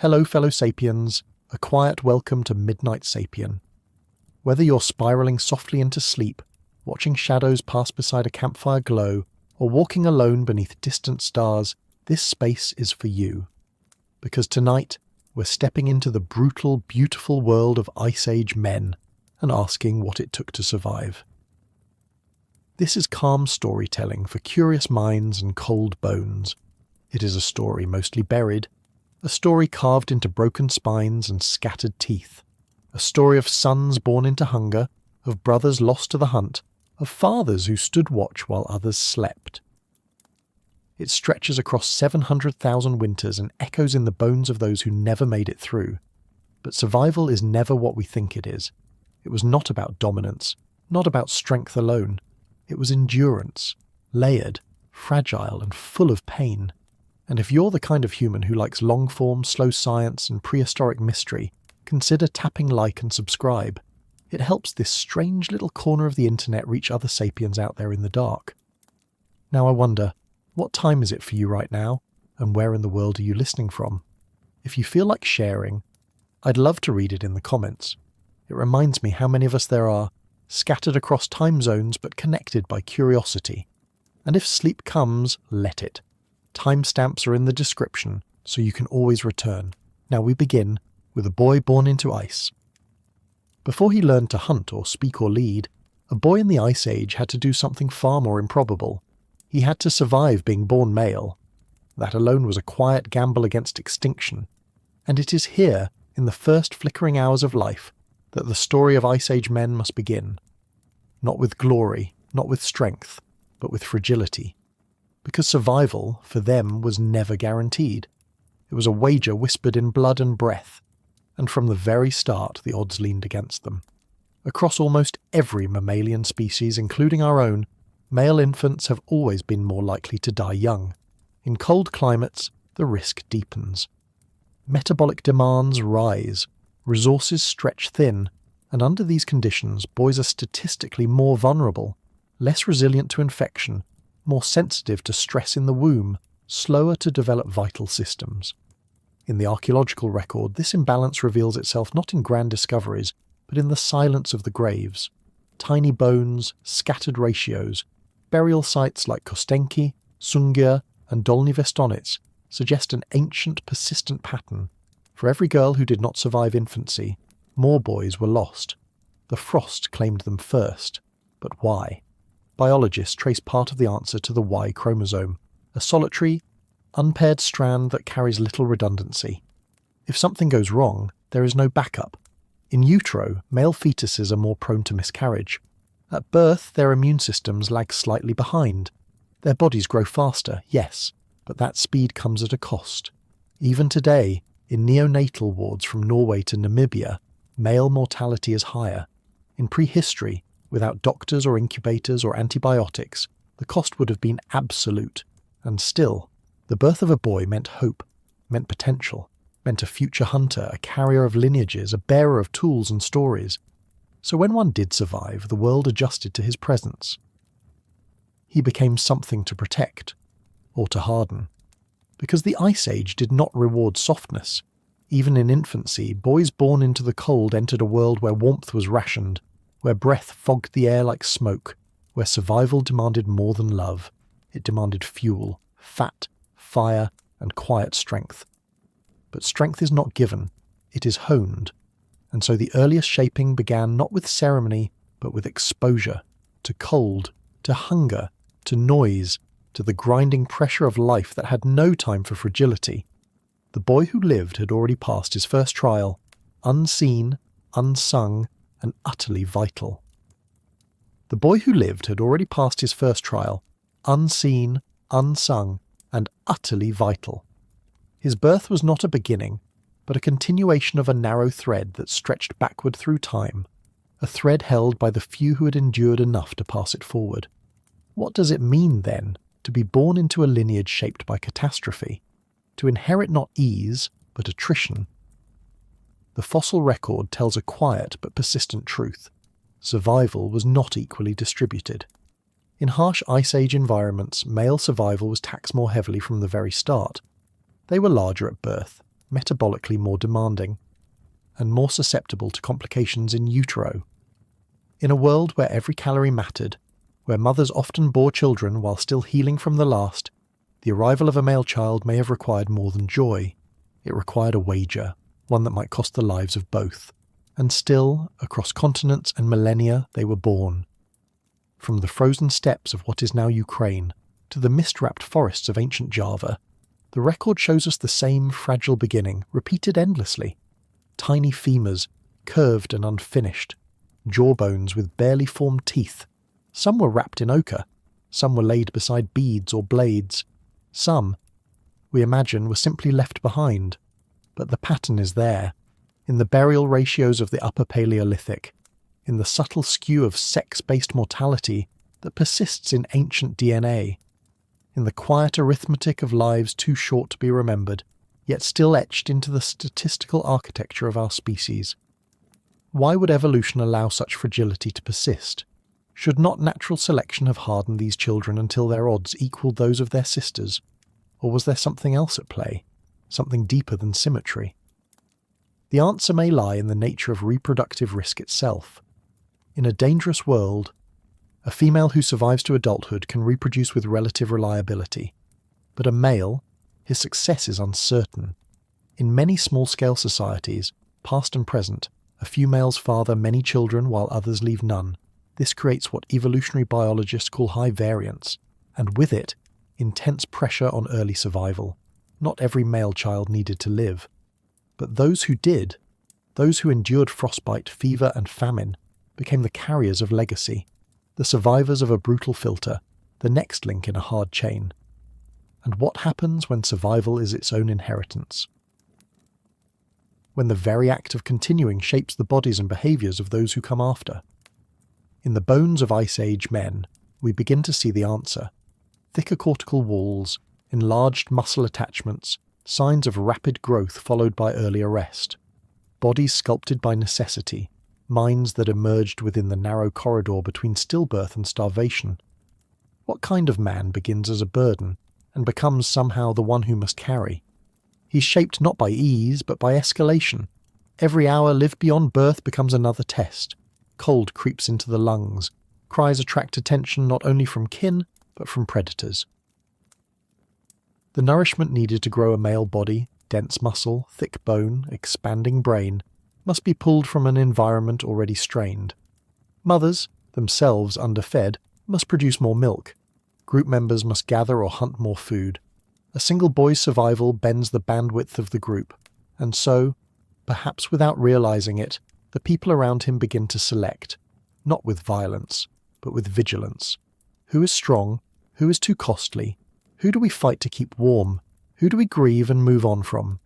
Hello fellow sapiens, a quiet welcome to Midnight Sapien. Whether you're spiralling softly into sleep, watching shadows pass beside a campfire glow, or walking alone beneath distant stars, this space is for you. Because tonight, we're stepping into the brutal, beautiful world of Ice Age men and asking what it took to survive. This is calm storytelling for curious minds and cold bones. It is a story mostly buried, a story carved into broken spines and scattered teeth, a story of sons born into hunger, of brothers lost to the hunt, of fathers who stood watch while others slept. It stretches across 700,000 winters and echoes in the bones of those who never made it through. But survival is never what we think it is. It was not about dominance, not about strength alone. It was endurance, layered, fragile, and full of pain. And if you're the kind of human who likes long-form, slow science, and prehistoric mystery, consider tapping like and subscribe. It helps this strange little corner of the internet reach other sapiens out there in the dark. Now I wonder, what time is it for you right now, and where in the world are you listening from? If you feel like sharing, I'd love to read it in the comments. It reminds me how many of us there are, scattered across time zones but connected by curiosity. And if sleep comes, let it. Timestamps are in the description, so you can always return. Now we begin with a boy born into ice. Before he learned to hunt or speak or lead, a boy in the Ice Age had to do something far more improbable. He had to survive being born male. That alone was a quiet gamble against extinction. And it is here, in the first flickering hours of life, that the story of Ice Age men must begin. Not with glory, not with strength, but with fragility. Because survival, for them, was never guaranteed. It was a wager whispered in blood and breath, and from the very start the odds leaned against them. Across almost every mammalian species, including our own, male infants have always been more likely to die young. In cold climates, the risk deepens. Metabolic demands rise, resources stretch thin, and under these conditions boys are statistically more vulnerable, less resilient to infection, more sensitive to stress in the womb, slower to develop vital systems. In the archaeological record, this imbalance reveals itself not in grand discoveries, but in the silence of the graves. Tiny bones, scattered ratios, burial sites like Kostenki, Sungia, and Dolny Vestonets suggest an ancient, persistent pattern. For every girl who did not survive infancy, more boys were lost. The frost claimed them first. But why? Biologists trace part of the answer to the Y chromosome, a solitary, unpaired strand that carries little redundancy. If something goes wrong, there is no backup. In utero, male fetuses are more prone to miscarriage. At birth, their immune systems lag slightly behind. Their bodies grow faster, yes, but that speed comes at a cost. Even today, in neonatal wards from Norway to Namibia, male mortality is higher. In prehistory, without doctors or incubators or antibiotics, the cost would have been absolute. And still, the birth of a boy meant hope, meant potential, meant a future hunter, a carrier of lineages, a bearer of tools and stories. So when one did survive, the world adjusted to his presence. He became something to protect, or to harden. Because the Ice Age did not reward softness. Even in infancy, boys born into the cold entered a world where warmth was rationed, where breath fogged the air like smoke, where survival demanded more than love. It demanded fuel, fat, fire, and quiet strength. But strength is not given, it is honed. And so the earliest shaping began not with ceremony, but with exposure, to cold, to hunger, to noise, to the grinding pressure of life that had no time for fragility. The boy who lived had already passed his first trial, unseen, unsung, and utterly vital. The boy who lived had already passed his first trial, unseen, unsung, and utterly vital. His birth was not a beginning, but a continuation of a narrow thread that stretched backward through time, a thread held by the few who had endured enough to pass it forward. What does it mean, then, to be born into a lineage shaped by catastrophe? To inherit not ease, but attrition? The fossil record tells a quiet but persistent truth. Survival was not equally distributed. In harsh Ice Age environments, male survival was taxed more heavily from the very start. They were larger at birth, metabolically more demanding, and more susceptible to complications in utero. In a world where every calorie mattered, where mothers often bore children while still healing from the last, the arrival of a male child may have required more than joy. It required a wager, one that might cost the lives of both. And still, across continents and millennia, they were born. From the frozen steppes of what is now Ukraine to the mist-wrapped forests of ancient Java, the record shows us the same fragile beginning, repeated endlessly. Tiny femurs, curved and unfinished, jawbones with barely formed teeth. Some were wrapped in ochre, some were laid beside beads or blades. Some, we imagine, were simply left behind. But the pattern is there, in the burial ratios of the Upper Paleolithic, in the subtle skew of sex-based mortality that persists in ancient DNA, in the quiet arithmetic of lives too short to be remembered, yet still etched into the statistical architecture of our species. Why would evolution allow such fragility to persist? Should not natural selection have hardened these children until their odds equaled those of their sisters? Or was there something else at play, something deeper than symmetry? The answer may lie in the nature of reproductive risk itself. In a dangerous world, a female who survives to adulthood can reproduce with relative reliability, but a male, his success is uncertain. In many small-scale societies, past and present, a few males father many children while others leave none. This creates what evolutionary biologists call high variance, and with it, intense pressure on early survival. Not every male child needed to live. But those who did, those who endured frostbite, fever and famine, became the carriers of legacy, the survivors of a brutal filter, the next link in a hard chain. And what happens when survival is its own inheritance? When the very act of continuing shapes the bodies and behaviours of those who come after? In the bones of Ice Age men, we begin to see the answer. Thicker cortical walls, enlarged muscle attachments, signs of rapid growth followed by early arrest. Bodies sculpted by necessity, minds that emerged within the narrow corridor between stillbirth and starvation. What kind of man begins as a burden and becomes somehow the one who must carry? He's shaped not by ease, but by escalation. Every hour lived beyond birth becomes another test. Cold creeps into the lungs. Cries attract attention not only from kin, but from predators. The nourishment needed to grow a male body, dense muscle, thick bone, expanding brain, must be pulled from an environment already strained. Mothers, themselves underfed, must produce more milk. Group members must gather or hunt more food. A single boy's survival bends the bandwidth of the group, and so, perhaps without realizing it, the people around him begin to select, not with violence, but with vigilance. Who is strong? Who is too costly? Who do we fight to keep warm? Who do we grieve and move on from?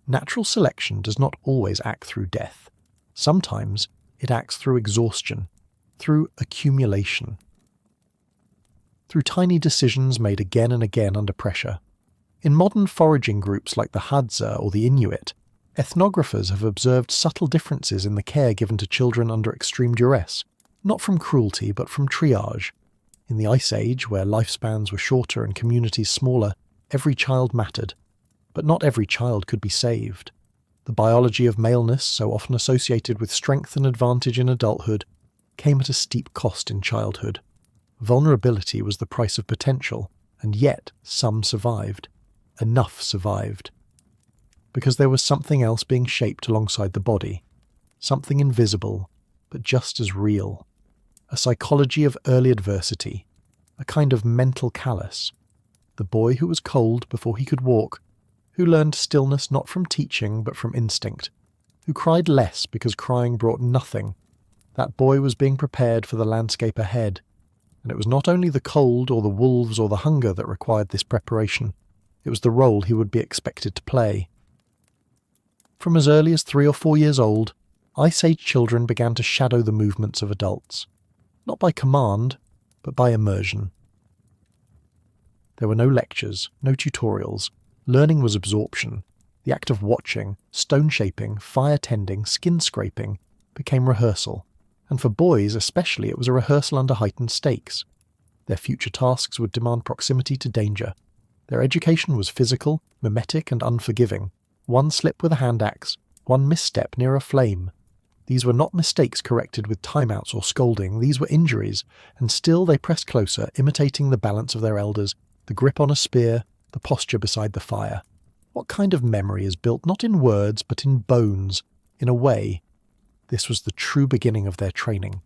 Natural selection does not always act through death. Sometimes it acts through exhaustion, through accumulation, through tiny decisions made again and again under pressure. In modern foraging groups like the Hadza or the Inuit, ethnographers have observed subtle differences in the care given to children under extreme duress, not from cruelty but from triage. In the Ice Age, where lifespans were shorter and communities smaller, every child mattered. But not every child could be saved. The biology of maleness, so often associated with strength and advantage in adulthood, came at a steep cost in childhood. Vulnerability was the price of potential, and yet some survived. Enough survived. Because there was something else being shaped alongside the body. Something invisible, but just as real. A psychology of early adversity. A kind of mental callus. The boy who was cold before he could walk, who learned stillness not from teaching but from instinct, who cried less because crying brought nothing. That boy was being prepared for the landscape ahead, and it was not only the cold or the wolves or the hunger that required this preparation, it was the role he would be expected to play. From as early as 3 or 4 years old, Ice Age children began to shadow the movements of adults, not by command, but by immersion. There were no lectures, no tutorials. Learning was absorption. The act of watching, stone shaping, fire tending, skin scraping became rehearsal. And for boys especially, it was a rehearsal under heightened stakes. Their future tasks would demand proximity to danger. Their education was physical, mimetic and unforgiving. One slip with a hand axe, one misstep near a flame. These were not mistakes corrected with timeouts or scolding, these were injuries, and still they pressed closer, imitating the balance of their elders, the grip on a spear, the posture beside the fire. What kind of memory is built not in words but in bones, in a way? This was the true beginning of their training.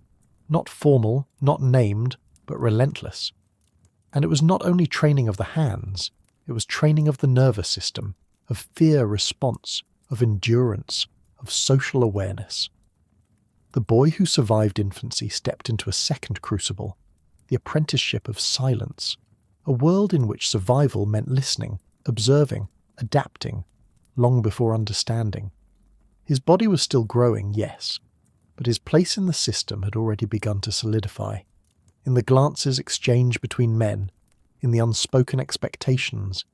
Not formal, not named, but relentless. And it was not only training of the hands, it was training of the nervous system, of fear response, of endurance, of social awareness. The boy who survived infancy stepped into a second crucible, the apprenticeship of silence, a world in which survival meant listening, observing, adapting, long before understanding. His body was still growing, yes, but his place in the system had already begun to solidify, in the glances exchanged between men, in the unspoken expectations,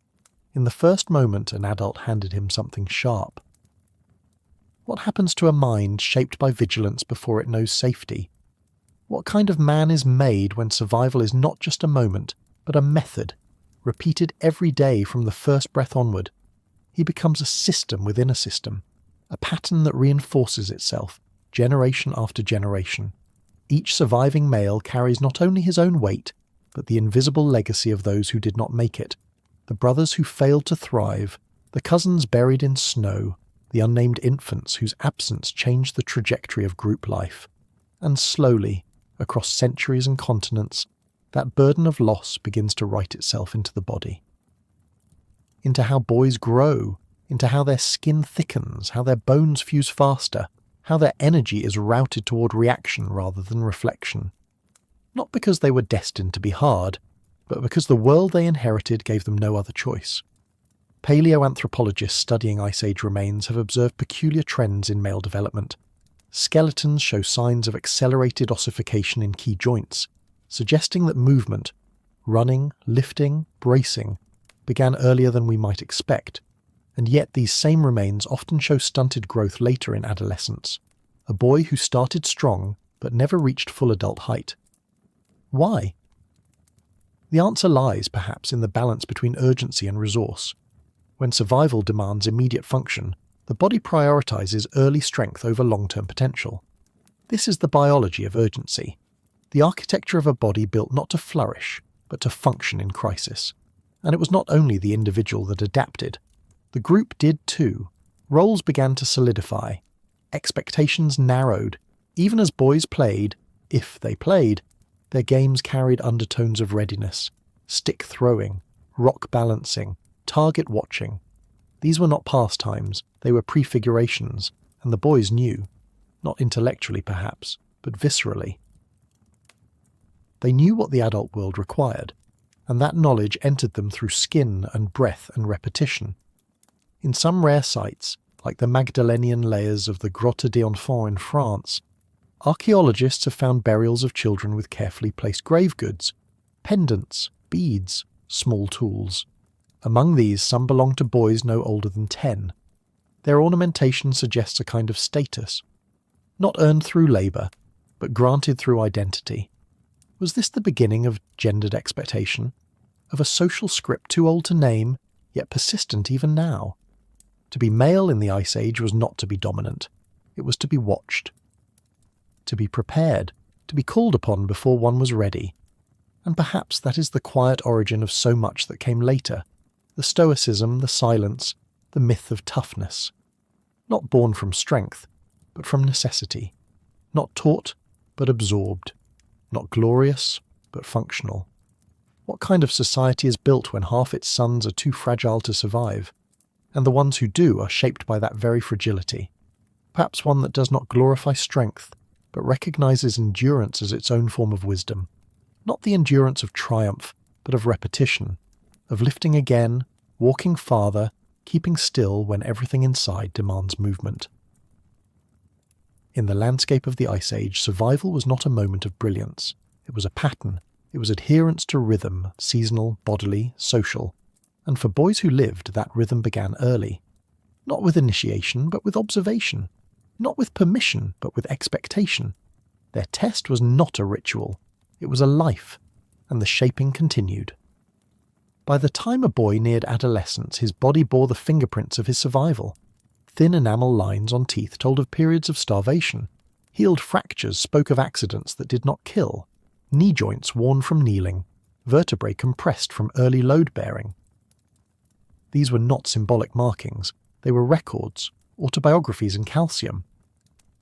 in the first moment an adult handed him something sharp. What happens to a mind shaped by vigilance before it knows safety? What kind of man is made when survival is not just a moment, but a method, repeated every day from the first breath onward? He becomes a system within a system, a pattern that reinforces itself, generation after generation. Each surviving male carries not only his own weight, but the invisible legacy of those who did not make it, the brothers who failed to thrive, the cousins buried in snow, the unnamed infants whose absence changed the trajectory of group life. And slowly, across centuries and continents, that burden of loss begins to write itself into the body. Into how boys grow, into how their skin thickens, how their bones fuse faster, how their energy is routed toward reaction rather than reflection. Not because they were destined to be hard, but because the world they inherited gave them no other choice. Paleoanthropologists studying Ice Age remains have observed peculiar trends in male development. Skeletons show signs of accelerated ossification in key joints, suggesting that movement, running, lifting, bracing, began earlier than we might expect, and yet these same remains often show stunted growth later in adolescence. A boy who started strong but never reached full adult height. Why? The answer lies, perhaps, in the balance between urgency and resource. When survival demands immediate function, the body prioritizes early strength over long-term potential. This is the biology of urgency, the architecture of a body built not to flourish, but to function in crisis. And it was not only the individual that adapted. The group did too. Roles began to solidify. Expectations narrowed. Even as boys played, if they played, their games carried undertones of readiness, stick throwing, rock balancing, target watching. These were not pastimes, they were prefigurations, and the boys knew, not intellectually perhaps, but viscerally. They knew what the adult world required, and that knowledge entered them through skin and breath and repetition. In some rare sites, like the Magdalenian layers of the Grotte des Enfants in France, archaeologists have found burials of children with carefully placed grave goods, pendants, beads, small tools. Among these, some belong to boys no older than 10. Their ornamentation suggests a kind of status, not earned through labour, but granted through identity. Was this the beginning of gendered expectation? Of a social script too old to name, yet persistent even now? To be male in the Ice Age was not to be dominant. It was to be watched. To be prepared, to be called upon before one was ready. And perhaps that is the quiet origin of so much that came later. The stoicism, the silence, the myth of toughness. Not born from strength, but from necessity. Not taught, but absorbed. Not glorious, but functional. What kind of society is built when half its sons are too fragile to survive, and the ones who do are shaped by that very fragility? Perhaps one that does not glorify strength, but recognizes endurance as its own form of wisdom. Not the endurance of triumph, but of repetition, of lifting again, walking farther, keeping still when everything inside demands movement. In the landscape of the Ice Age, survival was not a moment of brilliance. It was a pattern. It was adherence to rhythm, seasonal, bodily, social. And for boys who lived, that rhythm began early. Not with initiation, but with observation. Not with permission, but with expectation. Their test was not a ritual. It was a life, and the shaping continued. By the time a boy neared adolescence, his body bore the fingerprints of his survival. Thin enamel lines on teeth told of periods of starvation. Healed fractures spoke of accidents that did not kill. Knee joints worn from kneeling. Vertebrae compressed from early load-bearing. These were not symbolic markings. They were records, autobiographies in calcium.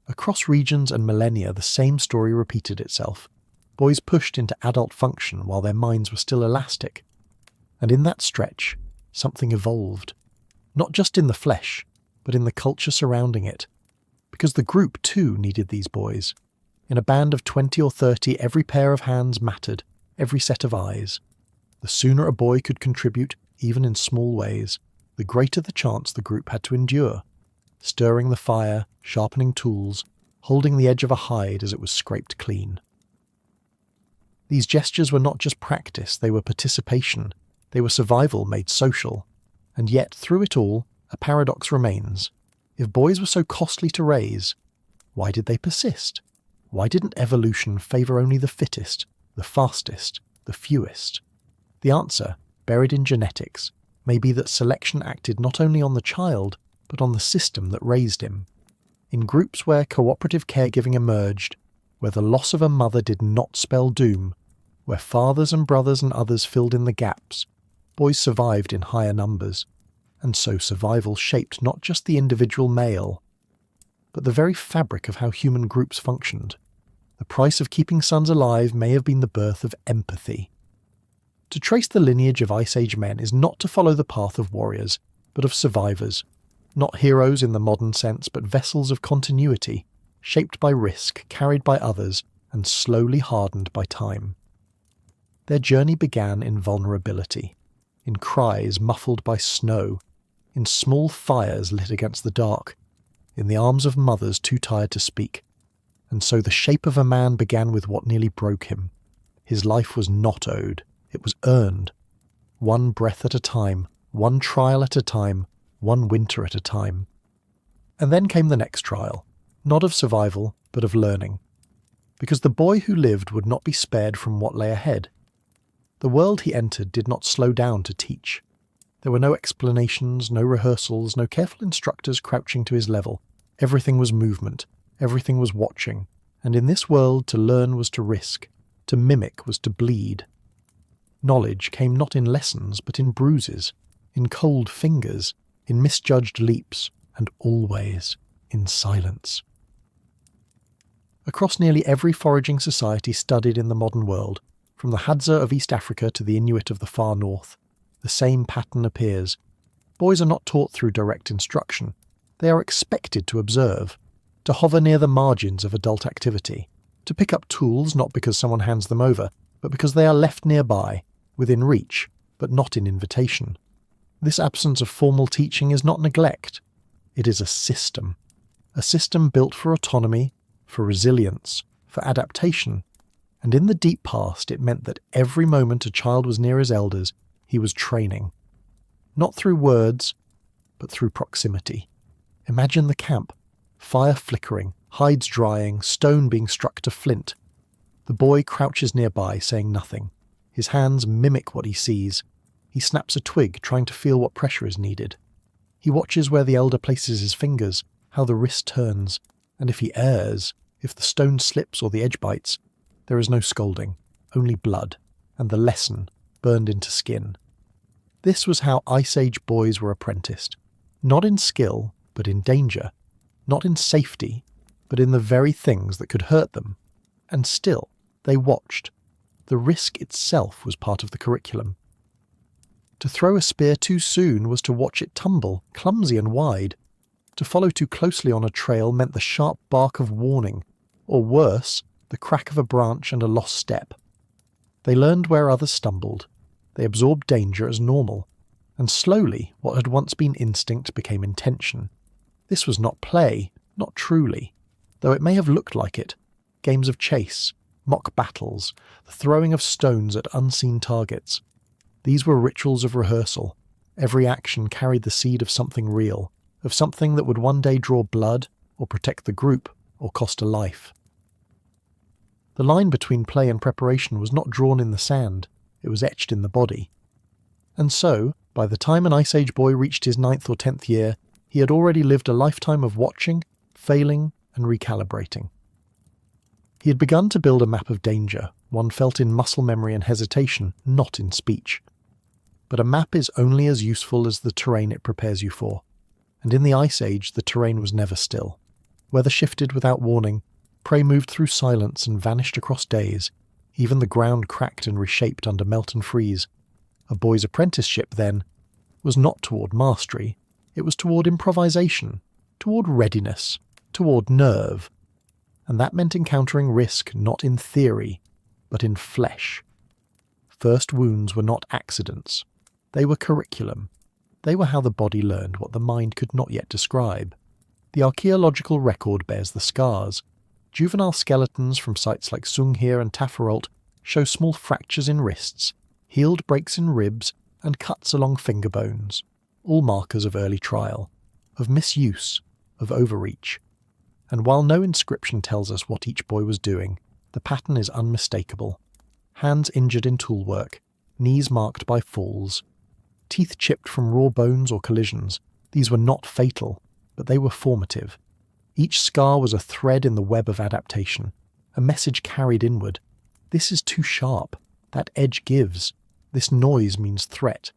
Across regions and millennia, the same story repeated itself. Boys pushed into adult function while their minds were still elastic. And in that stretch, something evolved. Not just in the flesh, but in the culture surrounding it. Because the group, too, needed these boys. In a band of 20 or 30, every pair of hands mattered, every set of eyes. The sooner a boy could contribute, even in small ways, the greater the chance the group had to endure. Stirring the fire, sharpening tools, holding the edge of a hide as it was scraped clean. These gestures were not just practice, they were participation. They were survival made social. And yet, through it all, a paradox remains. If boys were so costly to raise, why did they persist? Why didn't evolution favour only the fittest, the fastest, the fewest? The answer, buried in genetics, may be that selection acted not only on the child, but on the system that raised him. In groups where cooperative caregiving emerged, where the loss of a mother did not spell doom, where fathers and brothers and others filled in the gaps, boys survived in higher numbers. And so survival shaped not just the individual male, but the very fabric of how human groups functioned. The price of keeping sons alive may have been the birth of empathy. To trace the lineage of Ice Age men is not to follow the path of warriors, but of survivors. Not heroes in the modern sense, but vessels of continuity, shaped by risk, carried by others, and slowly hardened by time. Their journey began in vulnerability, in cries muffled by snow, in small fires lit against the dark, in the arms of mothers too tired to speak. And so the shape of a man began with what nearly broke him. His life was not owed, it was earned. One breath at a time, one trial at a time, one winter at a time. And then came the next trial, not of survival, but of learning. Because the boy who lived would not be spared from what lay ahead. The world he entered did not slow down to teach. There were no explanations, no rehearsals, no careful instructors crouching to his level. Everything was movement, everything was watching, and in this world to learn was to risk, to mimic was to bleed. Knowledge came not in lessons but in bruises, in cold fingers, in misjudged leaps, and always in silence. Across nearly every foraging society studied in the modern world, from the Hadza of East Africa to the Inuit of the far north, the same pattern appears. Boys are not taught through direct instruction. They are expected to observe, to hover near the margins of adult activity, to pick up tools not because someone hands them over, but because they are left nearby, within reach, but not in invitation. This absence of formal teaching is not neglect. It is a system built for autonomy, for resilience, for adaptation. And in the deep past it meant that every moment a child was near his elders, he was training. Not through words, but through proximity. Imagine the camp. Fire flickering, hides drying, stone being struck to flint. The boy crouches nearby, saying nothing. His hands mimic what he sees. He snaps a twig, trying to feel what pressure is needed. He watches where the elder places his fingers, how the wrist turns, and if he errs, if the stone slips or the edge bites, there is no scolding, only blood, and the lesson burned into skin. This was how Ice Age boys were apprenticed, not in skill, but in danger, not in safety, but in the very things that could hurt them. And still, they watched. The risk itself was part of the curriculum. To throw a spear too soon was to watch it tumble, clumsy and wide. To follow too closely on a trail meant the sharp bark of warning, or worse, the crack of a branch and a lost step. They learned where others stumbled. They absorbed danger as normal, and slowly what had once been instinct became intention. This was not play, not truly, though it may have looked like it. Games of chase, mock battles, the throwing of stones at unseen targets. These were rituals of rehearsal. Every action carried the seed of something real, of something that would one day draw blood, or protect the group, or cost a life. The line between play and preparation was not drawn in the sand, it was etched in the body. And so, by the time an Ice Age boy reached his 9th or 10th year, he had already lived a lifetime of watching, failing, and recalibrating. He had begun to build a map of danger, one felt in muscle memory and hesitation, not in speech. But a map is only as useful as the terrain it prepares you for, and in the Ice Age the terrain was never still. Weather shifted without warning, prey moved through silence and vanished across days, even the ground cracked and reshaped under melt and freeze. A boy's apprenticeship, then, was not toward mastery, it was toward improvisation, toward readiness, toward nerve. And that meant encountering risk not in theory, but in flesh. First wounds were not accidents. They were curriculum. They were how the body learned what the mind could not yet describe. The archaeological record bears the scars. Juvenile skeletons from sites like Sunghir and Tafarolt show small fractures in wrists, healed breaks in ribs, and cuts along finger bones, all markers of early trial, of misuse, of overreach. And while no inscription tells us what each boy was doing, the pattern is unmistakable. Hands injured in toolwork, knees marked by falls, teeth chipped from raw bones or collisions. These were not fatal, but they were formative. Each scar was a thread in the web of adaptation, a message carried inward. This is too sharp. That edge gives. This noise means threat.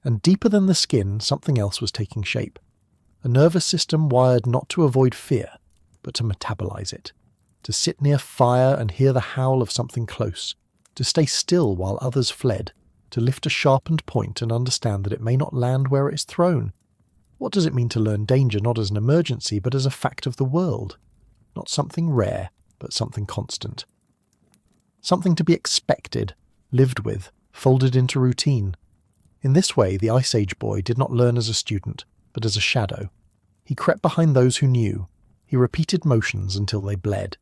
And deeper than the skin, something else was taking shape. A nervous system wired not to avoid fear, but to metabolize it. To sit near fire and hear the howl of something close. To stay still while others fled. To lift a sharpened point and understand that it may not land where it is thrown. What does it mean to learn danger not as an emergency, but as a fact of the world? Not something rare, but something constant. Something to be expected, lived with, folded into routine. In this way, the Ice Age boy did not learn as a student, but as a shadow. He crept behind those who knew. He repeated motions until they bled.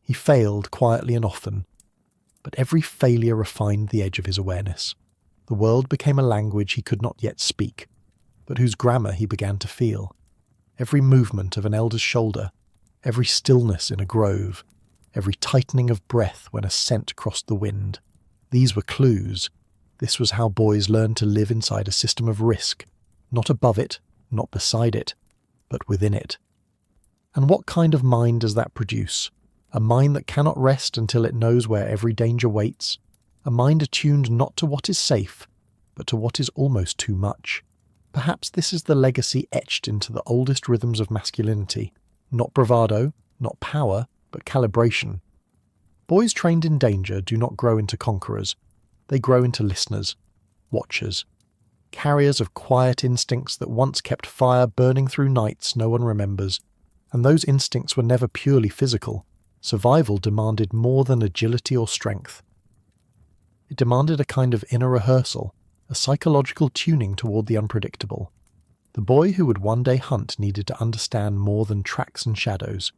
He failed quietly and often. But every failure refined the edge of his awareness. The world became a language he could not yet speak, but whose grammar he began to feel. Every movement of an elder's shoulder, every stillness in a grove, every tightening of breath when a scent crossed the wind. These were clues. This was how boys learned to live inside a system of risk, not above it, not beside it, but within it. And what kind of mind does that produce? A mind that cannot rest until it knows where every danger waits. A mind attuned not to what is safe, but to what is almost too much. Perhaps this is the legacy etched into the oldest rhythms of masculinity. Not bravado, not power, but calibration. Boys trained in danger do not grow into conquerors. They grow into listeners, watchers, carriers of quiet instincts that once kept fire burning through nights no one remembers. And those instincts were never purely physical. Survival demanded more than agility or strength. It demanded a kind of inner rehearsal, a psychological tuning toward the unpredictable. The boy who would one day hunt needed to understand more than tracks and shadows.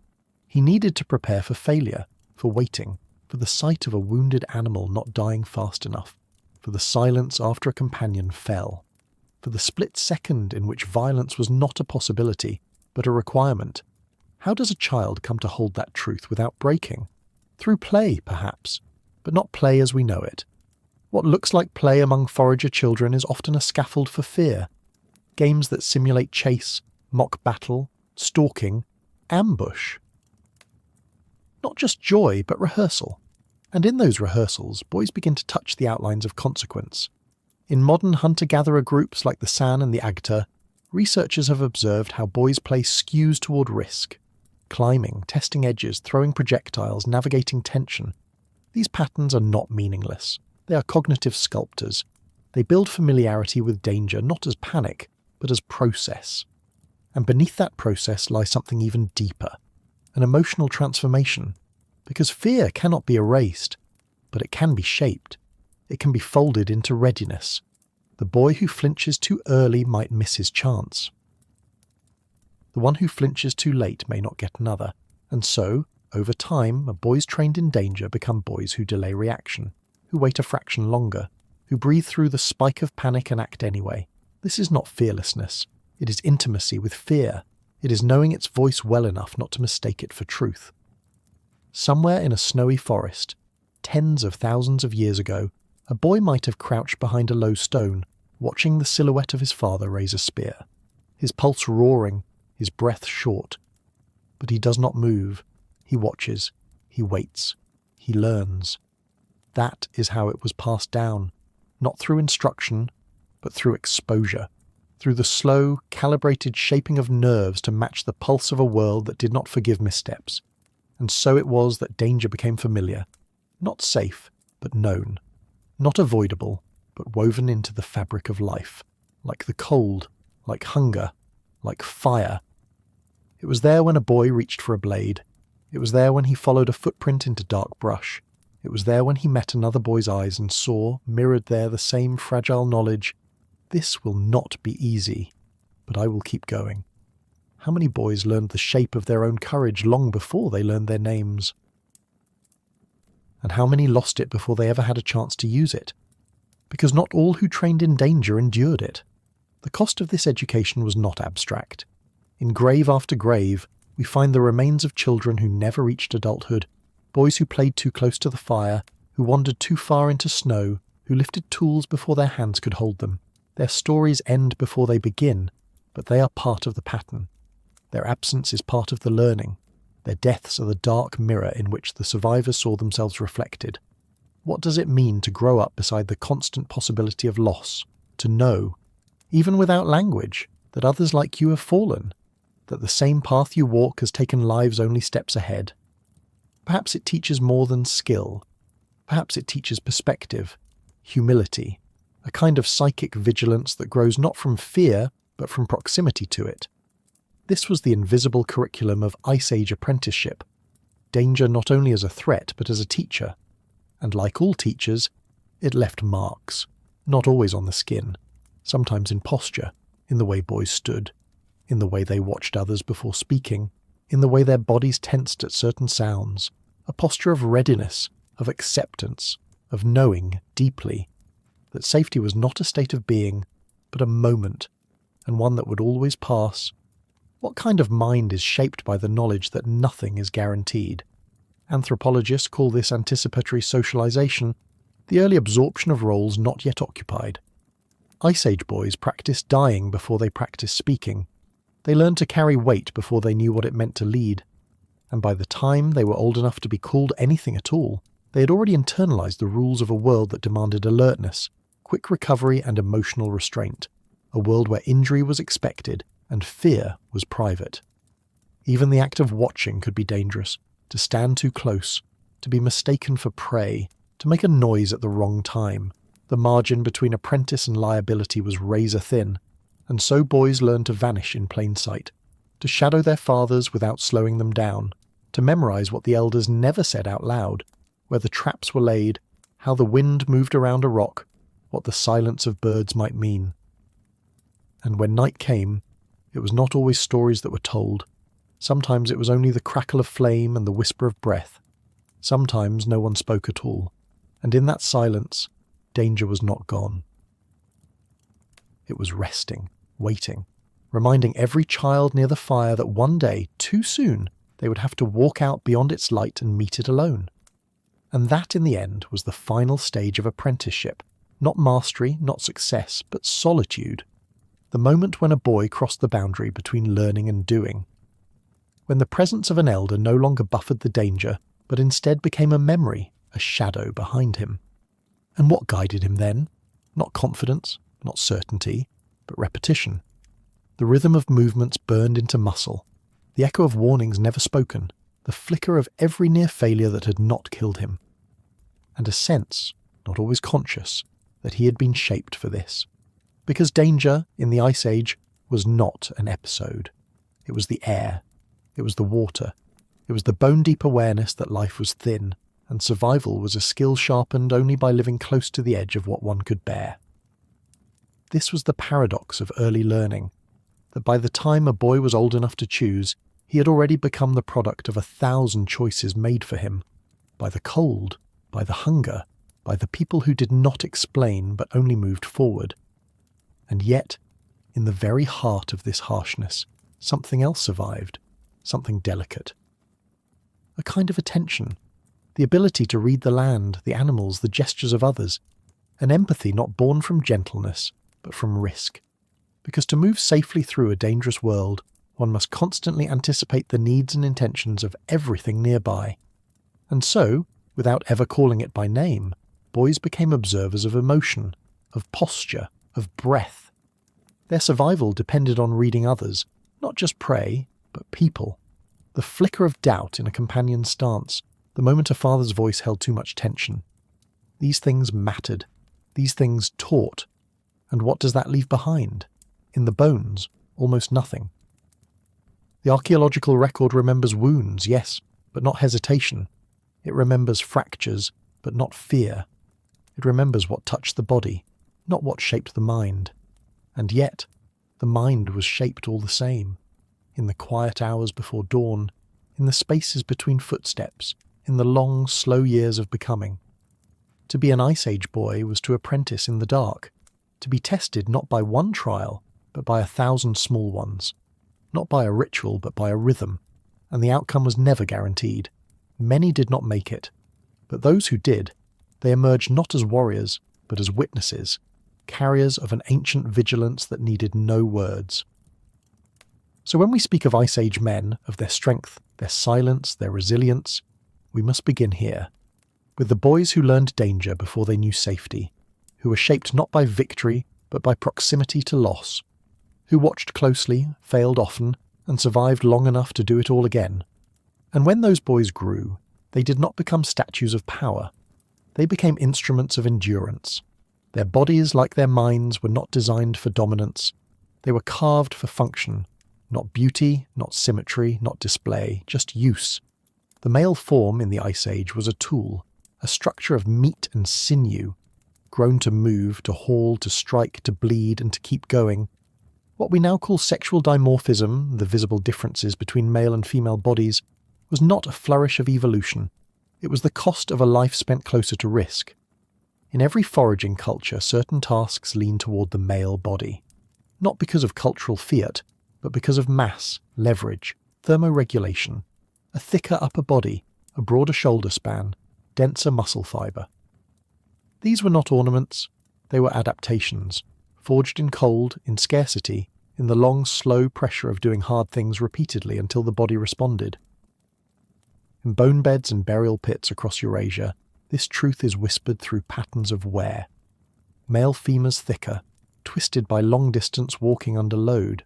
He needed to prepare for failure, for waiting, for the sight of a wounded animal not dying fast enough, for the silence after a companion fell, for the split second in which violence was not a possibility, but a requirement. How does a child come to hold that truth without breaking? Through play, perhaps, but not play as we know it. What looks like play among forager children is often a scaffold for fear. Games that simulate chase, mock battle, stalking, ambush. Not just joy, but rehearsal. And in those rehearsals, boys begin to touch the outlines of consequence. In modern hunter-gatherer groups like the San and the Agta, researchers have observed how boys' play skews toward risk. Climbing, testing edges, throwing projectiles, navigating tension. These patterns are not meaningless. They are cognitive sculptors. They build familiarity with danger not as panic, but as process. And beneath that process lies something even deeper, an emotional transformation. Because fear cannot be erased, but it can be shaped. It can be folded into readiness. The boy who flinches too early might miss his chance. The one who flinches too late may not get another, and so, over time, boys trained in danger become boys who delay reaction, who wait a fraction longer, who breathe through the spike of panic and act anyway. This is not fearlessness. It is intimacy with fear. It is knowing its voice well enough not to mistake it for truth. Somewhere in a snowy forest, tens of thousands of years ago, a boy might have crouched behind a low stone, watching the silhouette of his father raise a spear, his pulse roaring, his breath short. But he does not move. He watches. He waits. He learns. That is how it was passed down, not through instruction, but through exposure, through the slow, calibrated shaping of nerves to match the pulse of a world that did not forgive missteps. And so it was that danger became familiar, not safe, but known, not avoidable, but woven into the fabric of life, like the cold, like hunger, like fire. It was there when a boy reached for a blade. It was there when he followed a footprint into dark brush. It was there when he met another boy's eyes and saw, mirrored there, the same fragile knowledge: this will not be easy, but I will keep going. How many boys learned the shape of their own courage long before they learned their names? And how many lost it before they ever had a chance to use it? Because not all who trained in danger endured it. The cost of this education was not abstract. In grave after grave, we find the remains of children who never reached adulthood, boys who played too close to the fire, who wandered too far into snow, who lifted tools before their hands could hold them. Their stories end before they begin, but they are part of the pattern. Their absence is part of the learning. Their deaths are the dark mirror in which the survivors saw themselves reflected. What does it mean to grow up beside the constant possibility of loss, to know, even without language, that others like you have fallen, that the same path you walk has taken lives only steps ahead? Perhaps it teaches more than skill. Perhaps it teaches perspective, humility, a kind of psychic vigilance that grows not from fear, but from proximity to it. This was the invisible curriculum of Ice Age apprenticeship. Danger not only as a threat, but as a teacher. And like all teachers, it left marks, not always on the skin, sometimes in posture, in the way boys stood, in the way they watched others before speaking, in the way their bodies tensed at certain sounds, a posture of readiness, of acceptance, of knowing deeply that safety was not a state of being, but a moment, and one that would always pass. What kind of mind is shaped by the knowledge that nothing is guaranteed? Anthropologists call this anticipatory socialization, the early absorption of roles not yet occupied. Ice Age boys practiced dying before they practiced speaking. They learned to carry weight before they knew what it meant to lead. And by the time they were old enough to be called anything at all, they had already internalized the rules of a world that demanded alertness, quick recovery and emotional restraint, a world where injury was expected and fear was private. Even the act of watching could be dangerous, to stand too close, to be mistaken for prey, to make a noise at the wrong time. The margin between apprentice and liability was razor thin, and so boys learned to vanish in plain sight, to shadow their fathers without slowing them down, to memorize what the elders never said out loud, where the traps were laid, how the wind moved around a rock, what the silence of birds might mean. And when night came, it was not always stories that were told. Sometimes it was only the crackle of flame and the whisper of breath. Sometimes no one spoke at all, and in that silence, danger was not gone. It was resting, waiting, reminding every child near the fire that one day, too soon, they would have to walk out beyond its light and meet it alone. And that, in the end, was the final stage of apprenticeship. Not mastery, not success, but solitude. The moment when a boy crossed the boundary between learning and doing. When the presence of an elder no longer buffered the danger, but instead became a memory, a shadow behind him. And what guided him then? Not confidence, not certainty, but repetition. The rhythm of movements burned into muscle, the echo of warnings never spoken, the flicker of every near failure that had not killed him. And a sense, not always conscious, that he had been shaped for this. Because danger, in the Ice Age, was not an episode. It was the air. It was the water. It was the bone-deep awareness that life was thin, and survival was a skill sharpened only by living close to the edge of what one could bear. This was the paradox of early learning, that by the time a boy was old enough to choose, he had already become the product of 1,000 choices made for him, by the cold, by the hunger, by the people who did not explain but only moved forward. And yet, in the very heart of this harshness, something else survived, something delicate. A kind of attention, the ability to read the land, the animals, the gestures of others, an empathy not born from gentleness, but from risk. Because to move safely through a dangerous world, one must constantly anticipate the needs and intentions of everything nearby. And so, without ever calling it by name, boys became observers of emotion, of posture, of breath. Their survival depended on reading others, not just prey, but people. The flicker of doubt in a companion's stance, the moment a father's voice held too much tension. These things mattered. These things taught. And what does that leave behind? In the bones, almost nothing. The archaeological record remembers wounds, yes, but not hesitation. It remembers fractures, but not fear. It remembers what touched the body, not what shaped the mind. And yet, the mind was shaped all the same. In the quiet hours before dawn, in the spaces between footsteps, in the long, slow years of becoming. To be an Ice Age boy was to apprentice in the dark, to be tested not by one trial, but by 1,000 small ones. Not by a ritual, but by a rhythm, and the outcome was never guaranteed. Many did not make it, but those who did, they emerged not as warriors, but as witnesses, carriers of an ancient vigilance that needed no words. So when we speak of Ice Age men, of their strength, their silence, their resilience, we must begin here, with the boys who learned danger before they knew safety, who were shaped not by victory, but by proximity to loss, who watched closely, failed often, and survived long enough to do it all again. And when those boys grew, they did not become statues of power. They became instruments of endurance. Their bodies, like their minds, were not designed for dominance. They were carved for function, not beauty, not symmetry, not display, just use. The male form in the Ice Age was a tool, a structure of meat and sinew, grown to move, to haul, to strike, to bleed, and to keep going. What we now call sexual dimorphism, the visible differences between male and female bodies, was not a flourish of evolution. It was the cost of a life spent closer to risk. In every foraging culture, certain tasks lean toward the male body. Not because of cultural fiat, but because of mass, leverage, thermoregulation, a thicker upper body, a broader shoulder span, denser muscle fibre. These were not ornaments, they were adaptations, forged in cold, in scarcity, in the long, slow pressure of doing hard things repeatedly until the body responded. In bone beds and burial pits across Eurasia, this truth is whispered through patterns of wear. Male femurs thicker, twisted by long-distance walking under load.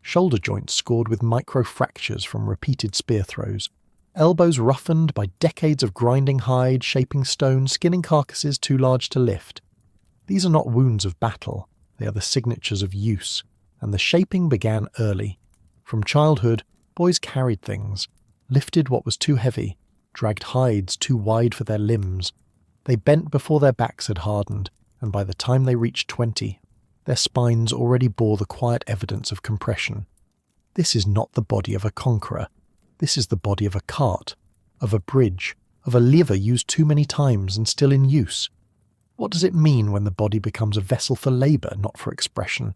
Shoulder joints scored with micro-fractures from repeated spear throws. Elbows roughened by decades of grinding hide, shaping stone, skinning carcasses too large to lift. These are not wounds of battle, they are the signatures of use, and the shaping began early. From childhood, boys carried things, lifted what was too heavy, dragged hides too wide for their limbs. They bent before their backs had hardened, and by the time they reached 20, their spines already bore the quiet evidence of compression. This is not the body of a conqueror. This is the body of a cart, of a bridge, of a lever used too many times and still in use. What does it mean when the body becomes a vessel for labour, not for expression?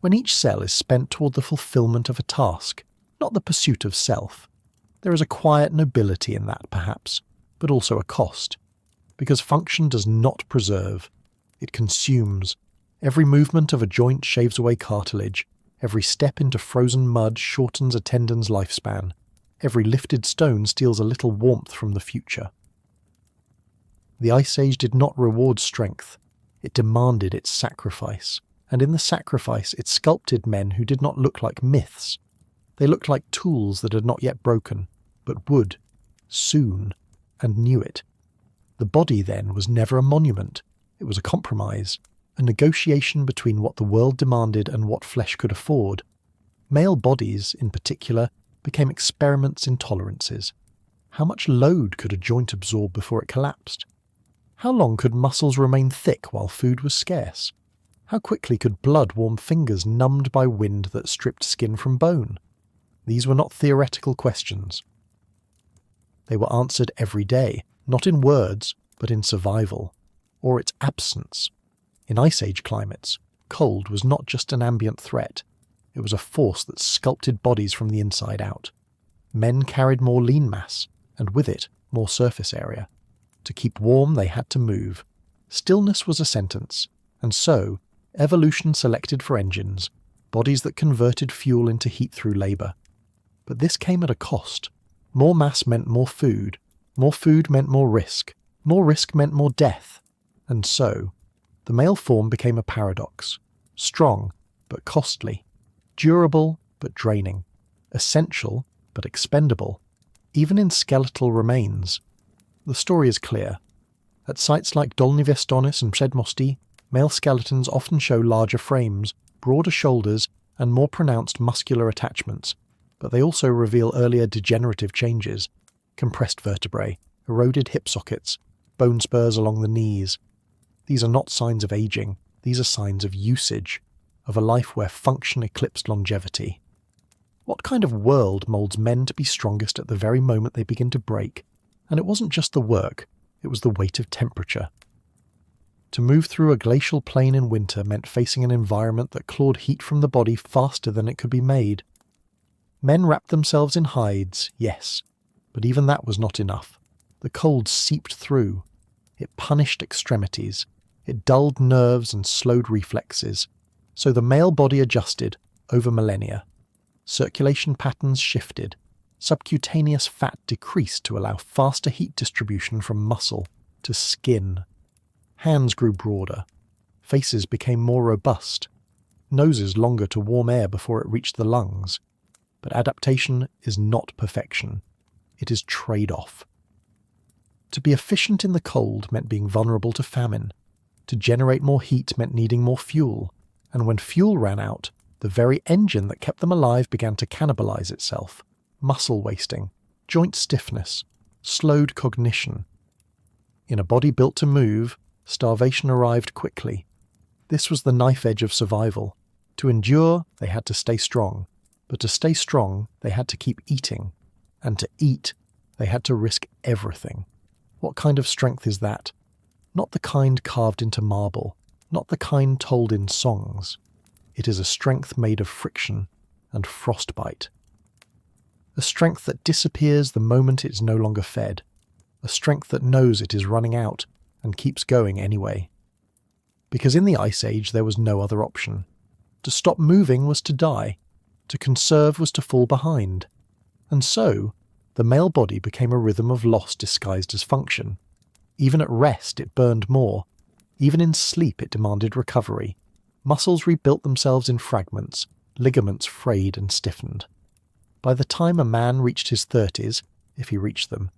When each cell is spent toward the fulfilment of a task, not the pursuit of self. There is a quiet nobility in that, perhaps, but also a cost. Because function does not preserve. It consumes. Every movement of a joint shaves away cartilage. Every step into frozen mud shortens a tendon's lifespan. Every lifted stone steals a little warmth from the future. The Ice Age did not reward strength. It demanded its sacrifice. And in the sacrifice it sculpted men who did not look like myths. They looked like tools that had not yet broken, but would, soon, and knew it. The body, then, was never a monument. It was a compromise, a negotiation between what the world demanded and what flesh could afford. Male bodies, in particular, became experiments in tolerances. How much load could a joint absorb before it collapsed? How long could muscles remain thick while food was scarce? How quickly could blood warm fingers numbed by wind that stripped skin from bone? These were not theoretical questions. They were answered every day, not in words, but in survival, or its absence. In Ice Age climates, cold was not just an ambient threat. It was a force that sculpted bodies from the inside out. Men carried more lean mass, and with it, more surface area. To keep warm, they had to move. Stillness was a sentence, and so, Evolution selected for engines, bodies that converted fuel into heat through labour. But this came at a cost. More mass meant more food meant more risk meant more death. And so, the male form became a paradox. Strong, but costly. Durable, but draining. Essential, but expendable. Even in skeletal remains. The story is clear. At sites like Dolní Věstonice and Předmostí, male skeletons often show larger frames, broader shoulders, and more pronounced muscular attachments, but they also reveal earlier degenerative changes: compressed vertebrae, eroded hip sockets, bone spurs along the knees. These are not signs of aging, these are signs of usage, of a life where function eclipsed longevity. What kind of world moulds men to be strongest at the very moment they begin to break? And it wasn't just the work, it was the weight of temperature. To move through a glacial plain in winter meant facing an environment that clawed heat from the body faster than it could be made. Men wrapped themselves in hides, yes, but even that was not enough. The cold seeped through. It punished extremities. It dulled nerves and slowed reflexes. So the male body adjusted over millennia. Circulation patterns shifted. Subcutaneous fat decreased to allow faster heat distribution from muscle to skin. Hands grew broader. Faces became more robust. Noses longer to warm air before it reached the lungs. But adaptation is not perfection. It is trade-off. To be efficient in the cold meant being vulnerable to famine. To generate more heat meant needing more fuel. And when fuel ran out, the very engine that kept them alive began to cannibalize itself. Muscle wasting, joint stiffness, slowed cognition. In a body built to move, starvation arrived quickly. This was the knife edge of survival. To endure, they had to stay strong. But to stay strong, they had to keep eating. And to eat, they had to risk everything. What kind of strength is that? Not the kind carved into marble, not the kind told in songs. It is a strength made of friction and frostbite. A strength that disappears the moment it is no longer fed. A strength that knows it is running out and keeps going anyway. Because in the Ice Age there was no other option. To stop moving was to die. To conserve was to fall behind. And so, the male body became a rhythm of loss disguised as function. Even at rest it burned more. Even in sleep it demanded recovery. Muscles rebuilt themselves in fragments, ligaments frayed and stiffened. By the time a man reached his 30s, if he reached them,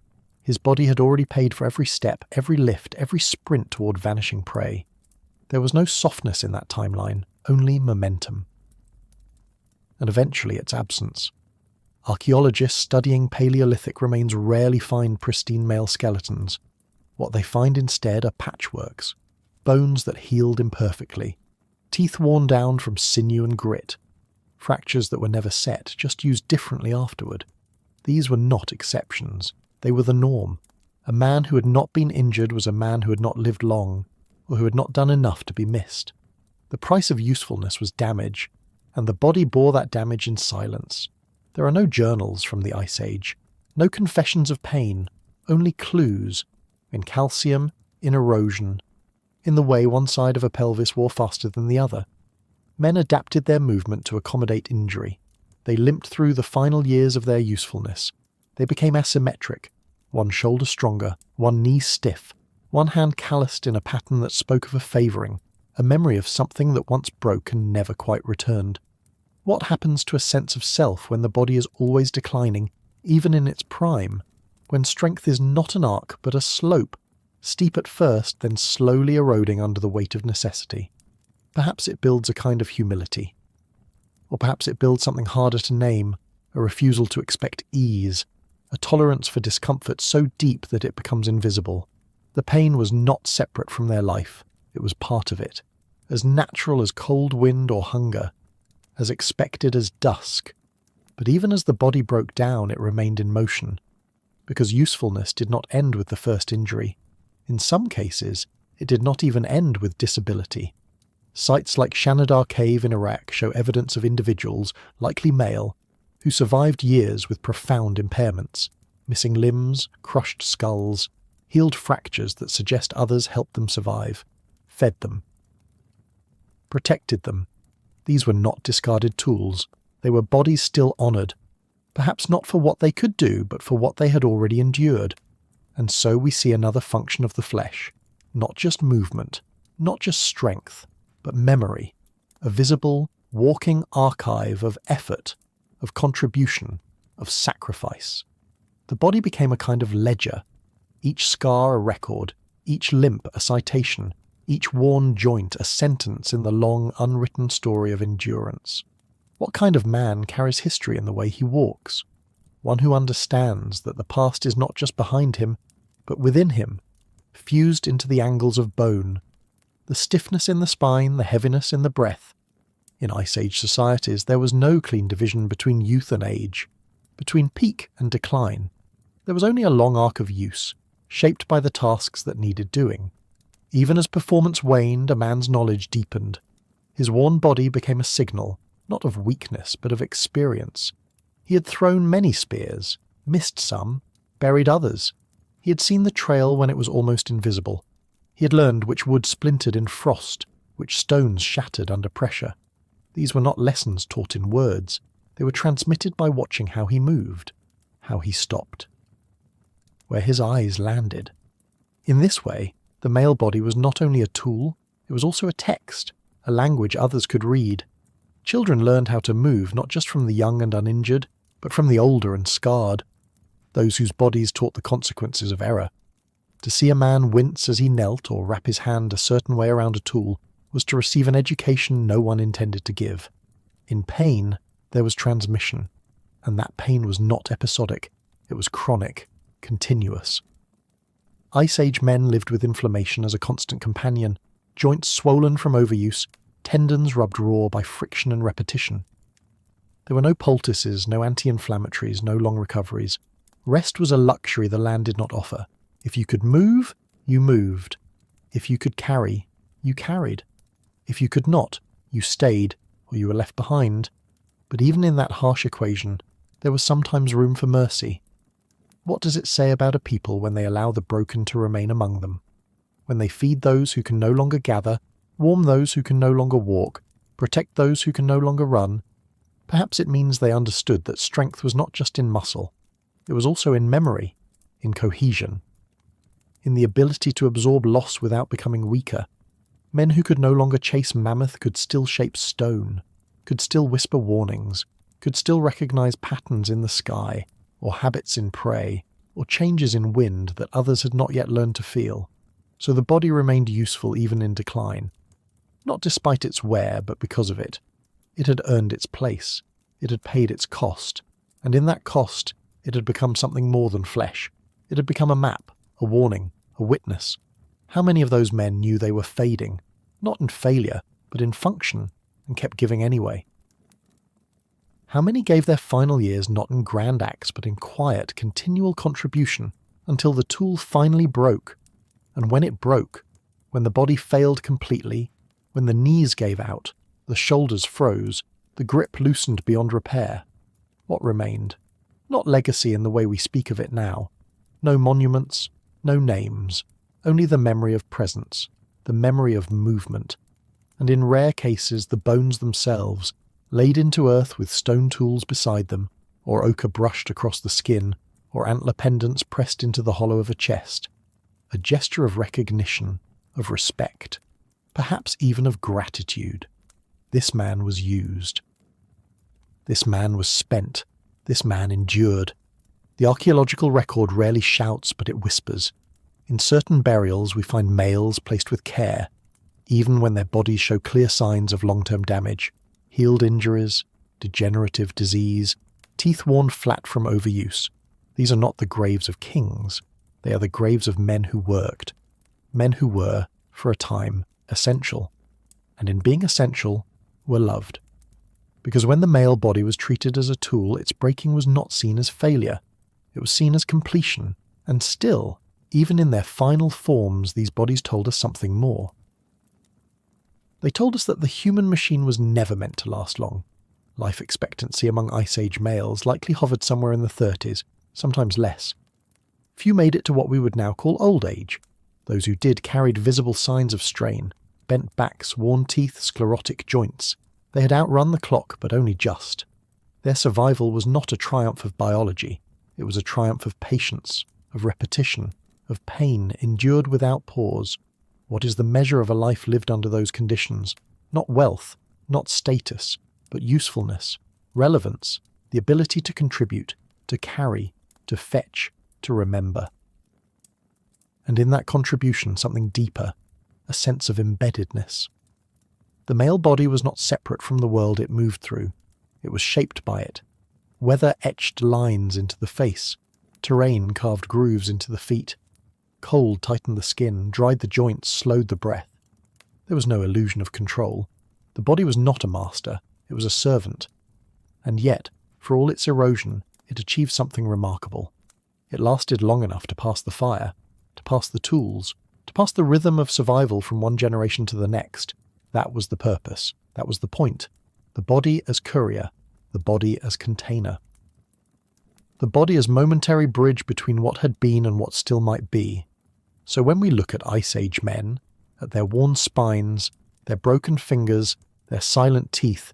his body had already paid for every step, every lift, every sprint toward vanishing prey. There was no softness in that timeline, only momentum. And eventually its absence. Archaeologists studying Paleolithic remains rarely find pristine male skeletons. What they find instead are patchworks, bones that healed imperfectly, teeth worn down from sinew and grit, fractures that were never set, just used differently afterward. These were not exceptions. They were the norm. A man who had not been injured was a man who had not lived long, or who had not done enough to be missed. The price of usefulness was damage, and the body bore that damage in silence. There are no journals from the Ice Age, no confessions of pain, only clues, in calcium, in erosion, in the way one side of a pelvis wore faster than the other. Men adapted their movement to accommodate injury. They limped through the final years of their usefulness. They became asymmetric, one shoulder stronger, one knee stiff, one hand calloused in a pattern that spoke of a favouring, a memory of something that once broke and never quite returned. What happens to a sense of self when the body is always declining, even in its prime, when strength is not an arc but a slope, steep at first, then slowly eroding under the weight of necessity? Perhaps it builds a kind of humility. Or perhaps it builds something harder to name, a refusal to expect ease, a tolerance for discomfort so deep that it becomes invisible. The pain was not separate from their life, it was part of it, as natural as cold wind or hunger, as expected as dusk. But even as the body broke down, it remained in motion, because usefulness did not end with the first injury. In some cases, it did not even end with disability. Sites like Shanidar Cave in Iraq show evidence of individuals, likely male, who survived years with profound impairments, missing limbs, crushed skulls, healed fractures that suggest others helped them survive, fed them. protected them. These were not discarded tools. They were bodies still honoured, perhaps not for what they could do, but for what they had already endured. And so we see another function of the flesh, not just movement, not just strength, but memory, a visible, walking archive of effort, of contribution, of sacrifice. The body became a kind of ledger, each scar a record, each limp a citation, each worn joint a sentence in the long, unwritten story of endurance. What kind of man carries history in the way he walks? One who understands that the past is not just behind him, but within him, fused into the angles of bone, the stiffness in the spine, the heaviness in the breath. In Ice Age societies, there was no clean division between youth and age, between peak and decline. There was only a long arc of use, shaped by the tasks that needed doing. Even as performance waned, a man's knowledge deepened. His worn body became a signal, not of weakness, but of experience. He had thrown many spears, missed some, buried others. He had seen the trail when it was almost invisible. He had learned which wood splintered in frost, which stones shattered under pressure. These were not lessons taught in words. They were transmitted by watching how he moved, how he stopped, where his eyes landed. In this way, the male body was not only a tool, it was also a text, a language others could read. Children learned how to move not just from the young and uninjured, but from the older and scarred, those whose bodies taught the consequences of error. To see a man wince as he knelt or wrap his hand a certain way around a tool was to receive an education no one intended to give. In pain, there was transmission, and that pain was not episodic, it was chronic, continuous. Ice Age men lived with inflammation as a constant companion, joints swollen from overuse, tendons rubbed raw by friction and repetition. There were no poultices, no anti-inflammatories, no long recoveries. Rest was a luxury the land did not offer. If you could move, you moved. If you could carry, you carried. If you could not, you stayed, or you were left behind. But even in that harsh equation, there was sometimes room for mercy. What does it say about a people when they allow the broken to remain among them? When they feed those who can no longer gather, warm those who can no longer walk, protect those who can no longer run? Perhaps it means they understood that strength was not just in muscle. It was also in memory, in cohesion, in the ability to absorb loss without becoming weaker. Men who could no longer chase mammoth could still shape stone, could still whisper warnings, could still recognize patterns in the sky, or habits in prey, or changes in wind that others had not yet learned to feel. So the body remained useful even in decline. Not despite its wear, but because of it. It had earned its place. It had paid its cost. And in that cost, it had become something more than flesh. It had become a map, a warning, a witness. How many of those men knew they were fading, not in failure, but in function, and kept giving anyway? How many gave their final years not in grand acts, but in quiet, continual contribution, until the tool finally broke? And when it broke, when the body failed completely, when the knees gave out, the shoulders froze, the grip loosened beyond repair, what remained? Not legacy in the way we speak of it now. No monuments, no names, only the memory of presence, the memory of movement, and in rare cases the bones themselves, laid into earth with stone tools beside them, or ochre brushed across the skin, or antler pendants pressed into the hollow of a chest. A gesture of recognition, of respect, perhaps even of gratitude. This man was used. This man was spent. This man endured. The archaeological record rarely shouts, but it whispers. In certain burials we find males placed with care, even when their bodies show clear signs of long-term damage, healed injuries, degenerative disease, teeth worn flat from overuse. These are not the graves of kings. They are the graves of men who worked, men who were, for a time, essential, and in being essential, were loved. Because when the male body was treated as a tool, its breaking was not seen as failure. It was seen as completion, and still, even in their final forms, these bodies told us something more. They told us that the human machine was never meant to last long. Life expectancy among Ice Age males likely hovered somewhere in the 30s, sometimes less. Few made it to what we would now call old age. Those who did carried visible signs of strain. bent backs, worn teeth, sclerotic joints. They had outrun the clock, but only just. Their survival was not a triumph of biology. It was a triumph of patience, of repetition, of pain endured without pause. What is the measure of a life lived under those conditions? Not wealth, not status, but usefulness, relevance, the ability to contribute, to carry, to fetch, to remember. And in that contribution something deeper, a sense of embeddedness. The male body was not separate from the world it moved through. It was shaped by it. Weather etched lines into the face. Terrain carved grooves into the feet. Cold tightened the skin, dried the joints, slowed the breath. There was no illusion of control. The body was not a master, it was a servant. And yet, for all its erosion, it achieved something remarkable. It lasted long enough to pass the fire, to pass the tools, to pass the rhythm of survival from one generation to the next. That was the purpose. That was the point. The body as courier, the body as container. The body as momentary bridge between what had been and what still might be. So when we look at Ice Age men, at their worn spines, their broken fingers, their silent teeth,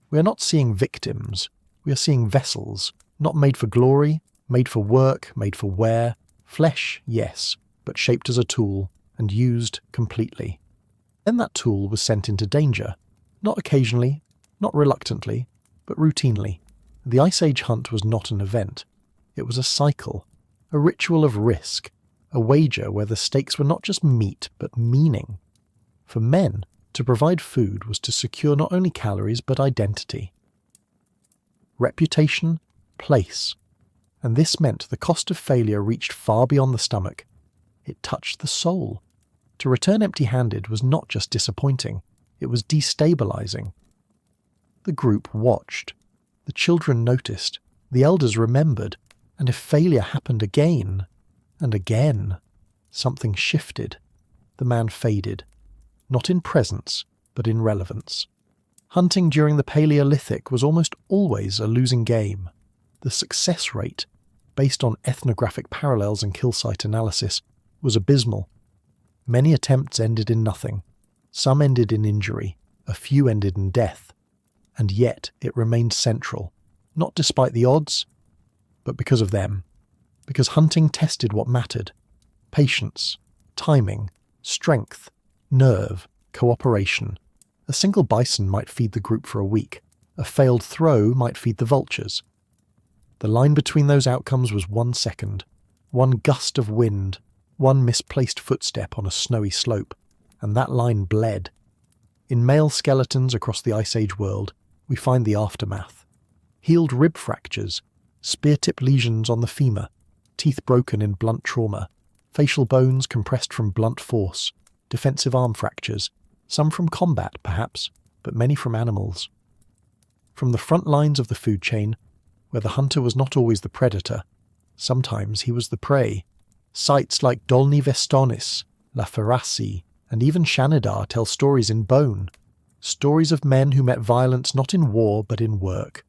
we are not seeing victims. We are seeing vessels, not made for glory, made for work, made for wear. Flesh, yes, but shaped as a tool and used completely. Then that tool was sent into danger, not occasionally, not reluctantly, but routinely. The Ice Age hunt was not an event. It was a cycle, a ritual of risk, a wager where the stakes were not just meat, but meaning. For men, to provide food was to secure not only calories, but identity. Reputation, place. And this meant the cost of failure reached far beyond the stomach. It touched the soul. To return empty-handed was not just disappointing, it was destabilizing. The group watched. The children noticed. The elders remembered. And if failure happened again, and again, something shifted. The man faded. Not in presence, but in relevance. Hunting during the Paleolithic was almost always a losing game. The success rate, based on ethnographic parallels and kill site analysis, was abysmal. Many attempts ended in nothing. Some ended in injury. A few ended in death. And yet it remained central, not despite the odds, but because of them. Because hunting tested what mattered. Patience, timing, strength, nerve, cooperation. A single bison might feed the group for a week. A failed throw might feed the vultures. The line between those outcomes was 1 second. One gust of wind. One misplaced footstep on a snowy slope. And that line bled. In male skeletons across the Ice Age world, we find the aftermath. Healed rib fractures, spear-tip lesions on the femur, teeth broken in blunt trauma, facial bones compressed from blunt force, defensive arm fractures, some from combat perhaps, but many from animals. From the front lines of the food chain, where the hunter was not always the predator, sometimes he was the prey. Sites like Dolny Vestonis, La Ferrassi, and even Shanidar tell stories in bone. Stories of men who met violence not in war but in work.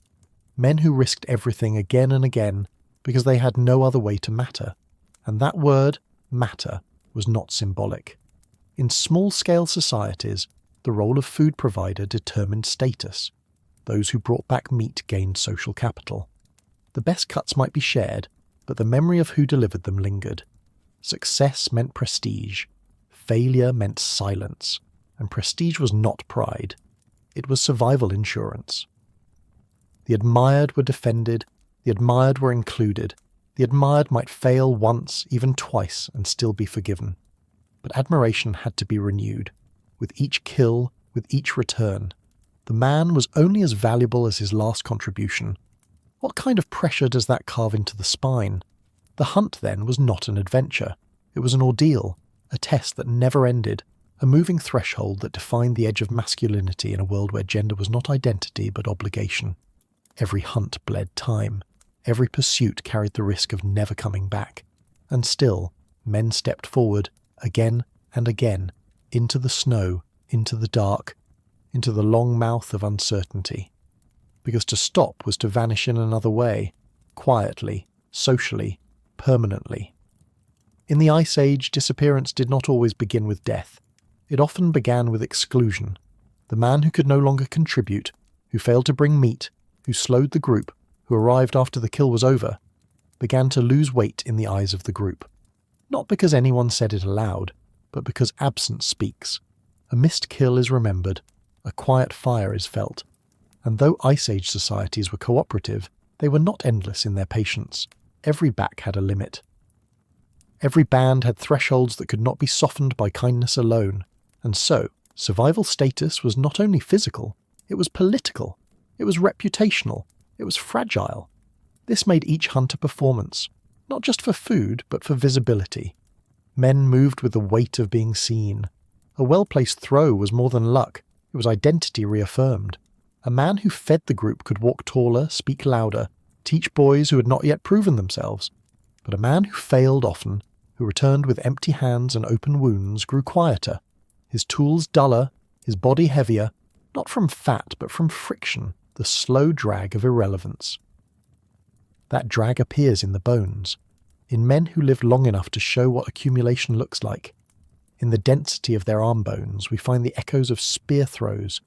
Men who risked everything again and again because they had no other way to matter. And that word, matter, was not symbolic. In small-scale societies, the role of food provider determined status. Those who brought back meat gained social capital. The best cuts might be shared, but the memory of who delivered them lingered. Success meant prestige. Failure meant silence. And prestige was not pride. It was survival insurance. The admired were defended. The admired were included. The admired might fail once, even twice, and still be forgiven. But admiration had to be renewed. With each kill, with each return. The man was only as valuable as his last contribution. What kind of pressure does that carve into the spine? The hunt, then, was not an adventure. It was an ordeal, a test that never ended, a moving threshold that defined the edge of masculinity in a world where gender was not identity but obligation. Every hunt bled time. Every pursuit carried the risk of never coming back. And still, men stepped forward, again and again, into the snow, into the dark, into the long mouth of uncertainty. Because to stop was to vanish in another way, quietly, socially, permanently. In the Ice Age, disappearance did not always begin with death. It often began with exclusion. The man who could no longer contribute, who failed to bring meat, who slowed the group, who arrived after the kill was over, began to lose weight in the eyes of the group. Not because anyone said it aloud, but because absence speaks. A missed kill is remembered, a quiet fire is felt. And though Ice Age societies were cooperative, they were not endless in their patience. Every back had a limit. Every band had thresholds that could not be softened by kindness alone, and so survival status was not only physical, it was political, it was reputational, it was fragile. This made each hunt a performance, not just for food, but for visibility. Men moved with the weight of being seen. A well-placed throw was more than luck, it was identity reaffirmed. A man who fed the group could walk taller, speak louder, teach boys who had not yet proven themselves. But a man who failed often, who returned with empty hands and open wounds, grew quieter, his tools duller, his body heavier, not from fat but from friction, the slow drag of irrelevance. That drag appears in the bones, in men who lived long enough to show what accumulation looks like. In the density of their arm bones, we find the echoes of spear throws.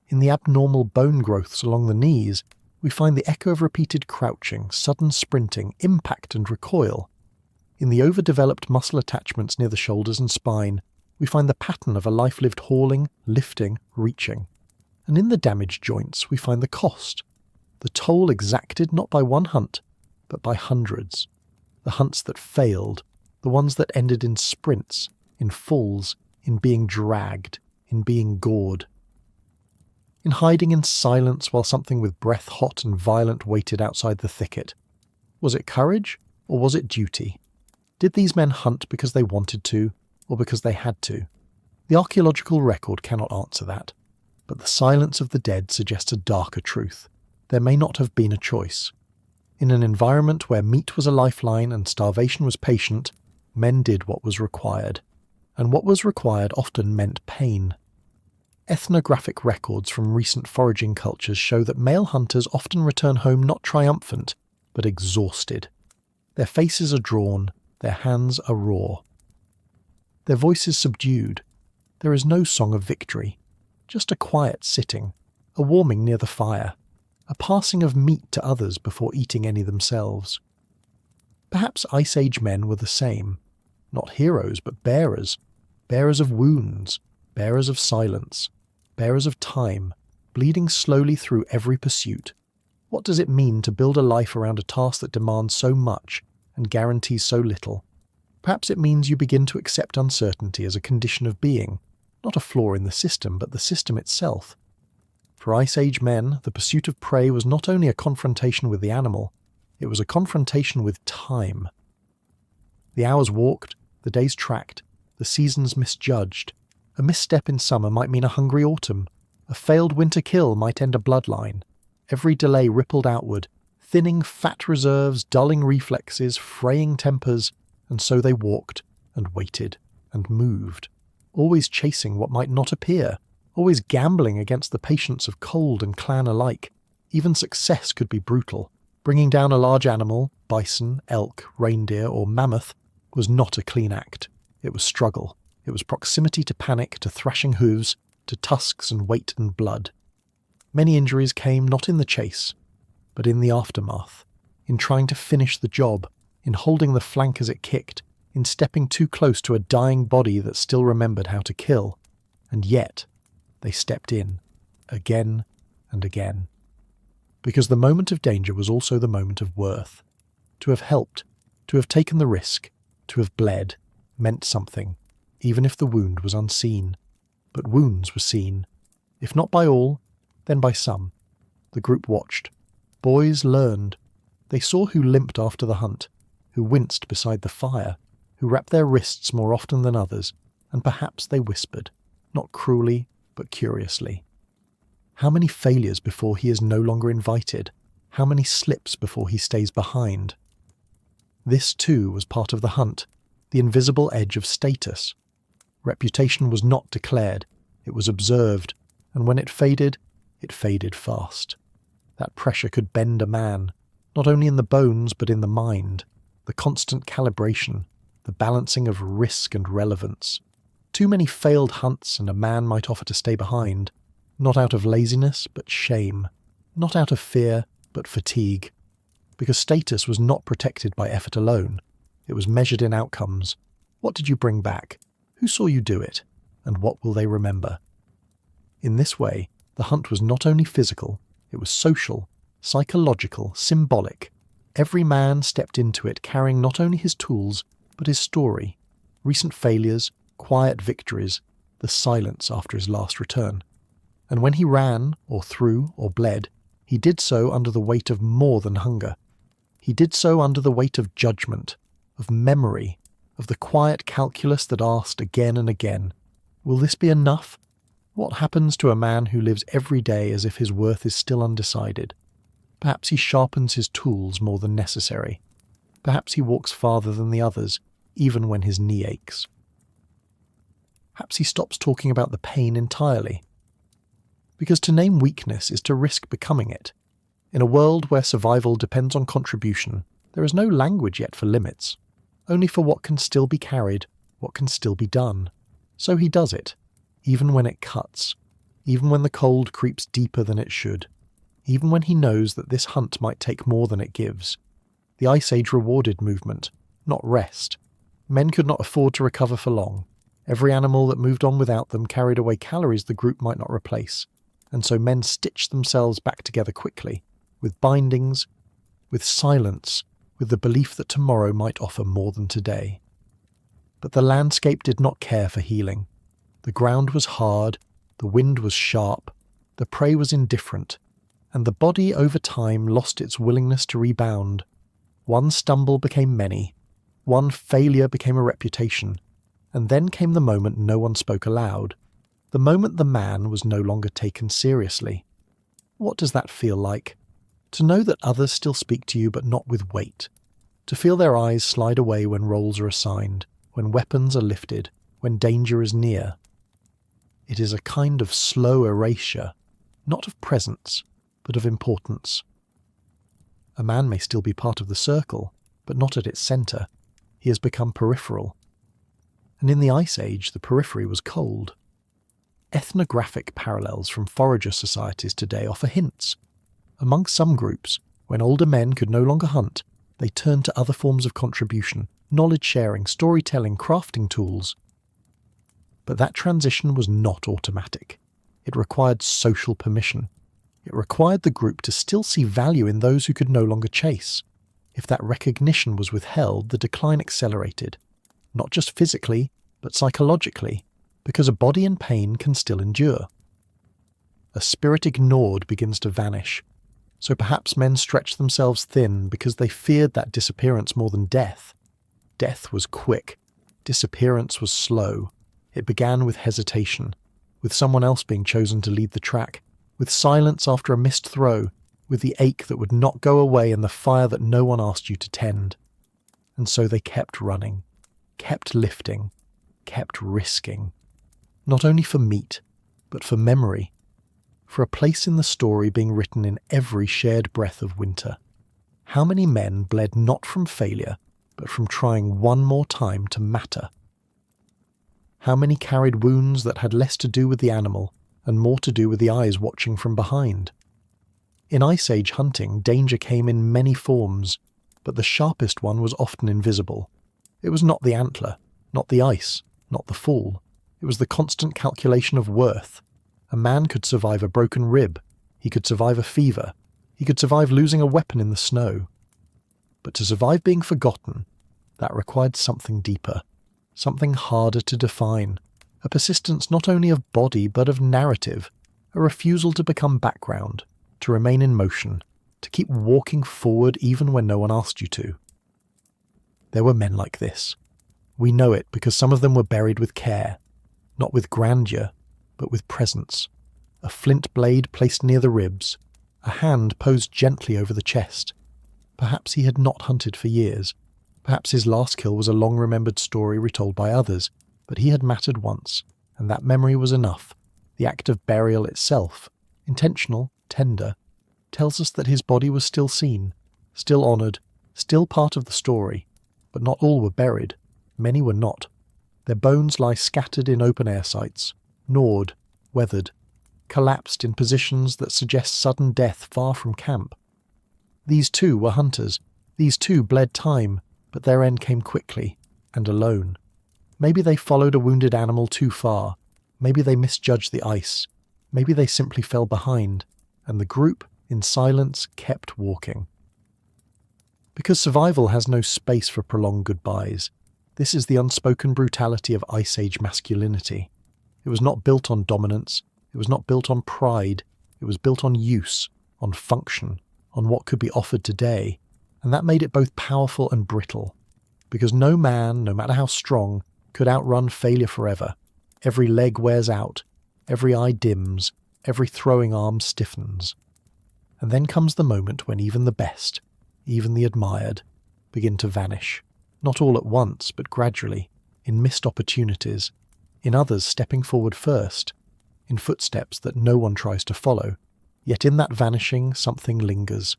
In the abnormal bone growths along the knees, we find the echo of repeated crouching, sudden sprinting, impact and recoil. In the overdeveloped muscle attachments near the shoulders and spine, we find the pattern of a life lived hauling, lifting, reaching. And in the damaged joints, we find the cost, the toll exacted not by one hunt, but by hundreds. The hunts that failed, the ones that ended in sprints, in falls, in being dragged, in being gored. In hiding in silence while something with breath hot and violent waited outside the thicket. Was it courage, or was it duty? Did these men hunt because they wanted to, or because they had to? The archaeological record cannot answer that, but the silence of the dead suggests a darker truth. There may not have been a choice. In an environment where meat was a lifeline and starvation was patient, men did what was required. And what was required often meant pain. Ethnographic records from recent foraging cultures show that male hunters often return home not triumphant, but exhausted. Their faces are drawn, their hands are raw. Their voices subdued. There is no song of victory, just a quiet sitting, a warming near the fire, a passing of meat to others before eating any themselves. Perhaps Ice Age men were the same, not heroes but bearers, bearers of wounds, bearers of silence, bearers of time, bleeding slowly through every pursuit. What does it mean to build a life around a task that demands so much and guarantees so little? Perhaps it means you begin to accept uncertainty as a condition of being, not a flaw in the system, but the system itself. For Ice Age men, the pursuit of prey was not only a confrontation with the animal, it was a confrontation with time. The hours walked, the days tracked, the seasons misjudged. A misstep in summer might mean a hungry autumn. A failed winter kill might end a bloodline. Every delay rippled outward, thinning fat reserves, dulling reflexes, fraying tempers, and so they walked, and waited, and moved, always chasing what might not appear, always gambling against the patience of cold and clan alike. Even success could be brutal. Bringing down a large animal, bison, elk, reindeer, or mammoth, was not a clean act. It was struggle. It was proximity to panic, to thrashing hooves, to tusks and weight and blood. Many injuries came not in the chase, but in the aftermath, in trying to finish the job, in holding the flank as it kicked, in stepping too close to a dying body that still remembered how to kill. And yet, they stepped in, again and again. Because the moment of danger was also the moment of worth. To have helped, to have taken the risk, to have bled, meant something, even if the wound was unseen. But wounds were seen. If not by all, then by some. The group watched. Boys learned. They saw who limped after the hunt, who winced beside the fire, who wrapped their wrists more often than others, and perhaps they whispered, not cruelly, but curiously. How many failures before he is no longer invited? How many slips before he stays behind? This too was part of the hunt, the invisible edge of status. Reputation was not declared, it was observed, and when it faded fast. That pressure could bend a man, not only in the bones but in the mind, the constant calibration, the balancing of risk and relevance. Too many failed hunts and a man might offer to stay behind, not out of laziness but shame, not out of fear but fatigue, because status was not protected by effort alone. It was measured in outcomes. What did you bring back? Who saw you do it? And what will they remember? In this way, the hunt was not only physical, it was social, psychological, symbolic. Every man stepped into it carrying not only his tools, but his story, recent failures, quiet victories, the silence after his last return. And when he ran, or threw, or bled, he did so under the weight of more than hunger. He did so under the weight of judgment, of memory, of the quiet calculus that asked again and again, will this be enough? What happens to a man who lives every day as if his worth is still undecided? Perhaps he sharpens his tools more than necessary. Perhaps he walks farther than the others, even when his knee aches. Perhaps he stops talking about the pain entirely. Because to name weakness is to risk becoming it. In a world where survival depends on contribution, there is no language yet for limits, only for what can still be carried, what can still be done. So he does it, even when it cuts, even when the cold creeps deeper than it should, even when he knows that this hunt might take more than it gives. The Ice Age rewarded movement, not rest. Men could not afford to recover for long. Every animal that moved on without them carried away calories the group might not replace, and so men stitched themselves back together quickly, with bindings, with silence, with the belief that tomorrow might offer more than today. But the landscape did not care for healing. The ground was hard, the wind was sharp, the prey was indifferent, and the body over time lost its willingness to rebound. One stumble became many, one failure became a reputation, and then came the moment no one spoke aloud, the moment the man was no longer taken seriously. What does that feel like? To know that others still speak to you but not with weight. To feel their eyes slide away when roles are assigned, when weapons are lifted, when danger is near. It is a kind of slow erasure, not of presence, but of importance. A man may still be part of the circle, but not at its centre. He has become peripheral. And in the Ice Age, the periphery was cold. Ethnographic parallels from forager societies today offer hints. Among some groups, when older men could no longer hunt, they turned to other forms of contribution, knowledge sharing, storytelling, crafting tools. But that transition was not automatic. It required social permission. It required the group to still see value in those who could no longer chase. If that recognition was withheld, the decline accelerated. Not just physically, but psychologically, because a body in pain can still endure. A spirit ignored begins to vanish. So perhaps men stretched themselves thin because they feared that disappearance more than death. Death was quick. Disappearance was slow. It began with hesitation, with someone else being chosen to lead the track, with silence after a missed throw, with the ache that would not go away and the fire that no one asked you to tend. And so they kept running, kept lifting, kept risking. Not only for meat, but for memory, for a place in the story being written in every shared breath of winter. How many men bled not from failure, but from trying one more time to matter? How many carried wounds that had less to do with the animal and more to do with the eyes watching from behind? In Ice Age hunting, danger came in many forms, but the sharpest one was often invisible. It was not the antler, not the ice, not the fall. It was the constant calculation of worth. A man could survive a broken rib. He could survive a fever. He could survive losing a weapon in the snow. But to survive being forgotten, that required something deeper, something harder to define, a persistence not only of body but of narrative, a refusal to become background, to remain in motion, to keep walking forward even when no one asked you to. There were men like this. We know it because some of them were buried with care, not with grandeur, but with presence. A flint blade placed near the ribs, a hand posed gently over the chest. Perhaps he had not hunted for years. Perhaps his last kill was a long-remembered story retold by others, but he had mattered once, and that memory was enough. The act of burial itself, intentional, tender, tells us that his body was still seen, still honoured, still part of the story, but not all were buried. Many were not. Their bones lie scattered in open-air sites, gnawed, weathered, collapsed in positions that suggest sudden death far from camp. These too were hunters. These too bled time, but their end came quickly, and alone. Maybe they followed a wounded animal too far. Maybe they misjudged the ice. Maybe they simply fell behind, and the group, in silence, kept walking. Because survival has no space for prolonged goodbyes, this is the unspoken brutality of Ice Age masculinity. It was not built on dominance. It was not built on pride. It was built on use, on function, on what could be offered today, and that made it both powerful and brittle. Because no man, no matter how strong, could outrun failure forever. Every leg wears out, every eye dims, every throwing arm stiffens. And then comes the moment when even the best, even the admired, begin to vanish. Not all at once, but gradually, in missed opportunities, in others stepping forward first, in footsteps that no one tries to follow. Yet in that vanishing, something lingers.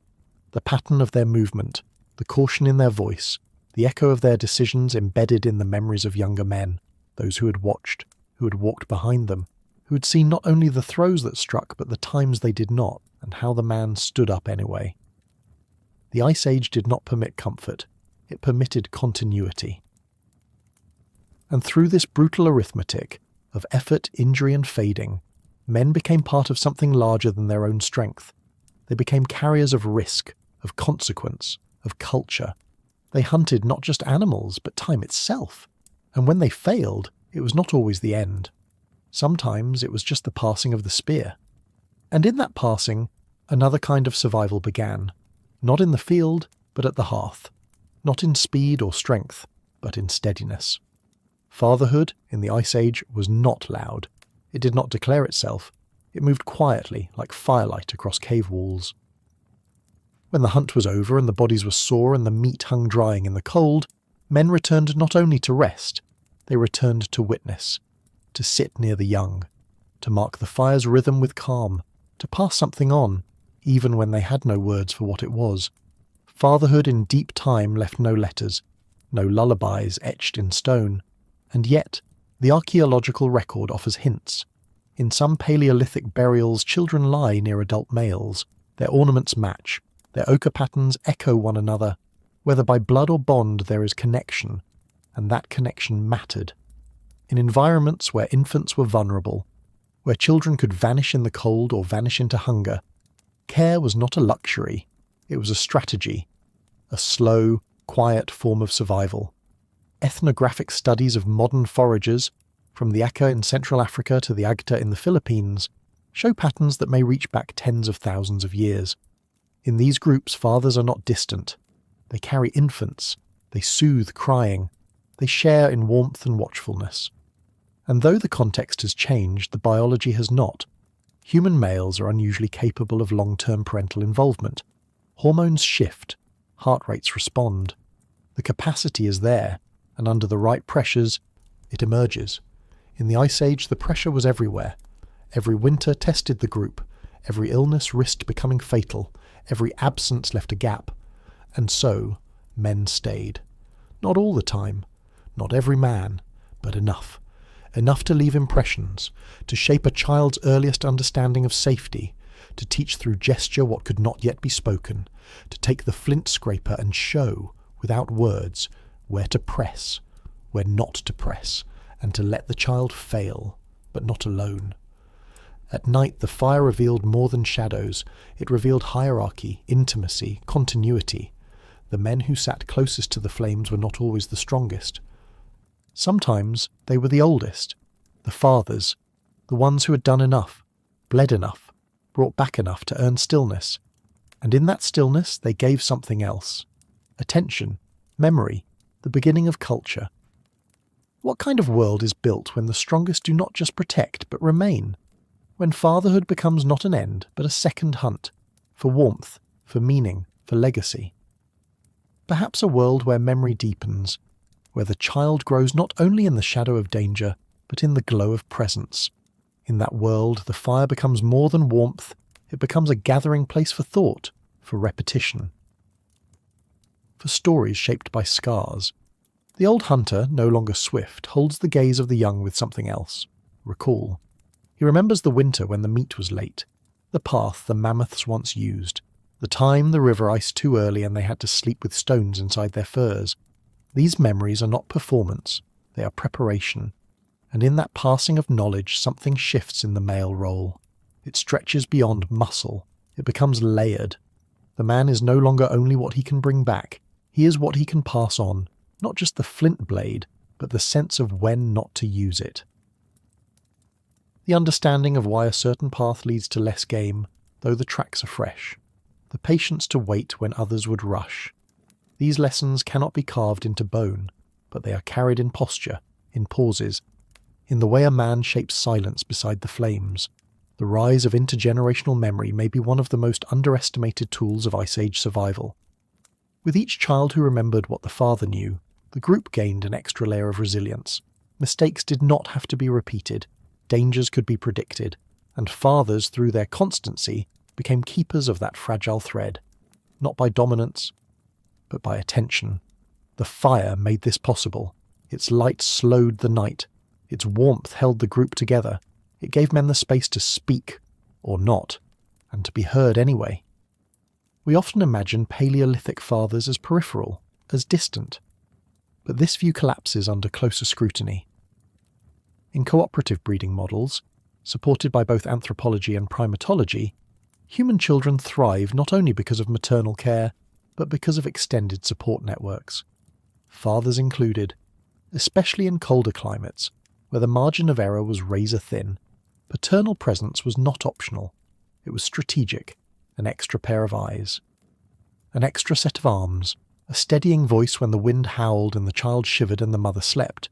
The pattern of their movement, the caution in their voice, the echo of their decisions embedded in the memories of younger men, those who had watched, who had walked behind them, who had seen not only the throws that struck, but the times they did not, and how the man stood up anyway. The Ice Age did not permit comfort. It permitted continuity. And through this brutal arithmetic of effort, injury and fading, men became part of something larger than their own strength. They became carriers of risk, of consequence, of culture. They hunted not just animals, but time itself. And when they failed, it was not always the end. Sometimes it was just the passing of the spear. And in that passing, another kind of survival began. Not in the field, but at the hearth. Not in speed or strength, but in steadiness. Fatherhood in the Ice Age was not loud. It did not declare itself. It moved quietly, like firelight across cave walls. When the hunt was over and the bodies were sore and the meat hung drying in the cold, men returned not only to rest, they returned to witness, to sit near the young, to mark the fire's rhythm with calm, to pass something on, even when they had no words for what it was. Fatherhood in deep time left no letters, no lullabies etched in stone, and yet the archaeological record offers hints. In some Paleolithic burials, children lie near adult males. Their ornaments match. Their ochre patterns echo one another. Whether by blood or bond, there is connection, and that connection mattered. In environments where infants were vulnerable, where children could vanish in the cold or vanish into hunger, care was not a luxury. It was a strategy, a slow, quiet form of survival. Ethnographic studies of modern foragers, from the Aka in Central Africa to the Agta in the Philippines, show patterns that may reach back tens of thousands of years. In these groups, fathers are not distant. They carry infants. They soothe crying. They share in warmth and watchfulness. And though the context has changed, the biology has not. Human males are unusually capable of long-term parental involvement. Hormones shift. Heart rates respond. The capacity is there, and under the right pressures, it emerges. In the Ice Age, the pressure was everywhere. Every winter tested the group. Every illness risked becoming fatal. Every absence left a gap. And so, men stayed. Not all the time. Not every man. But enough. Enough to leave impressions. To shape a child's earliest understanding of safety. To teach through gesture what could not yet be spoken. To take the flint scraper and show, without words, where to press, where not to press, and to let the child fail, but not alone. At night the fire revealed more than shadows. It revealed hierarchy, intimacy, continuity. The men who sat closest to the flames were not always the strongest. Sometimes they were the oldest, the fathers, the ones who had done enough, bled enough, brought back enough to earn stillness. And in that stillness they gave something else. Attention, memory, the beginning of culture. What kind of world is built when the strongest do not just protect but remain? When fatherhood becomes not an end but a second hunt, for warmth, for meaning, for legacy. Perhaps a world where memory deepens, where the child grows not only in the shadow of danger, but in the glow of presence. In that world, the fire becomes more than warmth, it becomes a gathering place for thought, for repetition. For stories shaped by scars, The old hunter, no longer swift, holds the gaze of the young with something else. Recall. He remembers the winter when the meat was late, the path the mammoths once used, the time the river iced too early and they had to sleep with stones inside their furs. These memories are not performance, they are preparation. And in that passing of knowledge, something shifts in the male role. It stretches beyond muscle. It becomes layered. The man is no longer only what he can bring back. He is what he can pass on, not just the flint blade, but the sense of when not to use it. The understanding of why a certain path leads to less game, though the tracks are fresh. The patience to wait when others would rush. These lessons cannot be carved into bone, but they are carried in posture, in pauses, in the way a man shapes silence beside the flames. The rise of intergenerational memory may be one of the most underestimated tools of Ice Age survival. With each child who remembered what the father knew, the group gained an extra layer of resilience. Mistakes did not have to be repeated, dangers could be predicted, and fathers, through their constancy, became keepers of that fragile thread, not by dominance, but by attention. The fire made this possible. Its light slowed the night. Its warmth held the group together. It gave men the space to speak, or not, and to be heard anyway. We often imagine Paleolithic fathers as peripheral, as distant, but this view collapses under closer scrutiny. In cooperative breeding models, supported by both anthropology and primatology, human children thrive not only because of maternal care, but because of extended support networks. Fathers included, especially in colder climates, where the margin of error was razor thin. Paternal presence was not optional. It was strategic, an extra pair of eyes. An extra set of arms, a steadying voice when the wind howled and the child shivered and the mother slept.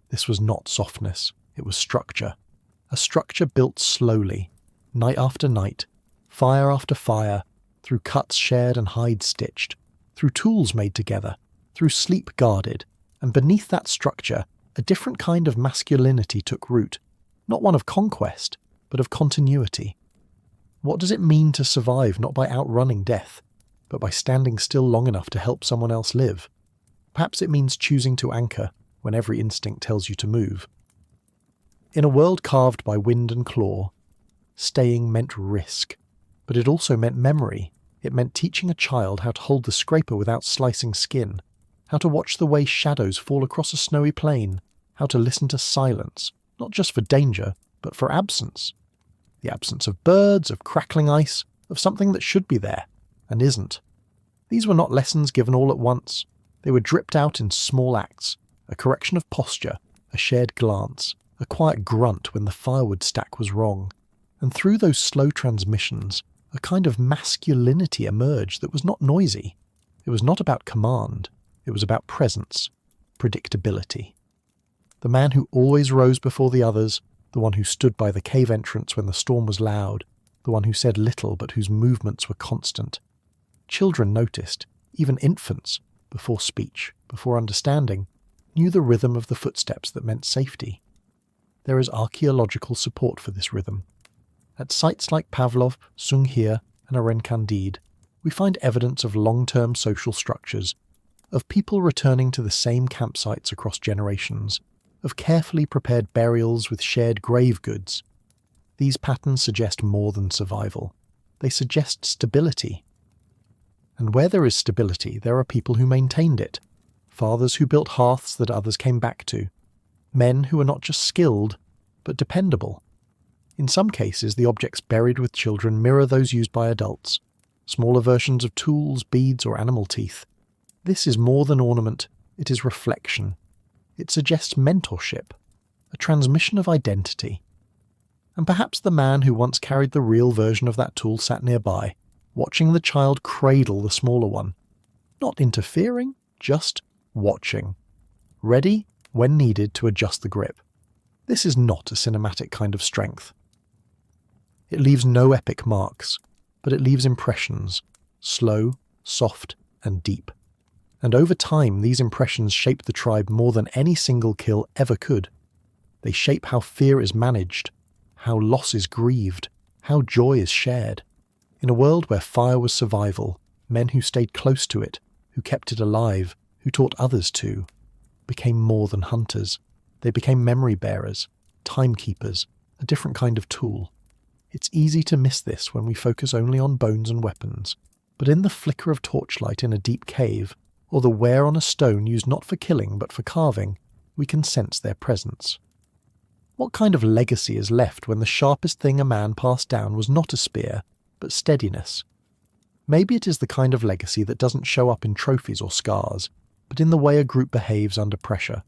This was not softness, it was structure. A structure built slowly, night after night, fire after fire, through cuts shared and hides stitched, through tools made together, through sleep guarded, and beneath that structure, a different kind of masculinity took root, not one of conquest, but of continuity. What does it mean to survive not by outrunning death, but by standing still long enough to help someone else live? Perhaps it means choosing to anchor when every instinct tells you to move. In a world carved by wind and claw, staying meant risk, but it also meant memory. It meant teaching a child how to hold the scraper without slicing skin, how to watch the way shadows fall across a snowy plain, how to listen to silence, not just for danger, but for absence. The absence of birds, of crackling ice, of something that should be there, and isn't. These were not lessons given all at once. They were dripped out in small acts, a correction of posture, a shared glance, a quiet grunt when the firewood stack was wrong. And through those slow transmissions, a kind of masculinity emerged that was not noisy. It was not about command. It was about presence, predictability. The man who always rose before the others, the one who stood by the cave entrance when the storm was loud, the one who said little but whose movements were constant. Children noticed, even infants, before speech, before understanding, knew the rhythm of the footsteps that meant safety. There is archaeological support for this rhythm. At sites like Pavlov, Sunghir, and Arencandide, we find evidence of long-term social structures, of people returning to the same campsites across generations, of carefully prepared burials with shared grave goods. These patterns suggest more than survival. They suggest stability. And where there is stability, there are people who maintained it. Fathers who built hearths that others came back to. Men who are not just skilled, but dependable. In some cases, the objects buried with children mirror those used by adults. Smaller versions of tools, beads, or animal teeth. This is more than ornament, it is reflection. It suggests mentorship, a transmission of identity. And perhaps the man who once carried the real version of that tool sat nearby, watching the child cradle the smaller one. Not interfering, just watching. Ready, when needed, to adjust the grip. This is not a cinematic kind of strength. It leaves no epic marks, but it leaves impressions, slow, soft, and deep. And over time, these impressions shape the tribe more than any single kill ever could. They shape how fear is managed, how loss is grieved, how joy is shared. In a world where fire was survival, men who stayed close to it, who kept it alive, who taught others to. became more than hunters. They became memory bearers, timekeepers, a different kind of tool. It's easy to miss this when we focus only on bones and weapons, but in the flicker of torchlight in a deep cave, or the wear on a stone used not for killing but for carving, we can sense their presence. What kind of legacy is left when the sharpest thing a man passed down was not a spear, but steadiness? Maybe it is the kind of legacy that doesn't show up in trophies or scars, but in the way a group behaves under pressure.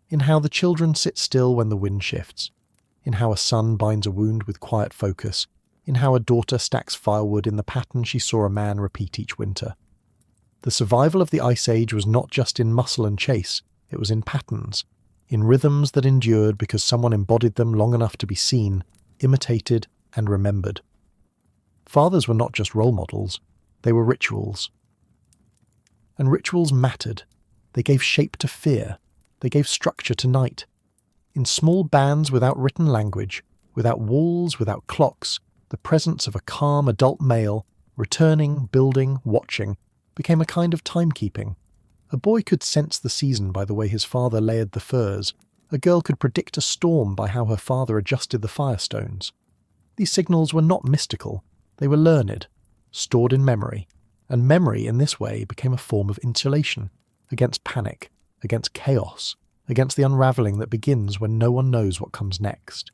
In how the children sit still when the wind shifts. In how a son binds a wound with quiet focus. In how a daughter stacks firewood in the pattern she saw a man repeat each winter. The survival of the Ice Age was not just in muscle and chase, it was in patterns, in rhythms that endured because someone embodied them long enough to be seen, imitated, and remembered. Fathers were not just role models, they were rituals. And rituals mattered. They gave shape to fear. They gave structure to night. In small bands without written language, without walls, without clocks, the presence of a calm adult male, returning, building, watching, became a kind of timekeeping. A boy could sense the season by the way his father layered the furs. A girl could predict a storm by how her father adjusted the firestones. These signals were not mystical. They were learned, stored in memory, and memory in this way became a form of insulation, against panic, against chaos, against the unravelling that begins when no one knows what comes next.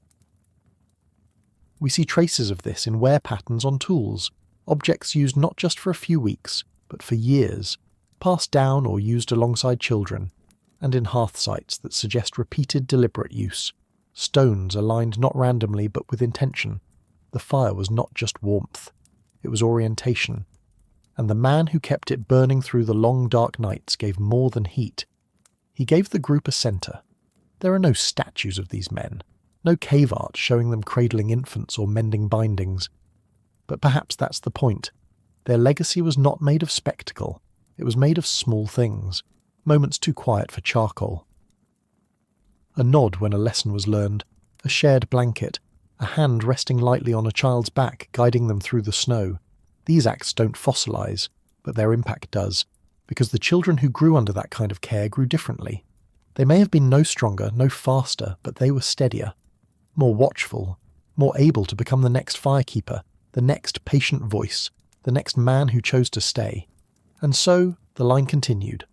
We see traces of this in wear patterns on tools, objects used not just for a few weeks, but for years, passed down or used alongside children, and in hearth sites that suggest repeated deliberate use, stones aligned not randomly but with intention. The fire was not just warmth, it was orientation, and the man who kept it burning through the long dark nights gave more than heat. He gave the group a centre. There are no statues of these men, no cave art showing them cradling infants or mending bindings. But perhaps that's the point. Their legacy was not made of spectacle, it was made of small things, moments too quiet for charcoal. A nod when a lesson was learned, a shared blanket, a hand resting lightly on a child's back guiding them through the snow. These acts don't fossilise, but their impact does, because the children who grew under that kind of care grew differently. They may have been no stronger, no faster, but they were steadier, more watchful, more able to become the next firekeeper, the next patient voice, the next man who chose to stay. And so the line continued,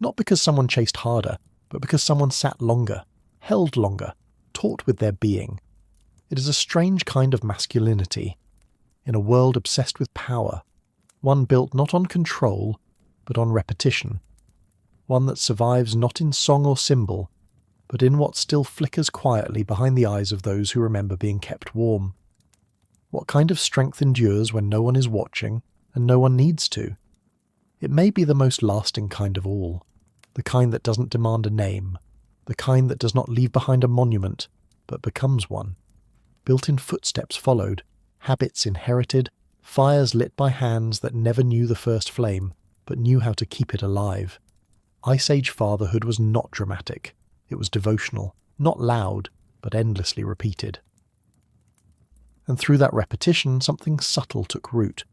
not because someone chased harder, but because someone sat longer, held longer, taught with their being. It is a strange kind of masculinity, in a world obsessed with power, one built not on control, but on repetition, one that survives not in song or symbol, but in what still flickers quietly behind the eyes of those who remember being kept warm. What kind of strength endures when no one is watching, and no one needs to? It may be the most lasting kind of all, the kind that doesn't demand a name, the kind that does not leave behind a monument, but becomes one. Built-in footsteps followed, habits inherited, fires lit by hands that never knew the first flame, but knew how to keep it alive. Ice Age fatherhood was not dramatic. It was devotional, not loud, but endlessly repeated. And through that repetition, something subtle took root.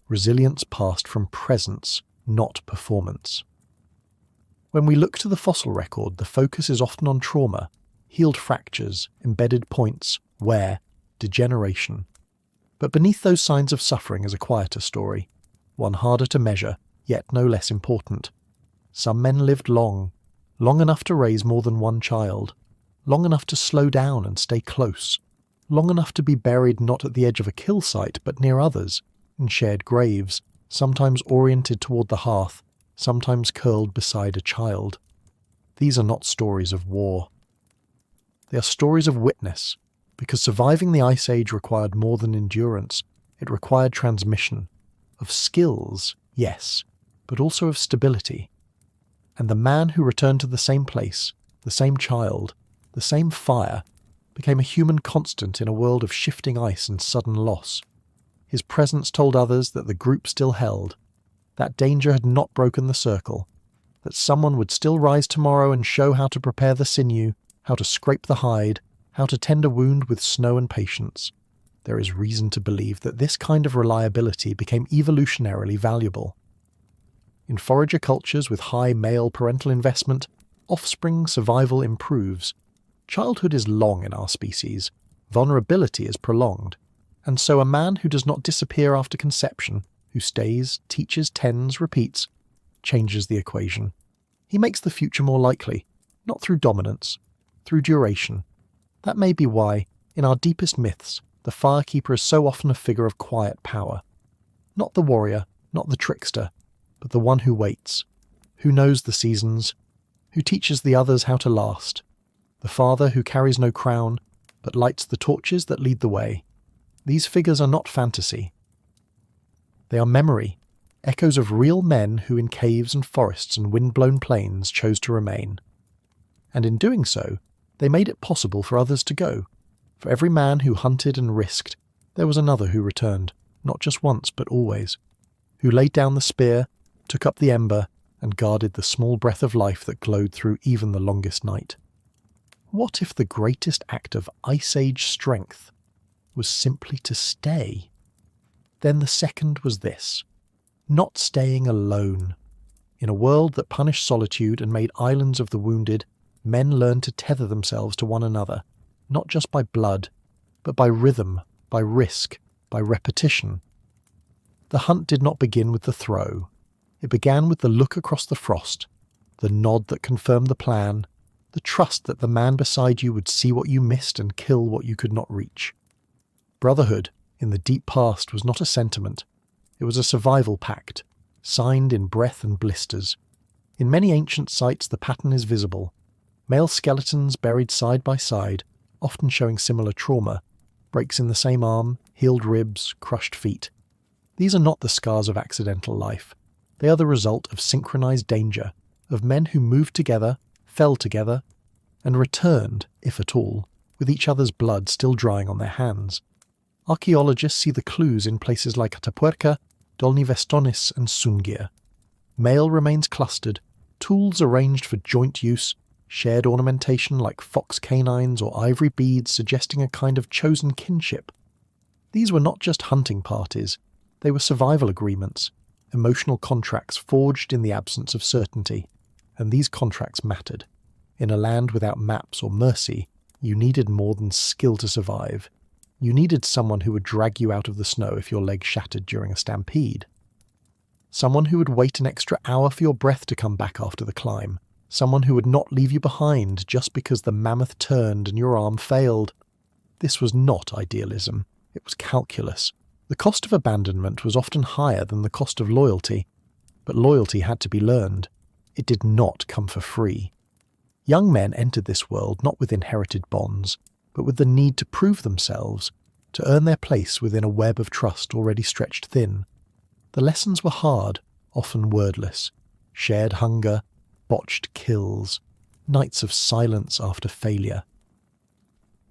Resilience passed from presence, not performance. When we look to the fossil record, the focus is often on trauma, healed fractures, embedded points, wear, degeneration. But beneath those signs of suffering is a quieter story, one harder to measure, yet no less important. Some men lived long enough to raise more than one child, long enough to slow down and stay close, long enough to be buried not at the edge of a kill site but near others, in shared graves, sometimes oriented toward the hearth, sometimes curled beside a child. These are not stories of war. They are stories of witness, because surviving the Ice Age required more than endurance. It required transmission, of skills, yes, but also of stability. And the man who returned to the same place, the same child, the same fire, became a human constant in a world of shifting ice and sudden loss. His presence told others that the group still held, that danger had not broken the circle, that someone would still rise tomorrow and show how to prepare the sinew, how to scrape the hide, how to tend a wound with snow and patience. There is reason to believe that this kind of reliability became evolutionarily valuable. In forager cultures with high male parental investment, offspring survival improves. Childhood is long in our species, vulnerability is prolonged, and so a man who does not disappear after conception, who stays, teaches, tends, repeats, changes the equation. He makes the future more likely, not through dominance, through duration. That may be why, in our deepest myths, the firekeeper is so often a figure of quiet power. Not the warrior, not the trickster, but the one who waits, who knows the seasons, who teaches the others how to last. The father who carries no crown, but lights the torches that lead the way. These figures are not fantasy. They are memory, echoes of real men who in caves and forests and wind-blown plains chose to remain. And in doing so, they made it possible for others to go. For every man who hunted and risked, there was another who returned, not just once but always, who laid down the spear, took up the ember, and guarded the small breath of life that glowed through even the longest night. What if the greatest act of Ice Age strength was simply to stay? Then the second was this: not staying alone. In a world that punished solitude and made islands of the wounded, men learned to tether themselves to one another, not just by blood, but by rhythm, by risk, by repetition. The hunt did not begin with the throw. It began with the look across the frost, the nod that confirmed the plan, the trust that the man beside you would see what you missed and kill what you could not reach. Brotherhood, in the deep past, was not a sentiment. It was a survival pact, signed in breath and blisters. In many ancient sites the pattern is visible. Male skeletons buried side by side, often showing similar trauma, breaks in the same arm, healed ribs, crushed feet. These are not the scars of accidental life. They are the result of synchronized danger, of men who moved together, fell together, and returned, if at all, with each other's blood still drying on their hands. Archaeologists see the clues in places like Atapuerca, Dolny Vestones and Sungir. Mail remains clustered, tools arranged for joint use, shared ornamentation like fox canines or ivory beads suggesting a kind of chosen kinship. These were not just hunting parties, they were survival agreements, emotional contracts forged in the absence of certainty, and these contracts mattered. In a land without maps or mercy, you needed more than skill to survive. You needed someone who would drag you out of the snow if your leg shattered during a stampede. Someone who would wait an extra hour for your breath to come back after the climb. Someone who would not leave you behind just because the mammoth turned and your arm failed. This was not idealism. It was calculus. The cost of abandonment was often higher than the cost of loyalty, but loyalty had to be learned. It did not come for free. Young men entered this world not with inherited bonds, but with the need to prove themselves, to earn their place within a web of trust already stretched thin. The lessons were hard, often wordless. Shared hunger, botched kills, nights of silence after failure.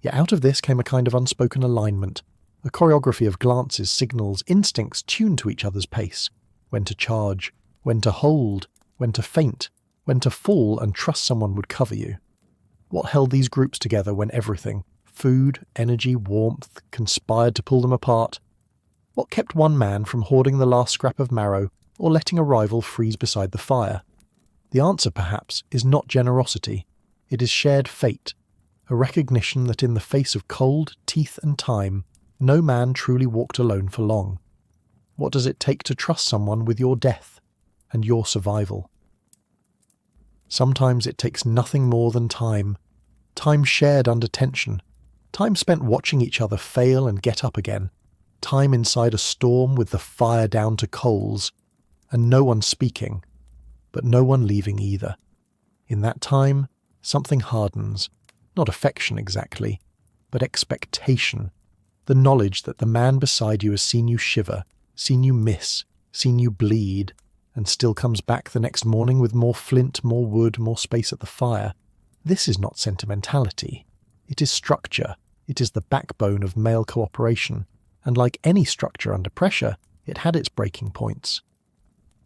Yet out of this came a kind of unspoken alignment, a choreography of glances, signals, instincts tuned to each other's pace. When to charge, when to hold, when to feint, when to fall and trust someone would cover you. What held these groups together when everything, food, energy, warmth, conspired to pull them apart? What kept one man from hoarding the last scrap of marrow or letting a rival freeze beside the fire? The answer, perhaps, is not generosity. It is shared fate, a recognition that in the face of cold, teeth and time, no man truly walked alone for long. What does it take to trust someone with your death and your survival? Sometimes it takes nothing more than time. Time shared under tension. Time spent watching each other fail and get up again. Time inside a storm with the fire down to coals. And no one speaking, but no one leaving either. In that time, something hardens. Not affection exactly, but expectation. The knowledge that the man beside you has seen you shiver, seen you miss, seen you bleed, and still comes back the next morning with more flint, more wood, more space at the fire. This is not sentimentality. It is structure. It is the backbone of male cooperation, and like any structure under pressure, it had its breaking points.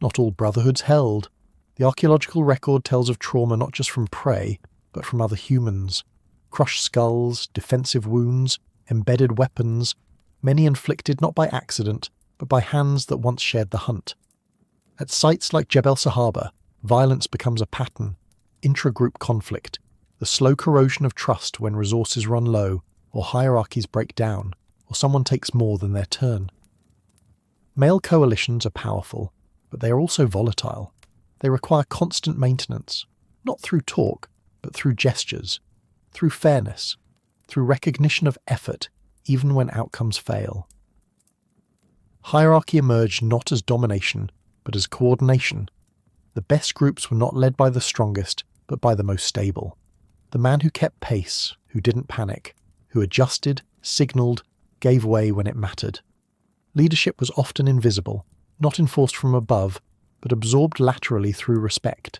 Not all brotherhoods held. The archaeological record tells of trauma not just from prey, but from other humans. Crushed skulls, defensive wounds, embedded weapons, many inflicted not by accident, but by hands that once shared the hunt. At sites like Jebel Sahaba, violence becomes a pattern. intra-group conflict, the slow corrosion of trust when resources run low, or hierarchies break down, or someone takes more than their turn. Male coalitions are powerful, but they are also volatile. They require constant maintenance, not through talk, but through gestures, through fairness, through recognition of effort, even when outcomes fail. Hierarchy emerged not as domination, but as coordination. The best groups were not led by the strongest, but by the most stable. The man who kept pace, who didn't panic, who adjusted, signalled, gave way when it mattered. Leadership was often invisible, not enforced from above, but absorbed laterally through respect.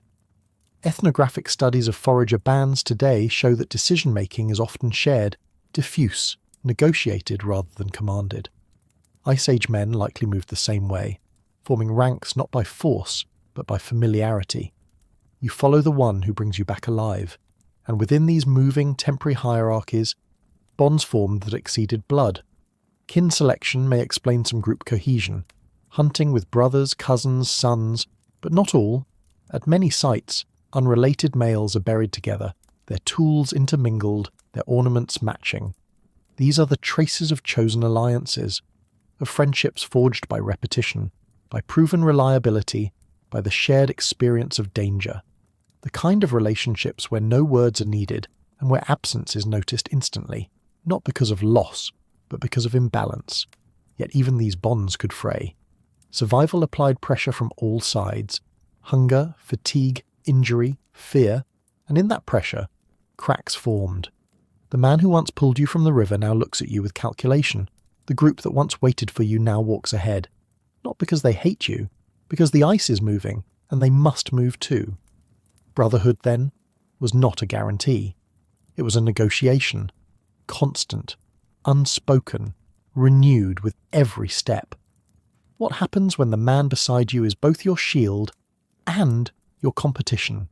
Ethnographic studies of forager bands today show that decision-making is often shared, diffuse, negotiated rather than commanded. Ice Age men likely moved the same way, forming ranks not by force, but by familiarity. You follow the one who brings you back alive, and within these moving, temporary hierarchies, bonds formed that exceeded blood. Kin selection may explain some group cohesion, hunting with brothers, cousins, sons, but not all. At many sites, unrelated males are buried together, their tools intermingled, their ornaments matching. These are the traces of chosen alliances, of friendships forged by repetition, by proven reliability, by the shared experience of danger. The kind of relationships where no words are needed and where absence is noticed instantly, not because of loss, but because of imbalance. Yet even these bonds could fray. Survival applied pressure from all sides: hunger, fatigue, injury, fear, and in that pressure, cracks formed. The man who once pulled you from the river now looks at you with calculation. The group that once waited for you now walks ahead. Not because they hate you, because the ice is moving, and they must move too. Brotherhood, then, was not a guarantee. It was a negotiation, constant, unspoken, renewed with every step. What happens when the man beside you is both your shield and your competition?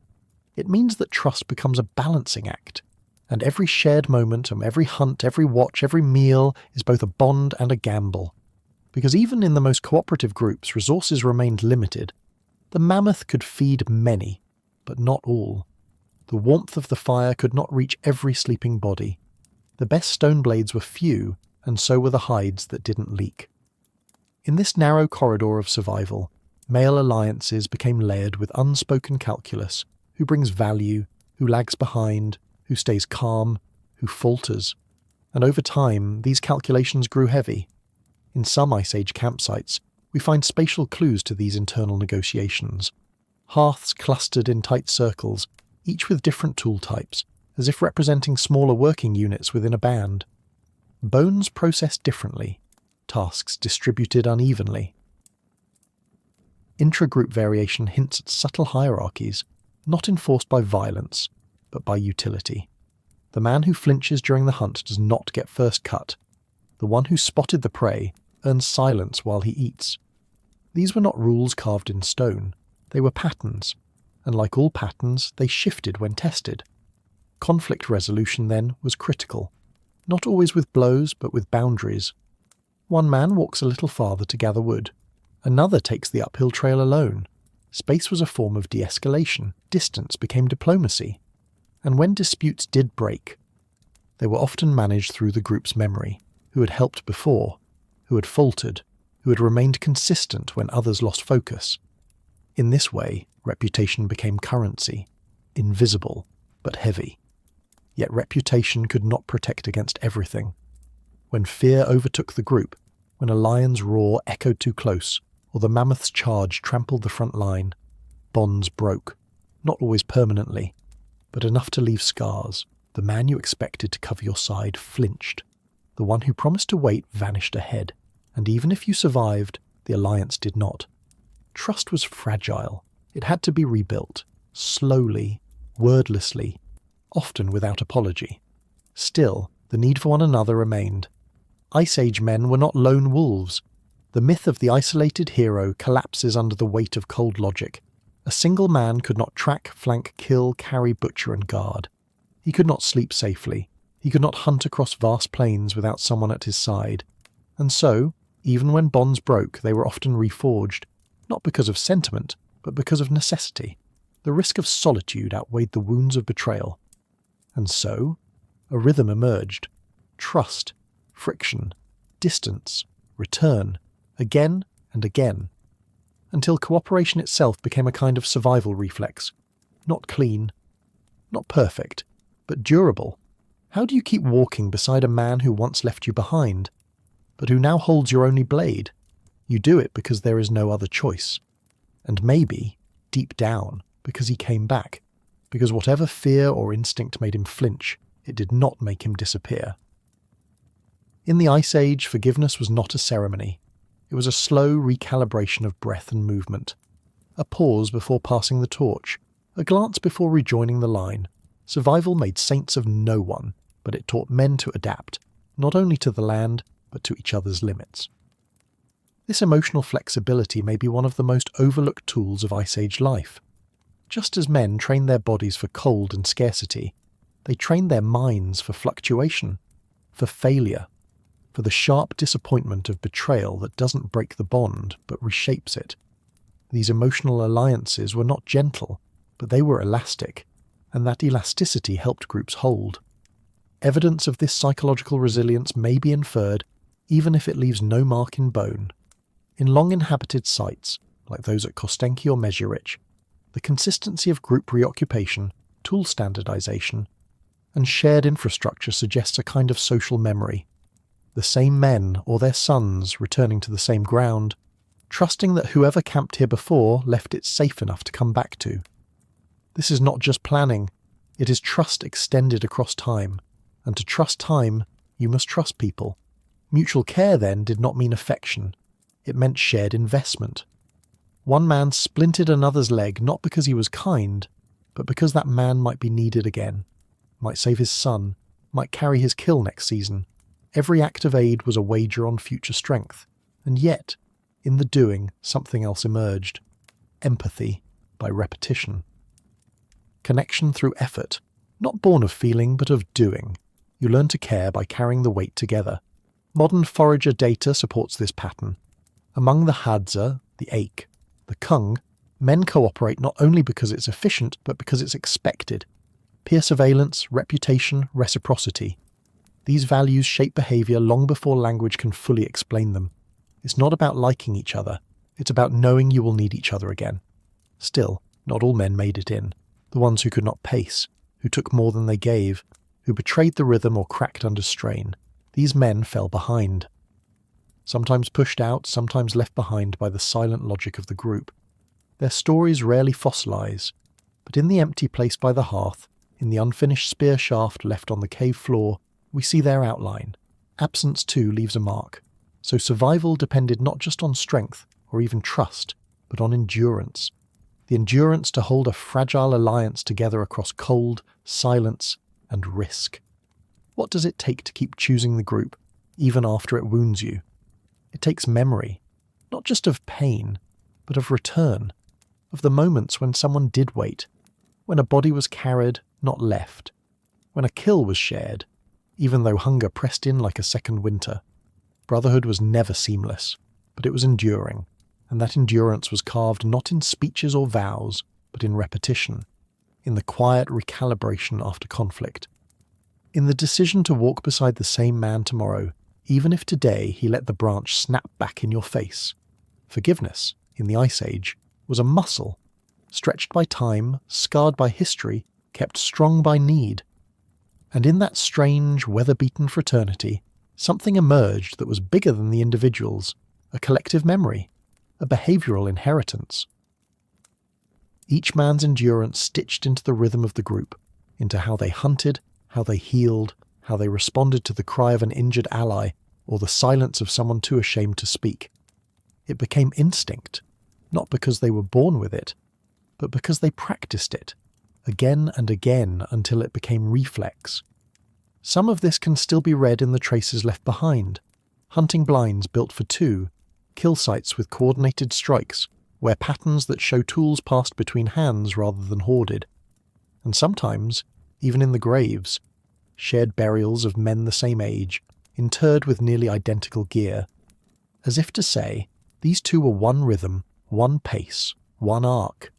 It means that trust becomes a balancing act, and every shared moment and every hunt, every watch, every meal is both a bond and a gamble. Because even in the most cooperative groups, resources remained limited. The mammoth could feed many, but not all. The warmth of the fire could not reach every sleeping body. The best stone blades were few, and so were the hides that didn't leak. In this narrow corridor of survival, male alliances became layered with unspoken calculus: who brings value, who lags behind, who stays calm, who falters. And over time, these calculations grew heavy. In some Ice Age campsites, we find spatial clues to these internal negotiations. Hearths clustered in tight circles, each with different tool types, as if representing smaller working units within a band. Bones processed differently, tasks distributed unevenly. Intra-group variation hints at subtle hierarchies, not enforced by violence, but by utility. The man who flinches during the hunt does not get first cut. The one who spotted the prey earns silence while he eats. These were not rules carved in stone. They were patterns, and like all patterns, they shifted when tested. Conflict resolution, then, was critical. Not always with blows, but with boundaries. One man walks a little farther to gather wood. Another takes the uphill trail alone. Space was a form of de-escalation. Distance became diplomacy. And when disputes did break, they were often managed through the group's memory: who had helped before, who had faltered, who had remained consistent when others lost focus. In this way, reputation became currency, invisible but heavy. Yet reputation could not protect against everything. When fear overtook the group, when a lion's roar echoed too close, or the mammoth's charge trampled the front line, bonds broke, not always permanently, but enough to leave scars. The man you expected to cover your side flinched. The one who promised to wait vanished ahead, and even if you survived, the alliance did not. Trust was fragile. It had to be rebuilt, slowly, wordlessly, often without apology. Still, the need for one another remained. Ice Age men were not lone wolves. The myth of the isolated hero collapses under the weight of cold logic. A single man could not track, flank, kill, carry, butcher, and guard. He could not sleep safely. He could not hunt across vast plains without someone at his side. And so, even when bonds broke, they were often reforged, not because of sentiment, but because of necessity. the risk of solitude outweighed the wounds of betrayal. And so, a rhythm emerged. Trust, friction, distance, return, again and again, until cooperation itself became a kind of survival reflex. Not clean, not perfect, but durable. How do you keep walking beside a man who once left you behind, but who now holds your only blade? You do it because there is no other choice. And maybe, deep down, because he came back, because whatever fear or instinct made him flinch, it did not make him disappear. In the Ice Age, forgiveness was not a ceremony. It was a slow recalibration of breath and movement. A pause before passing the torch, a glance before rejoining the line. Survival made saints of no one, but it taught men to adapt, not only to the land, but to each other's limits. This emotional flexibility may be one of the most overlooked tools of Ice Age life. Just as men trained their bodies for cold and scarcity, they trained their minds for fluctuation, for failure, for the sharp disappointment of betrayal that doesn't break the bond, but reshapes it. These emotional alliances were not gentle, but they were elastic, and that elasticity helped groups hold. Evidence of this psychological resilience may be inferred, even if it leaves no mark in bone. In long-inhabited sites, like those at Kostenki or Mezhirich, the consistency of group reoccupation, tool standardization, and shared infrastructure suggests a kind of social memory. The same men or their sons returning to the same ground, trusting that whoever camped here before left it safe enough to come back to. This is not just planning, it is trust extended across time, and to trust time, you must trust people. Mutual care then did not mean affection, it meant shared investment. One man splinted another's leg not because he was kind, but because that man might be needed again, might save his son, might carry his kill next season. Every act of aid was a wager on future strength, and yet, in the doing, something else emerged. Empathy by repetition. Connection through effort, not born of feeling but of doing. You learn to care by carrying the weight together. Modern forager data supports this pattern. Among the Hadza, the Ache, the Kung, men cooperate not only because it's efficient, but because it's expected. Peer surveillance, reputation, reciprocity. These values shape behaviour long before language can fully explain them. It's not about liking each other, it's about knowing you will need each other again. Still, not all men made it in. The ones who could not pace, who took more than they gave, who betrayed the rhythm or cracked under strain. These men fell behind. Sometimes pushed out, sometimes left behind by the silent logic of the group. Their stories rarely fossilise, but in the empty place by the hearth, in the unfinished spear shaft left on the cave floor, we see their outline. Absence too leaves a mark. So survival depended not just on strength, or even trust, but on endurance. The endurance to hold a fragile alliance together across cold, silence, and risk. What does it take to keep choosing the group, even after it wounds you? It takes memory, not just of pain, but of return, of the moments when someone did wait, when a body was carried, not left, when a kill was shared, even though hunger pressed in like a second winter. Brotherhood was never seamless, but it was enduring, and that endurance was carved not in speeches or vows, but in repetition, in the quiet recalibration after conflict. In the decision to walk beside the same man tomorrow, even if today he let the branch snap back in your face. Forgiveness, in the Ice Age, was a muscle, stretched by time, scarred by history, kept strong by need. And in that strange, weather-beaten fraternity, something emerged that was bigger than the individuals, a collective memory, a behavioural inheritance. Each man's endurance stitched into the rhythm of the group, into how they hunted, how they healed, how they responded to the cry of an injured ally or the silence of someone too ashamed to speak. It became instinct, not because they were born with it, but because they practiced it, again and again until it became reflex. Some of this can still be read in the traces left behind. Hunting blinds built for two, kill sites with coordinated strikes, where patterns that show tools passed between hands rather than hoarded. And sometimes, even in the graves, shared burials of men the same age, interred with nearly identical gear. As if to say, these two were one rhythm, one pace, one arc.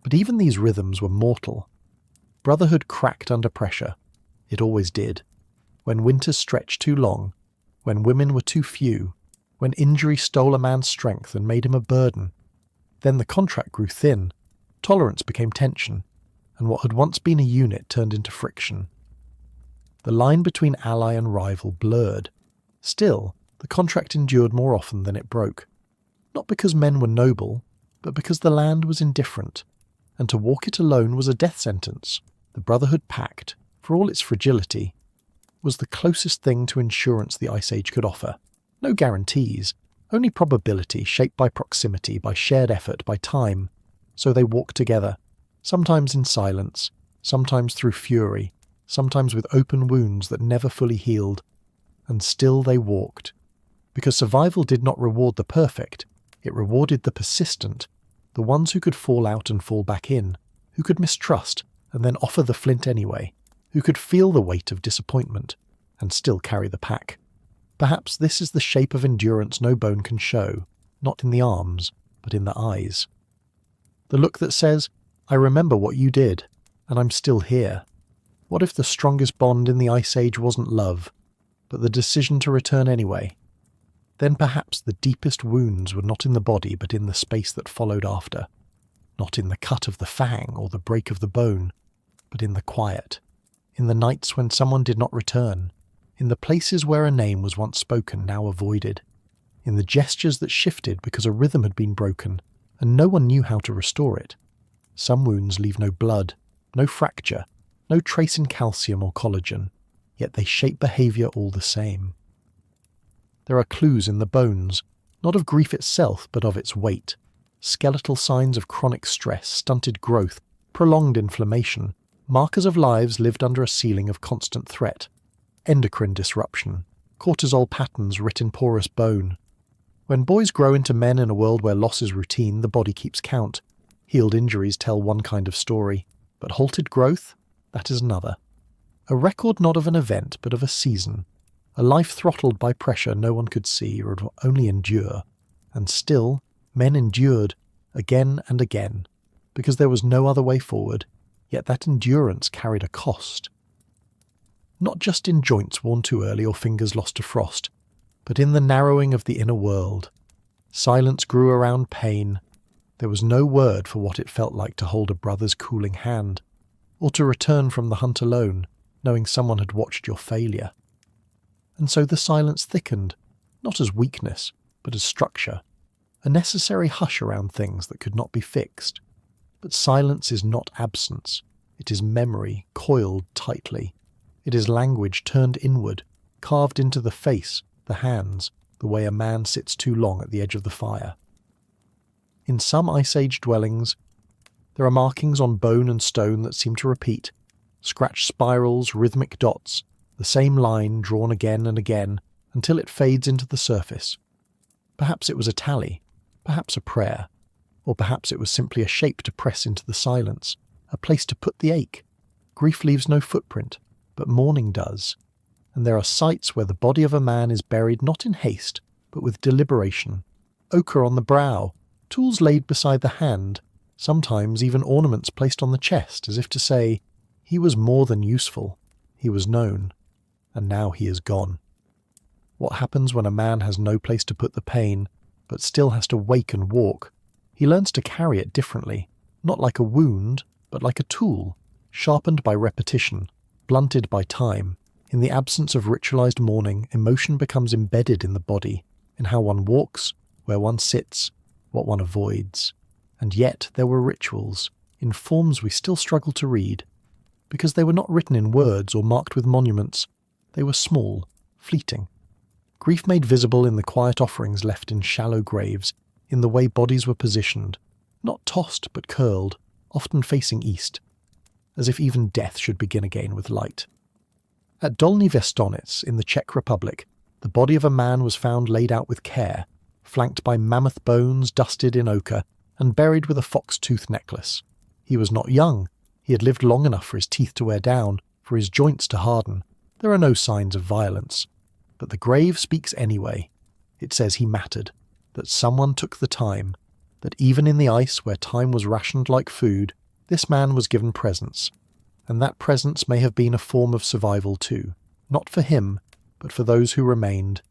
But even these rhythms were mortal. Brotherhood cracked under pressure. It always did. When winters stretched too long, when women were too few, when injury stole a man's strength and made him a burden, then the contract grew thin, tolerance became tension, and what had once been a unit turned into friction. The line between ally and rival blurred. Still, the contract endured more often than it broke. Not because men were noble, but because the land was indifferent, and to walk it alone was a death sentence. The Brotherhood Pact, for all its fragility, was the closest thing to insurance the Ice Age could offer. No guarantees, only probability shaped by proximity, by shared effort, by time. So they walked together, sometimes in silence, sometimes through fury, sometimes with open wounds that never fully healed. And still they walked. Because survival did not reward the perfect, it rewarded the persistent, the ones who could fall out and fall back in, who could mistrust and then offer the flint anyway, who could feel the weight of disappointment and still carry the pack. Perhaps this is the shape of endurance no bone can show, not in the arms, but in the eyes. The look that says, I remember what you did, and I'm still here. What if the strongest bond in the Ice Age wasn't love, but the decision to return anyway? Then perhaps the deepest wounds were not in the body but in the space that followed after. Not in the cut of the fang or the break of the bone, but in the quiet, in the nights when someone did not return, in the places where a name was once spoken, now avoided, in the gestures that shifted because a rhythm had been broken and no one knew how to restore it. Some wounds leave no blood, no fracture, no trace in calcium or collagen, yet they shape behaviour all the same. There are clues in the bones, not of grief itself but of its weight, skeletal signs of chronic stress, stunted growth, prolonged inflammation, markers of lives lived under a ceiling of constant threat, endocrine disruption, cortisol patterns writ in porous bone. When boys grow into men in a world where loss is routine, the body keeps count. Healed injuries tell one kind of story, but halted growth, that is another. A record not of an event, but of a season. A life throttled by pressure no one could see or only endure. And still, men endured, again and again, because there was no other way forward, yet that endurance carried a cost. Not just in joints worn too early or fingers lost to frost, but in the narrowing of the inner world. Silence grew around pain. There was no word for what it felt like to hold a brother's cooling hand, or to return from the hunt alone, knowing someone had watched your failure. And so the silence thickened, not as weakness, but as structure, a necessary hush around things that could not be fixed. But silence is not absence. It is memory coiled tightly. It is language turned inward, carved into the face, the hands, the way a man sits too long at the edge of the fire. In some Ice Age dwellings, there are markings on bone and stone that seem to repeat, scratched spirals, rhythmic dots, the same line drawn again and again until it fades into the surface. Perhaps it was a tally, perhaps a prayer, or perhaps it was simply a shape to press into the silence, a place to put the ache. Grief leaves no footprint, but mourning does, and there are sites where the body of a man is buried not in haste, but with deliberation. Ochre on the brow, tools laid beside the hand, sometimes even ornaments placed on the chest, as if to say, he was more than useful, he was known, and now he is gone. What happens when a man has no place to put the pain, but still has to wake and walk? He learns to carry it differently, not like a wound, but like a tool, sharpened by repetition, blunted by time. In the absence of ritualized mourning, emotion becomes embedded in the body, in how one walks, where one sits, what one avoids. And yet there were rituals, in forms we still struggle to read, because they were not written in words or marked with monuments. They were small, fleeting. Grief made visible in the quiet offerings left in shallow graves, in the way bodies were positioned, not tossed but curled, often facing east, as if even death should begin again with light. At Dolní Věstonice in the Czech Republic, the body of a man was found laid out with care, flanked by mammoth bones dusted in ochre and buried with a fox-tooth necklace. He was not young. He had lived long enough for his teeth to wear down, for his joints to harden. There are no signs of violence. But the grave speaks anyway. It says he mattered, that someone took the time, that even in the ice where time was rationed like food, this man was given presence, and that presence may have been a form of survival too, not for him, but for those who remained.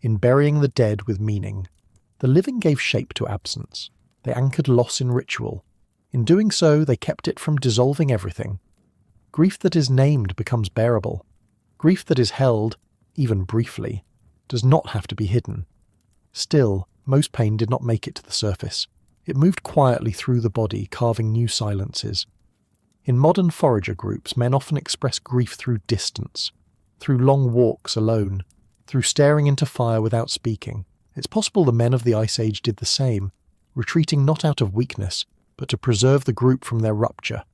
In burying the dead with meaning, the living gave shape to absence. They anchored loss in ritual. In doing so, they kept it from dissolving everything. Grief that is named becomes bearable. Grief that is held, even briefly, does not have to be hidden. Still, most pain did not make it to the surface. It moved quietly through the body, carving new silences. In modern forager groups, men often express grief through distance, through long walks alone, through staring into fire without speaking. It's possible the men of the Ice Age did the same, retreating not out of weakness, but to preserve the group from their rupture.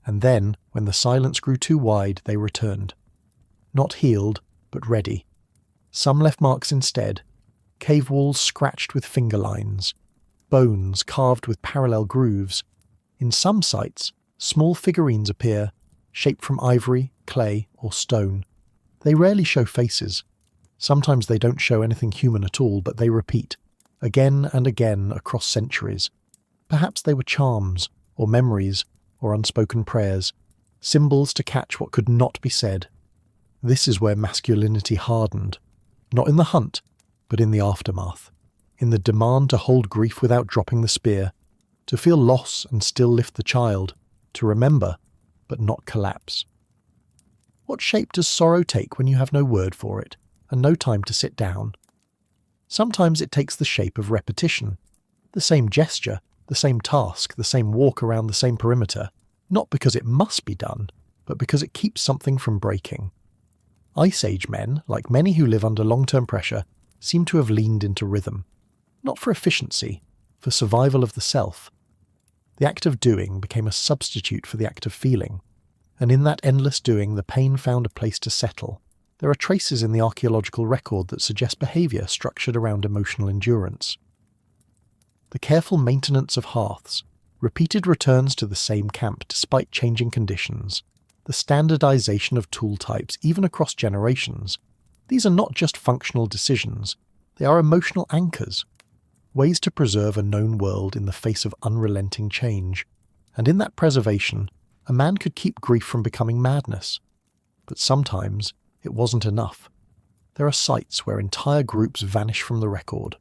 And then, when the silence grew too wide, they returned. Not healed, but ready. Some left marks instead, cave walls scratched with finger lines, bones carved with parallel grooves. In some sites, small figurines appear, shaped from ivory, clay, or stone. They rarely show faces. Sometimes they don't show anything human at all, but they repeat, again and again across centuries. Perhaps they were charms, or memories, or unspoken prayers, symbols to catch what could not be said. This is where masculinity hardened, not in the hunt, but in the aftermath, in the demand to hold grief without dropping the spear, to feel loss and still lift the child, to remember, but not collapse. What shape does sorrow take when you have no word for it, and no time to sit down? Sometimes it takes the shape of repetition, the same gesture, the same task, the same walk around the same perimeter, not because it must be done, but because it keeps something from breaking. Ice Age men, like many who live under long-term pressure, seem to have leaned into rhythm, not for efficiency, for survival of the self. The act of doing became a substitute for the act of feeling, and in that endless doing the pain found a place to settle. There are traces in the archaeological record that suggest behaviour structured around emotional endurance. The careful maintenance of hearths, repeated returns to the same camp despite changing conditions, the standardization of tool types even across generations. These are not just functional decisions, they are emotional anchors, ways to preserve a known world in the face of unrelenting change. And in that preservation, a man could keep grief from becoming madness. But sometimes it wasn't enough. There are sites where entire groups vanish from the record,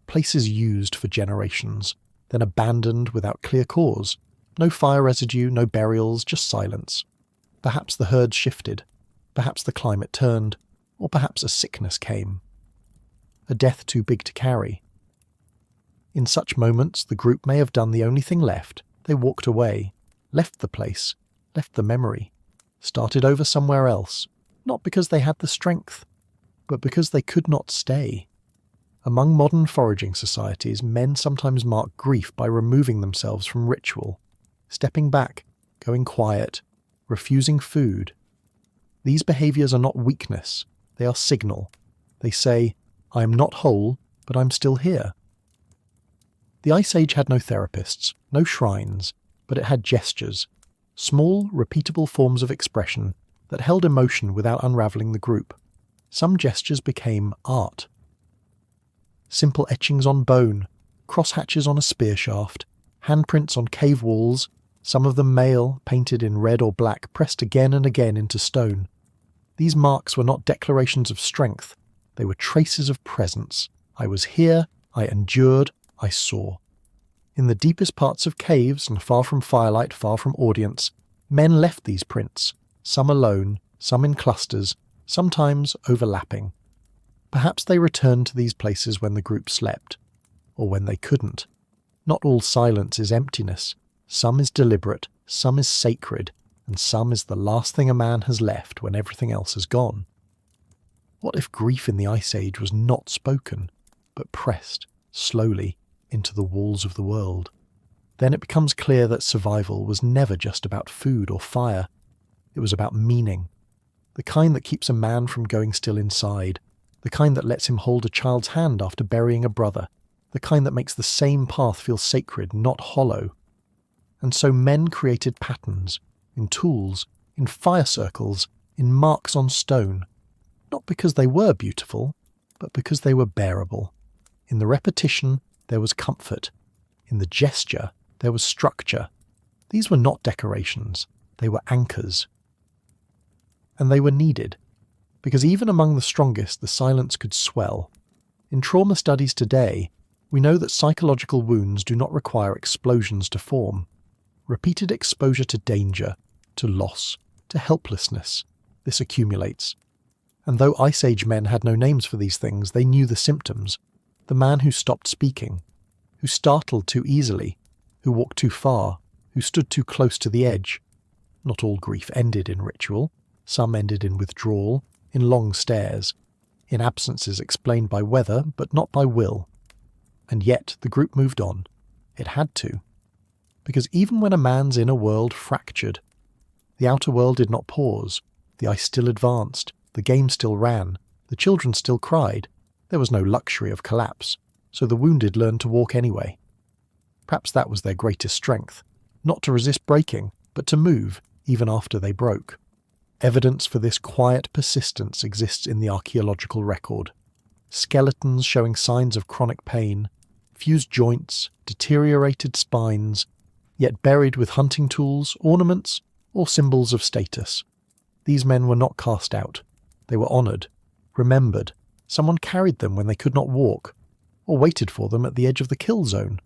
places used for generations, then abandoned without clear cause. No fire residue, no burials, just silence. Perhaps the herd shifted, perhaps the climate turned, or perhaps a sickness came. A death too big to carry. In such moments, the group may have done the only thing left. They walked away, left the place, left the memory, started over somewhere else, not because they had the strength, but because they could not stay. Among modern foraging societies, men sometimes mark grief by removing themselves from ritual, stepping back, going quiet, refusing food. These behaviours are not weakness, they are signal. They say, I am not whole, but I'm still here. The Ice Age had no therapists, no shrines, but it had gestures, small, repeatable forms of expression that held emotion without unravelling the group. Some gestures became art. Simple etchings on bone, crosshatches on a spear shaft, handprints on cave walls, some of them male, painted in red or black, pressed again and again into stone. These marks were not declarations of strength, they were traces of presence. I was here, I endured, I saw. In the deepest parts of caves and far from firelight, far from audience, men left these prints, some alone, some in clusters, sometimes overlapping. Perhaps they returned to these places when the group slept, or when they couldn't. Not all silence is emptiness. Some is deliberate, some is sacred, and some is the last thing a man has left when everything else has gone. What if grief in the Ice Age was not spoken, but pressed, slowly, into the walls of the world? Then it becomes clear that survival was never just about food or fire. It was about meaning. The kind that keeps a man from going still inside, the kind that lets him hold a child's hand after burying a brother, the kind that makes the same path feel sacred, not hollow. And so men created patterns, in tools, in fire circles, in marks on stone, not because they were beautiful, but because they were bearable. In the repetition, there was comfort. In the gesture, there was structure. These were not decorations, they were anchors. And they were needed, because even among the strongest, the silence could swell. In trauma studies today, we know that psychological wounds do not require explosions to form. Repeated exposure to danger, to loss, to helplessness, this accumulates. And though Ice Age men had no names for these things, they knew the symptoms. The man who stopped speaking, who startled too easily, who walked too far, who stood too close to the edge. Not all grief ended in ritual. Some ended in withdrawal, in long stares, in absences explained by weather, but not by will. And yet the group moved on. It had to. Because even when a man's inner world fractured, the outer world did not pause. The ice still advanced. The game still ran. The children still cried. There was no luxury of collapse, so the wounded learned to walk anyway. Perhaps that was their greatest strength, not to resist breaking, but to move, even after they broke. Evidence for this quiet persistence exists in the archaeological record. Skeletons showing signs of chronic pain, fused joints, deteriorated spines, yet buried with hunting tools, ornaments, or symbols of status. These men were not cast out. They were honoured, remembered. Someone carried them when they could not walk, or waited for them at the edge of the kill zone.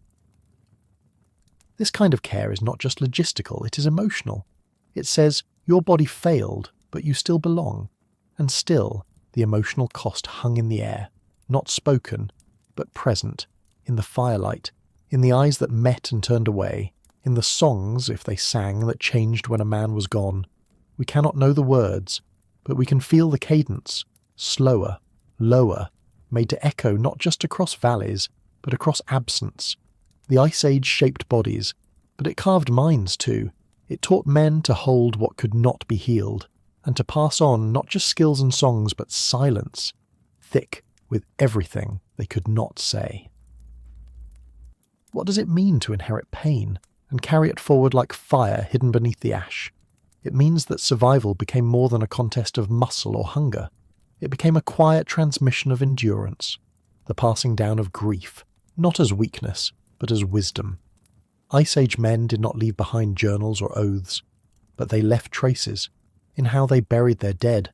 This kind of care is not just logistical, it is emotional. It says, your body failed, but you still belong. And still, the emotional cost hung in the air, not spoken, but present, in the firelight, in the eyes that met and turned away, in the songs, if they sang, that changed when a man was gone. We cannot know the words, but we can feel the cadence, slower, lower, made to echo not just across valleys, but across absence. The Ice Age shaped bodies, but it carved minds too. It taught men to hold what could not be healed, and to pass on not just skills and songs, but silence, thick with everything they could not say. What does it mean to inherit pain, and carry it forward like fire hidden beneath the ash? It means that survival became more than a contest of muscle or hunger. It became a quiet transmission of endurance, the passing down of grief, not as weakness, but as wisdom. Ice Age men did not leave behind journals or oaths, but they left traces in how they buried their dead,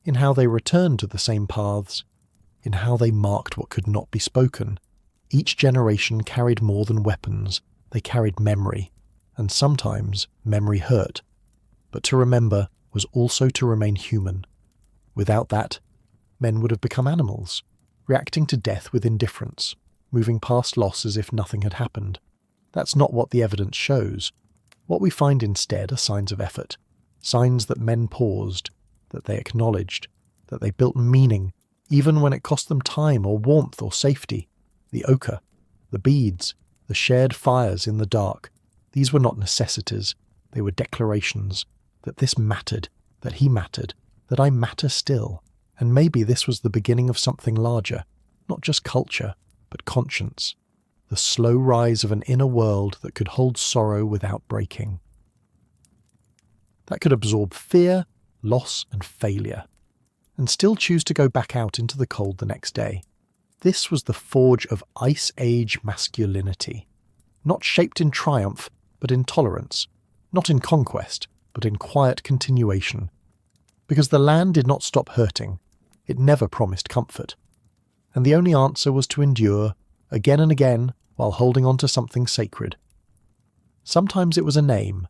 in how they returned to the same paths, in how they marked what could not be spoken. Each generation carried more than weapons. They carried memory, and sometimes memory hurt. But to remember was also to remain human. Without that, men would have become animals, reacting to death with indifference, moving past loss as if nothing had happened. That's not what the evidence shows. What we find instead are signs of effort, signs that men paused, that they acknowledged, that they built meaning, even when it cost them time or warmth or safety. The ochre, the beads, the shared fires in the dark, these were not necessities, they were declarations, that this mattered, that he mattered, that I matter still. And maybe this was the beginning of something larger, not just culture, but conscience. The slow rise of an inner world that could hold sorrow without breaking. That could absorb fear, loss, and failure, and still choose to go back out into the cold the next day. This was the forge of Ice Age masculinity, not shaped in triumph, but in tolerance, not in conquest, but in quiet continuation. Because the land did not stop hurting, it never promised comfort. And the only answer was to endure, again and again, while holding on to something sacred. Sometimes it was a name,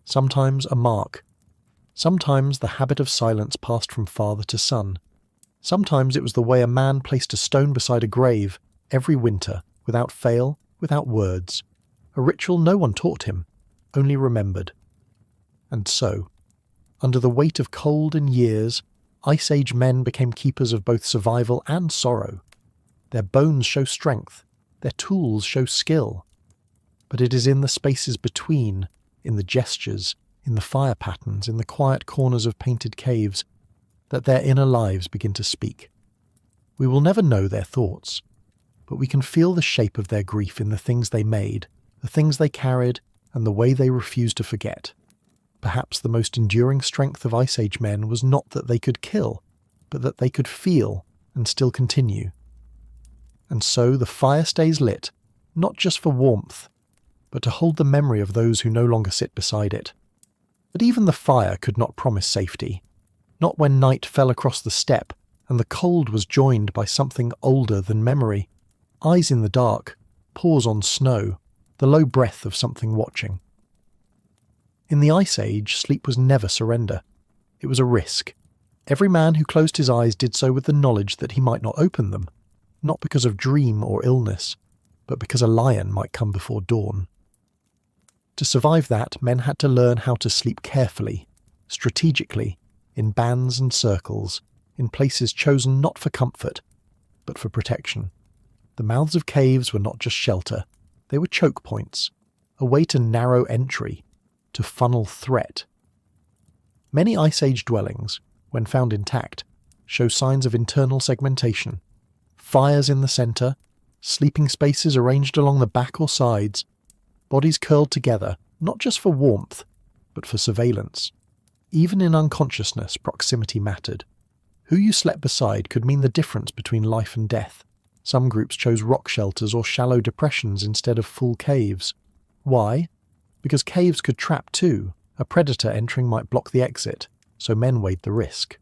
sometimes a mark, sometimes the habit of silence passed from father to son. Sometimes it was the way a man placed a stone beside a grave every winter, without fail, without words. A ritual no one taught him, only remembered. And so, under the weight of cold and years, Ice Age men became keepers of both survival and sorrow. Their bones show strength, their tools show skill. But it is in the spaces between, in the gestures, in the fire patterns, in the quiet corners of painted caves, that their inner lives begin to speak. We will never know their thoughts, but we can feel the shape of their grief in the things they made, the things they carried, and the way they refused to forget. Perhaps the most enduring strength of Ice Age men was not that they could kill, but that they could feel and still continue. And so the fire stays lit, not just for warmth, but to hold the memory of those who no longer sit beside it. But even the fire could not promise safety, not when night fell across the steppe and the cold was joined by something older than memory. Eyes in the dark, paws on snow, the low breath of something watching. In the Ice Age, sleep was never surrender. It was a risk. Every man who closed his eyes did so with the knowledge that he might not open them, not because of dream or illness, but because a lion might come before dawn. To survive that, men had to learn how to sleep carefully, strategically, in bands and circles, in places chosen not for comfort, but for protection. The mouths of caves were not just shelter, they were choke points, a way to narrow entry, to funnel threat. Many Ice Age dwellings, when found intact, show signs of internal segmentation. Fires in the centre, sleeping spaces arranged along the back or sides, bodies curled together, not just for warmth, but for surveillance. Even in unconsciousness, proximity mattered. Who you slept beside could mean the difference between life and death. Some groups chose rock shelters or shallow depressions instead of full caves. Why? Because caves could trap too. A predator entering might block the exit, so men weighed the risk.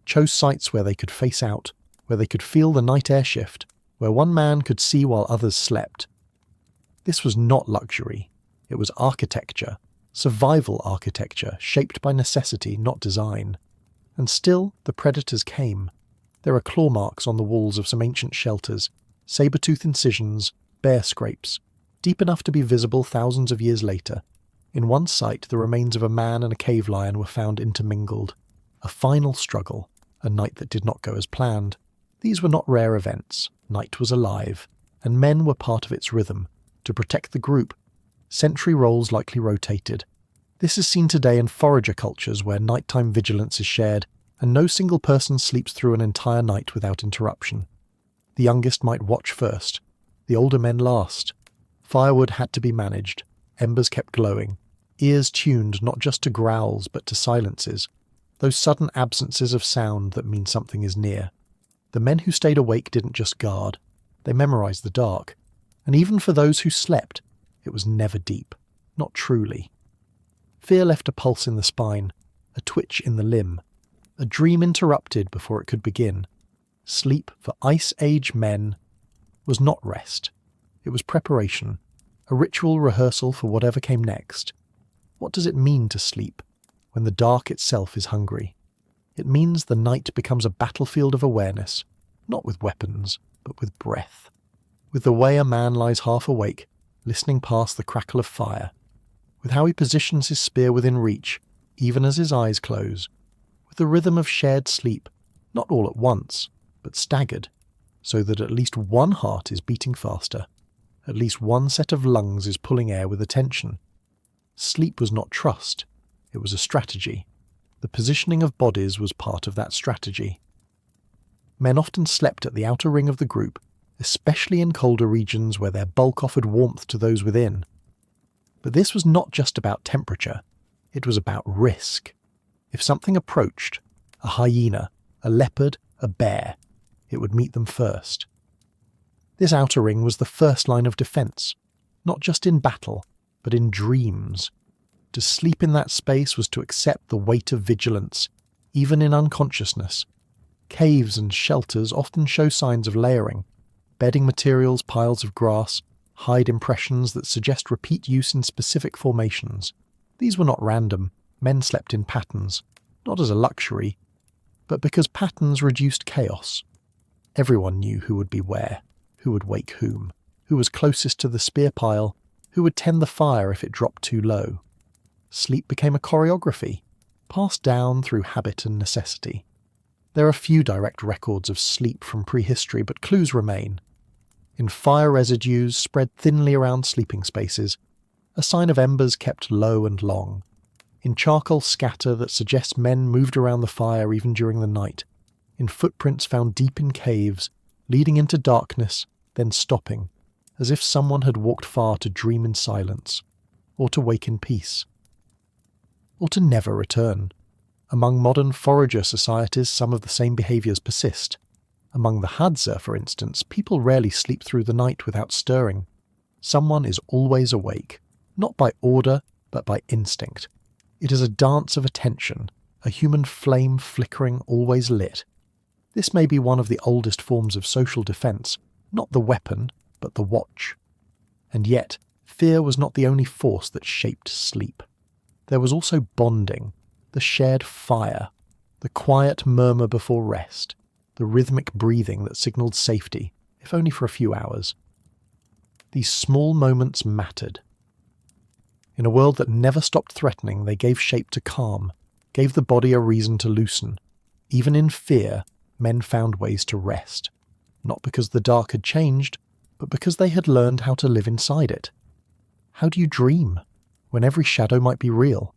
Chose sites where they could face out, where they could feel the night air shift, where one man could see while others slept. This was not luxury. It was architecture, survival architecture, shaped by necessity, not design. And still, the predators came. There are claw marks on the walls of some ancient shelters, saber-tooth incisions, bear scrapes, deep enough to be visible thousands of years later. In one site, the remains of a man and a cave lion were found intermingled. A final struggle, a night that did not go as planned. These were not rare events. Night was alive, and men were part of its rhythm. To protect the group, sentry roles likely rotated. This is seen today in forager cultures where nighttime vigilance is shared, and no single person sleeps through an entire night without interruption. The youngest might watch first, the older men last. Firewood had to be managed, embers kept glowing, ears tuned not just to growls but to silences, those sudden absences of sound that mean something is near. The men who stayed awake didn't just guard, they memorized the dark. And even for those who slept, it was never deep, not truly. Fear left a pulse in the spine, a twitch in the limb, a dream interrupted before it could begin. Sleep for Ice Age men was not rest. It was preparation, a ritual rehearsal for whatever came next. What does it mean to sleep when the dark itself is hungry? It means the night becomes a battlefield of awareness, not with weapons, but with breath. With the way a man lies half awake, listening past the crackle of fire, with how he positions his spear within reach, even as his eyes close, with the rhythm of shared sleep, not all at once, but staggered, so that at least one heart is beating faster, at least one set of lungs is pulling air with attention. Sleep was not trust, it was a strategy. The positioning of bodies was part of that strategy. Men often slept at the outer ring of the group, especially in colder regions where their bulk offered warmth to those within. But this was not just about temperature, it was about risk. If something approached, a hyena, a leopard, a bear, it would meet them first. This outer ring was the first line of defense, not just in battle, but in dreams. To sleep in that space was to accept the weight of vigilance, even in unconsciousness. Caves and shelters often show signs of layering. Bedding materials, piles of grass, hide impressions that suggest repeat use in specific formations. These were not random. Men slept in patterns, not as a luxury, but because patterns reduced chaos. Everyone knew who would be where, who would wake whom, who was closest to the spear pile, who would tend the fire if it dropped too low. Sleep became a choreography, passed down through habit and necessity. There are few direct records of sleep from prehistory, but clues remain. In fire residues spread thinly around sleeping spaces, a sign of embers kept low and long. In charcoal scatter that suggests men moved around the fire even during the night. In footprints found deep in caves, leading into darkness, then stopping, as if someone had walked far to dream in silence, or to wake in peace, or to never return. Among modern forager societies, some of the same behaviours persist. Among the Hadza, for instance, people rarely sleep through the night without stirring. Someone is always awake, not by order, but by instinct. It is a dance of attention, a human flame flickering, always lit. This may be one of the oldest forms of social defence, not the weapon, but the watch. And yet, fear was not the only force that shaped sleep. There was also bonding, the shared fire, the quiet murmur before rest, the rhythmic breathing that signalled safety, if only for a few hours. These small moments mattered. In a world that never stopped threatening, they gave shape to calm, gave the body a reason to loosen. Even in fear, men found ways to rest, not because the dark had changed, but because they had learned how to live inside it. How do you dream, when every shadow might be real?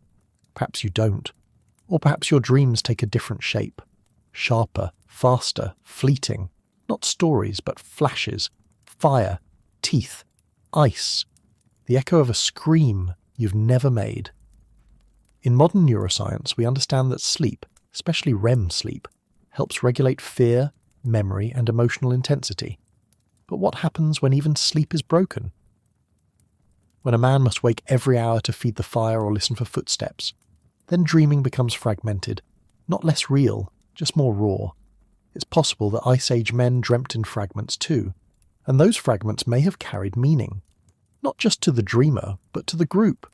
Perhaps you don't. Or perhaps your dreams take a different shape. Sharper, faster, fleeting. Not stories, but flashes. Fire, teeth, ice. The echo of a scream you've never made. In modern neuroscience, we understand that sleep, especially REM sleep, helps regulate fear, memory, and emotional intensity. But what happens when even sleep is broken? When a man must wake every hour to feed the fire or listen for footsteps, then dreaming becomes fragmented, not less real, just more raw. It's possible that Ice Age men dreamt in fragments too, and those fragments may have carried meaning, not just to the dreamer, but to the group.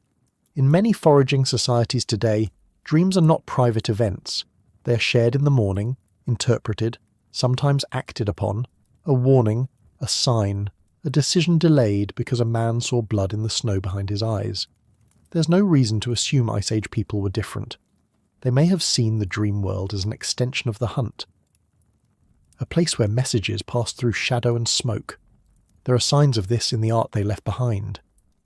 In many foraging societies today, dreams are not private events. They are shared in the morning, interpreted, sometimes acted upon, a warning, a sign, a decision delayed because a man saw blood in the snow behind his eyes. There's no reason to assume Ice Age people were different. They may have seen the dream world as an extension of the hunt, a place where messages pass through shadow and smoke. There are signs of this in the art they left behind.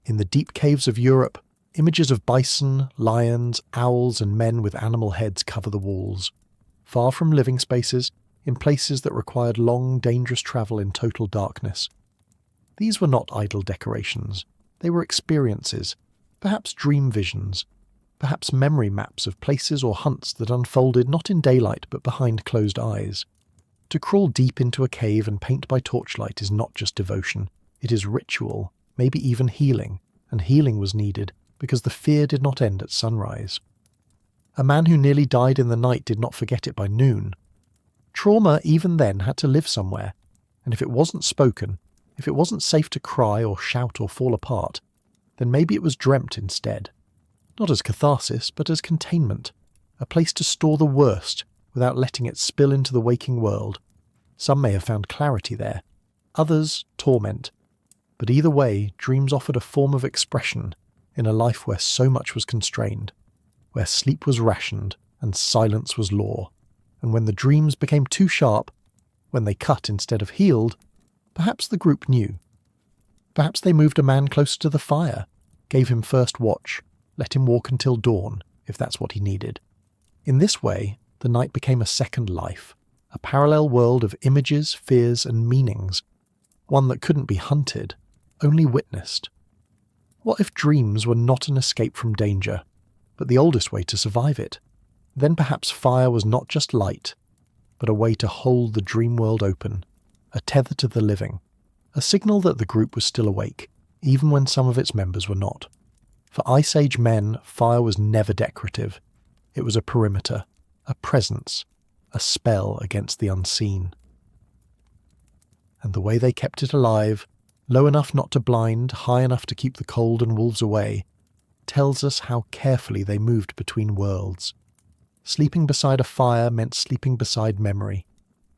In the deep caves of Europe, images of bison, lions, owls, and men with animal heads cover the walls. Far from living spaces, in places that required long, dangerous travel in total darkness. These were not idle decorations. They were experiences, perhaps dream visions, perhaps memory maps of places or hunts that unfolded not in daylight but behind closed eyes. To crawl deep into a cave and paint by torchlight is not just devotion. It is ritual, maybe even healing, and healing was needed because the fear did not end at sunrise. A man who nearly died in the night did not forget it by noon. Trauma even then had to live somewhere, and if it wasn't spoken, if it wasn't safe to cry or shout or fall apart, then maybe it was dreamt instead. Not as catharsis, but as containment, a place to store the worst without letting it spill into the waking world. Some may have found clarity there, others torment. But either way, dreams offered a form of expression in a life where so much was constrained, where sleep was rationed and silence was law. And when the dreams became too sharp, when they cut instead of healed, perhaps the group knew. Perhaps they moved a man closer to the fire, gave him first watch, let him walk until dawn, if that's what he needed. In this way, the night became a second life, a parallel world of images, fears, and meanings, one that couldn't be hunted, only witnessed. What if dreams were not an escape from danger, but the oldest way to survive it? Then perhaps fire was not just light, but a way to hold the dream world open, a tether to the living, a signal that the group was still awake, even when some of its members were not. For Ice Age men, fire was never decorative. It was a perimeter, a presence, a spell against the unseen. And the way they kept it alive, low enough not to blind, high enough to keep the cold and wolves away, tells us how carefully they moved between worlds. Sleeping beside a fire meant sleeping beside memory.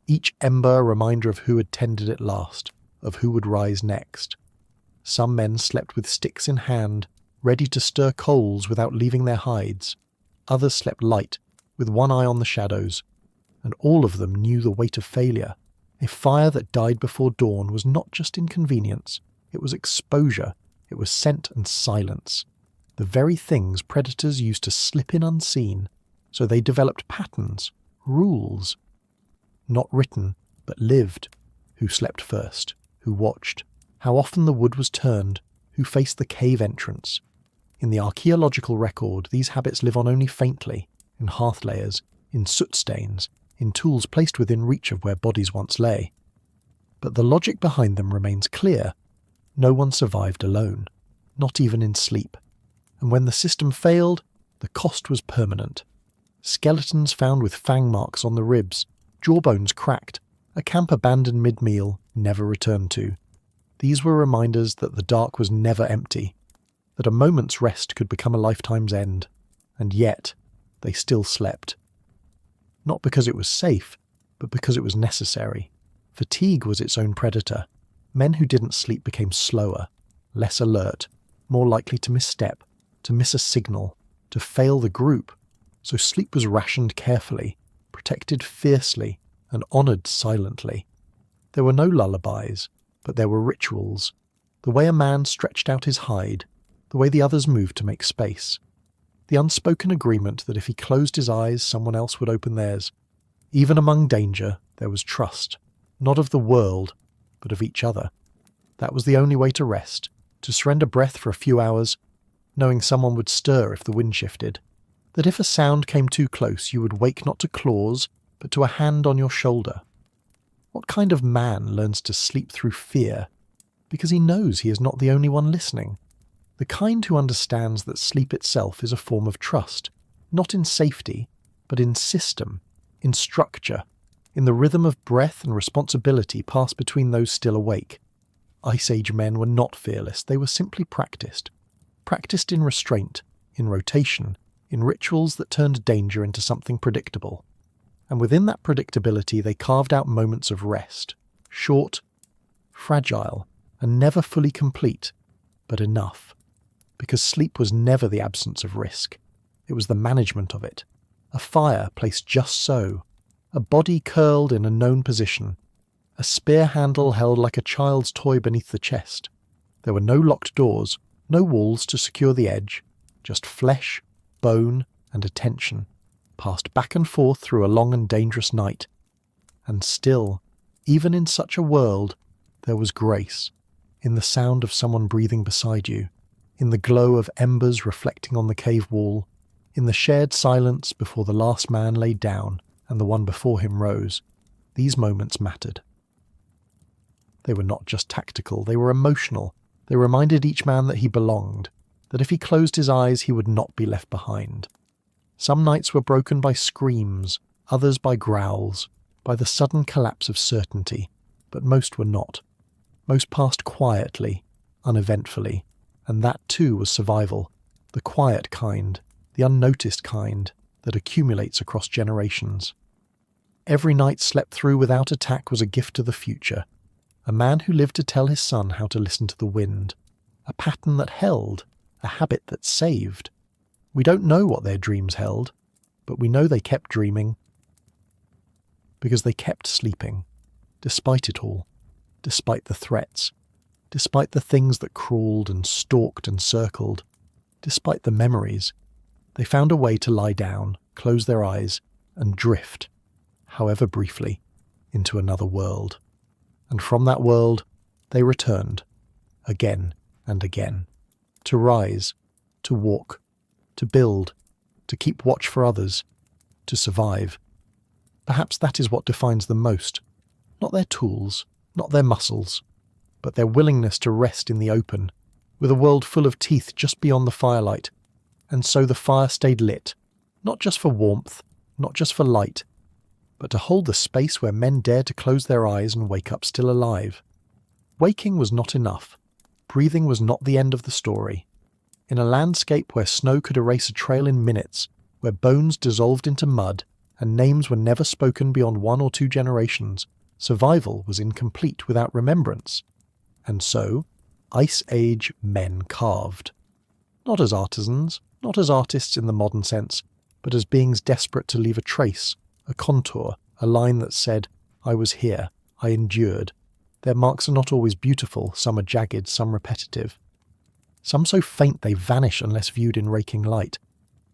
Each ember a reminder of who had tended it last, of who would rise next. Some men slept with sticks in hand, ready to stir coals without leaving their hides. Others slept light, with one eye on the shadows. And all of them knew the weight of failure. A fire that died before dawn was not just inconvenience, it was exposure, it was scent and silence. The very things predators used to slip in unseen. So they developed patterns, rules. Not written, but lived. Who slept first? Who watched? How often the wood was turned? Who faced the cave entrance? In the archaeological record, these habits live on only faintly, in hearth layers, in soot stains, in tools placed within reach of where bodies once lay. But the logic behind them remains clear. No one survived alone, not even in sleep. And when the system failed, the cost was permanent. Skeletons found with fang marks on the ribs, jawbones cracked, a camp abandoned mid-meal, never returned to. These were reminders that the dark was never empty, that a moment's rest could become a lifetime's end, and yet they still slept. Not because it was safe, but because it was necessary. Fatigue was its own predator. Men who didn't sleep became slower, less alert, more likely to misstep, to miss a signal, to fail the group. So sleep was rationed carefully, protected fiercely, and honoured silently. There were no lullabies, but there were rituals. The way a man stretched out his hide, the way the others moved to make space. The unspoken agreement that if he closed his eyes, someone else would open theirs. Even among danger, there was trust, not of the world, but of each other. That was the only way to rest, to surrender breath for a few hours, knowing someone would stir if the wind shifted. That if a sound came too close, you would wake not to claws, but to a hand on your shoulder. What kind of man learns to sleep through fear? Because he knows he is not the only one listening. The kind who understands that sleep itself is a form of trust, not in safety, but in system, in structure, in the rhythm of breath and responsibility passed between those still awake. Ice Age men were not fearless, they were simply practiced. Practiced in restraint, in rotation, in rituals that turned danger into something predictable. And within that predictability they carved out moments of rest, short, fragile, and never fully complete, but enough. Because sleep was never the absence of risk, it was the management of it. A fire placed just so, a body curled in a known position, a spear handle held like a child's toy beneath the chest. There were no locked doors, no walls to secure the edge, just flesh, bone, and attention, passed back and forth through a long and dangerous night. And still, even in such a world, there was grace, in the sound of someone breathing beside you, in the glow of embers reflecting on the cave wall, in the shared silence before the last man lay down and the one before him rose. These moments mattered. They were not just tactical, they were emotional. They reminded each man that he belonged, that if he closed his eyes he would not be left behind. Some nights were broken by screams, others by growls, by the sudden collapse of certainty, but most were not. Most passed quietly, uneventfully, and that too was survival, the quiet kind, the unnoticed kind that accumulates across generations. Every night slept through without attack was a gift to the future, a man who lived to tell his son how to listen to the wind, a pattern that held, a habit that saved. We don't know what their dreams held, but we know they kept dreaming, because they kept sleeping, despite it all, despite the threats, despite the things that crawled and stalked and circled, despite the memories. They found a way to lie down, close their eyes, and drift, however briefly, into another world. And from that world, they returned, again and again, to rise, to walk, to build, to keep watch for others, to survive. Perhaps that is what defines them most, not their tools, not their muscles, but their willingness to rest in the open, with a world full of teeth just beyond the firelight. And so the fire stayed lit, not just for warmth, not just for light, but to hold the space where men dared to close their eyes and wake up still alive. Waking was not enough. Breathing was not the end of the story. In a landscape where snow could erase a trail in minutes, where bones dissolved into mud, and names were never spoken beyond 1 or 2 generations, survival was incomplete without remembrance. And so, Ice Age men carved. Not as artisans, not as artists in the modern sense, but as beings desperate to leave a trace, a contour, a line that said, I was here, I endured. Their marks are not always beautiful, some are jagged, some repetitive. Some so faint they vanish unless viewed in raking light.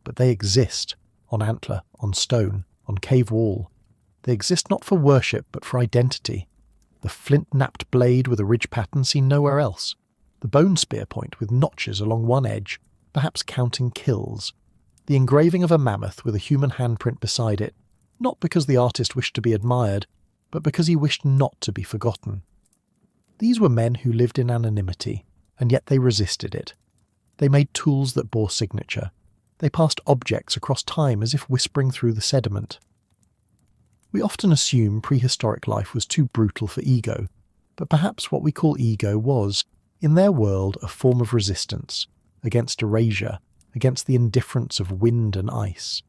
But they exist, on antler, on stone, on cave wall. They exist not for worship, but for identity. The flint-napped blade with a ridge pattern seen nowhere else. The bone spear point with notches along one edge, perhaps counting kills. The engraving of a mammoth with a human handprint beside it, not because the artist wished to be admired, but because he wished not to be forgotten. These were men who lived in anonymity, and yet they resisted it. They made tools that bore signature. They passed objects across time as if whispering through the sediment. We often assume prehistoric life was too brutal for ego, but perhaps what we call ego was, in their world, a form of resistance, against erasure, against the indifference of wind and ice.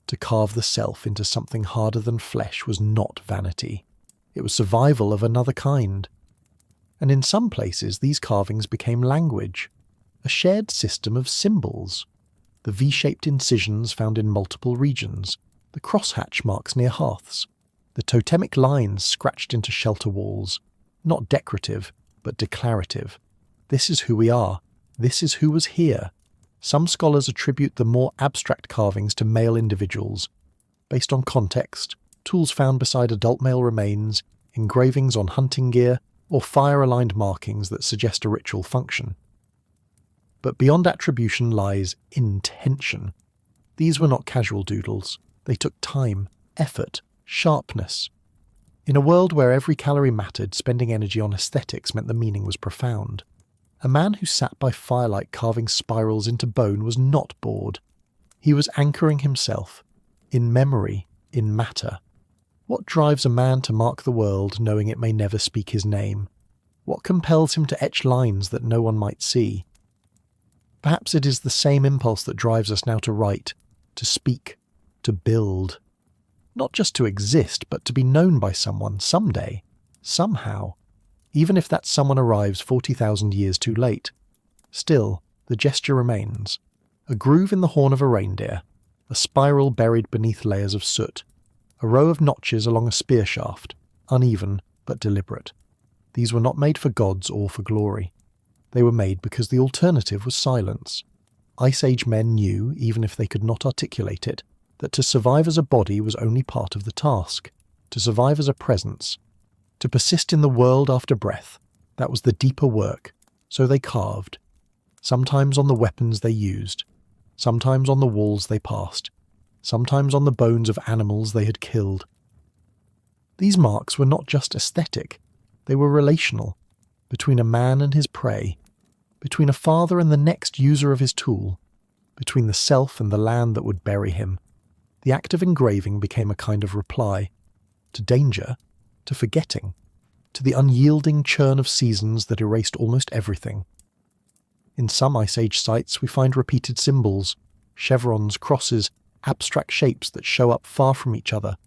To carve the self into something harder than flesh was not vanity. It was survival of another kind. And in some places these carvings became language, a shared system of symbols. The V-shaped incisions found in multiple regions, the crosshatch marks near hearths, the totemic lines scratched into shelter walls, not decorative, but declarative. This is who we are. This is who was here. Some scholars attribute the more abstract carvings to male individuals, based on context, tools found beside adult male remains, engravings on hunting gear, or fire-aligned markings that suggest a ritual function. But beyond attribution lies intention. These were not casual doodles. They took time, effort, sharpness. In a world where every calorie mattered, spending energy on aesthetics meant the meaning was profound. A man who sat by firelight carving spirals into bone was not bored. He was anchoring himself, in memory, in matter. What drives a man to mark the world knowing it may never speak his name? What compels him to etch lines that no one might see? Perhaps it is the same impulse that drives us now to write, to speak, to build. Not just to exist, but to be known by someone someday, somehow. Even if that someone arrives 40,000 years too late. Still, the gesture remains. A groove in the horn of a reindeer, a spiral buried beneath layers of soot, a row of notches along a spear shaft, uneven but deliberate. These were not made for gods or for glory. They were made because the alternative was silence. Ice Age men knew, even if they could not articulate it, that to survive as a body was only part of the task. To survive as a presence, to persist in the world after breath, that was the deeper work, so they carved, sometimes on the weapons they used, sometimes on the walls they passed, sometimes on the bones of animals they had killed. These marks were not just aesthetic, they were relational, between a man and his prey, between a father and the next user of his tool, between the self and the land that would bury him. The act of engraving became a kind of reply, to danger, to forgetting, to the unyielding churn of seasons that erased almost everything. In some Ice Age sites we find repeated symbols, chevrons, crosses, abstract shapes that show up far from each other,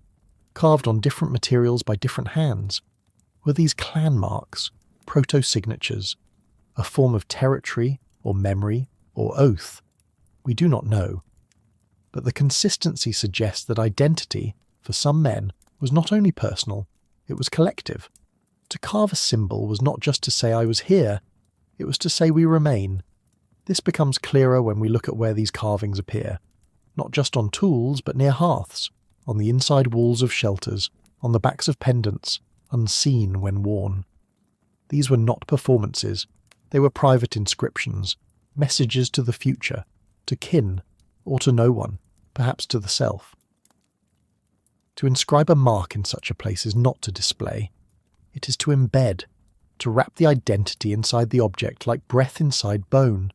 carved on different materials by different hands. Were these clan marks, proto-signatures, a form of territory or memory or oath? We do not know. But the consistency suggests that identity, for some men, was not only personal, it was collective. To carve a symbol was not just to say I was here, it was to say we remain. This becomes clearer when we look at where these carvings appear, not just on tools but near hearths, on the inside walls of shelters, on the backs of pendants, unseen when worn. These were not performances, they were private inscriptions, messages to the future, to kin, or to no one, perhaps to the self. To inscribe a mark in such a place is not to display. It is to embed, to wrap the identity inside the object like breath inside bone.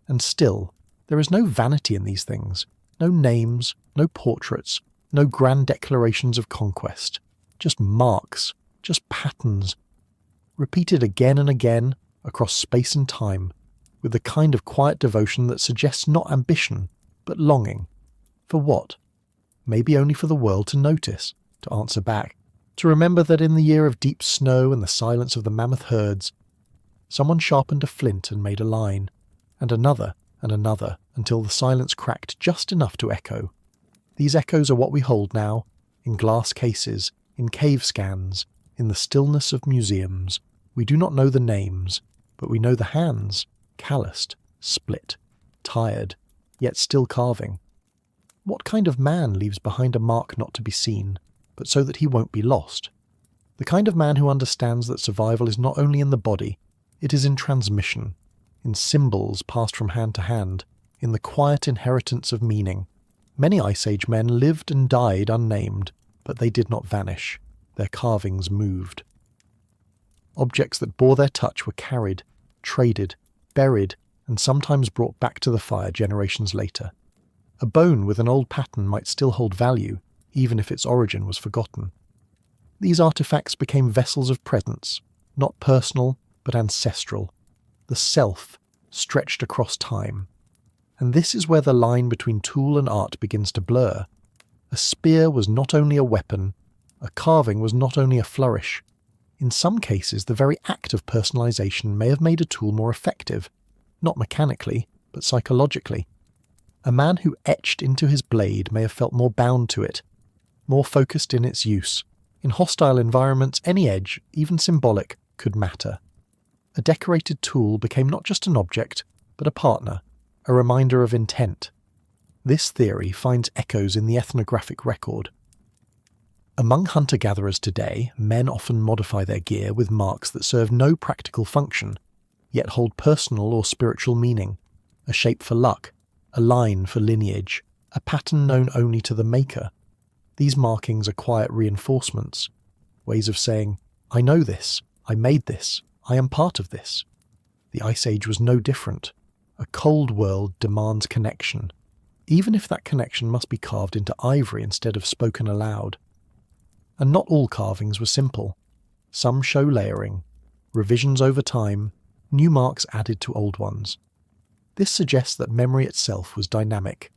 And still, there is no vanity in these things, no names, no portraits, no grand declarations of conquest. Just marks, just patterns, repeated again and again across space and time, with the kind of quiet devotion that suggests not ambition, but longing. For what? Maybe only for the world to notice, to answer back, to remember that in the year of deep snow and the silence of the mammoth herds, someone sharpened a flint and made a line, and another, until the silence cracked just enough to echo. These echoes are what we hold now, in glass cases, in cave scans, in the stillness of museums. We do not know the names, but we know the hands, calloused, split, tired, yet still carving. What kind of man leaves behind a mark not to be seen, but so that he won't be lost? The kind of man who understands that survival is not only in the body, it is in transmission, in symbols passed from hand to hand, in the quiet inheritance of meaning. Many Ice Age men lived and died unnamed, but they did not vanish. Their carvings moved. Objects that bore their touch were carried, traded, buried, and sometimes brought back to the fire generations later. A bone with an old pattern might still hold value, even if its origin was forgotten. These artifacts became vessels of presence, not personal, but ancestral. The self, stretched across time. And this is where the line between tool and art begins to blur. A spear was not only a weapon, a carving was not only a flourish. In some cases, the very act of personalization may have made a tool more effective, not mechanically, but psychologically. A man who etched into his blade may have felt more bound to it, more focused in its use. In hostile environments, any edge, even symbolic, could matter. A decorated tool became not just an object, but a partner, a reminder of intent. This theory finds echoes in the ethnographic record. Among hunter-gatherers today, men often modify their gear with marks that serve no practical function, yet hold personal or spiritual meaning. A shape for luck, a line for lineage, a pattern known only to the maker. These markings are quiet reinforcements, ways of saying, I know this, I made this, I am part of this. The Ice Age was no different. A cold world demands connection, even if that connection must be carved into ivory instead of spoken aloud. And not all carvings were simple. Some show layering, revisions over time, new marks added to old ones. This suggests that memory itself was dynamic.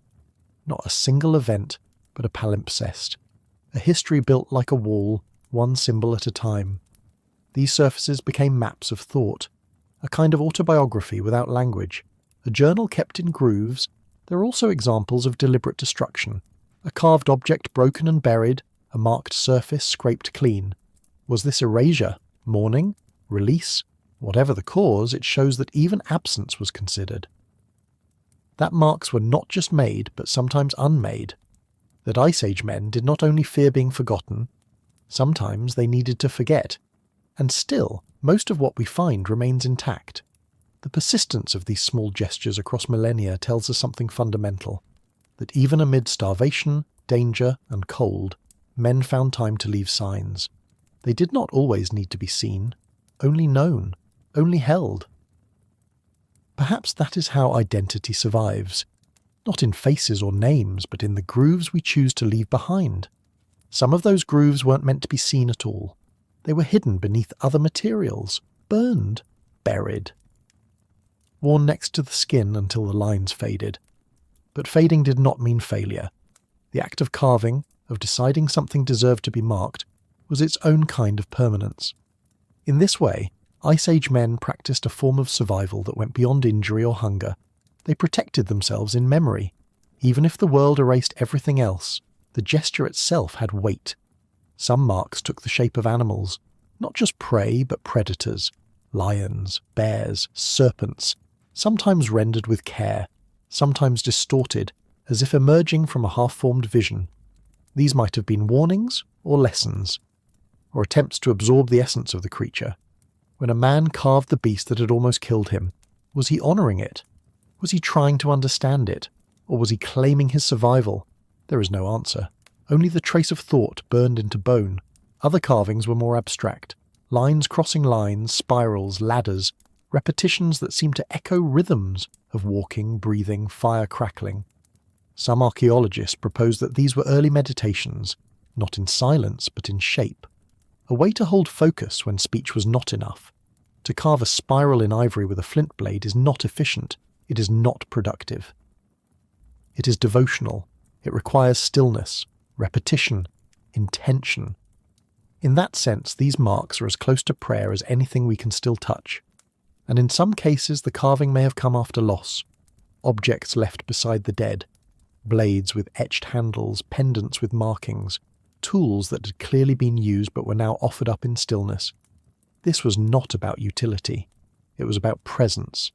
Not a single event, but a palimpsest. A history built like a wall, one symbol at a time. These surfaces became maps of thought, a kind of autobiography without language. A journal kept in grooves. There are also examples of deliberate destruction. A carved object broken and buried, a marked surface scraped clean. Was this erasure, mourning, release? Whatever the cause, it shows that even absence was considered. That marks were not just made, but sometimes unmade. That Ice Age men did not only fear being forgotten, sometimes they needed to forget. And still, most of what we find remains intact. The persistence of these small gestures across millennia tells us something fundamental, that even amid starvation, danger, and cold, men found time to leave signs. They did not always need to be seen, only known, only held. Perhaps that is how identity survives, not in faces or names, but in the grooves we choose to leave behind. Some of those grooves weren't meant to be seen at all. They were hidden beneath other materials, burned, buried. Worn next to the skin until the lines faded. But fading did not mean failure. The act of carving, of deciding something deserved to be marked, was its own kind of permanence. In this way, Ice Age men practiced a form of survival that went beyond injury or hunger. They protected themselves in memory. Even if the world erased everything else, the gesture itself had weight. Some marks took the shape of animals, not just prey but predators, lions, bears, serpents, sometimes rendered with care, sometimes distorted, as if emerging from a half-formed vision. These might have been warnings or lessons, or attempts to absorb the essence of the creature. When a man carved the beast that had almost killed him, was he honouring it? Was he trying to understand it? Or was he claiming his survival? There is no answer. Only the trace of thought burned into bone. Other carvings were more abstract. Lines crossing lines, spirals, ladders, repetitions that seemed to echo rhythms of walking, breathing, fire crackling. Some archaeologists propose that these were early meditations, not in silence but in shape. A way to hold focus when speech was not enough. To carve a spiral in ivory with a flint blade is not efficient. It is not productive. It is devotional. It requires stillness, repetition, intention. In that sense, these marks are as close to prayer as anything we can still touch. And in some cases, the carving may have come after loss. Objects left beside the dead. Blades with etched handles, pendants with markings. Tools that had clearly been used but were now offered up in stillness. This was not about utility. It was about presence.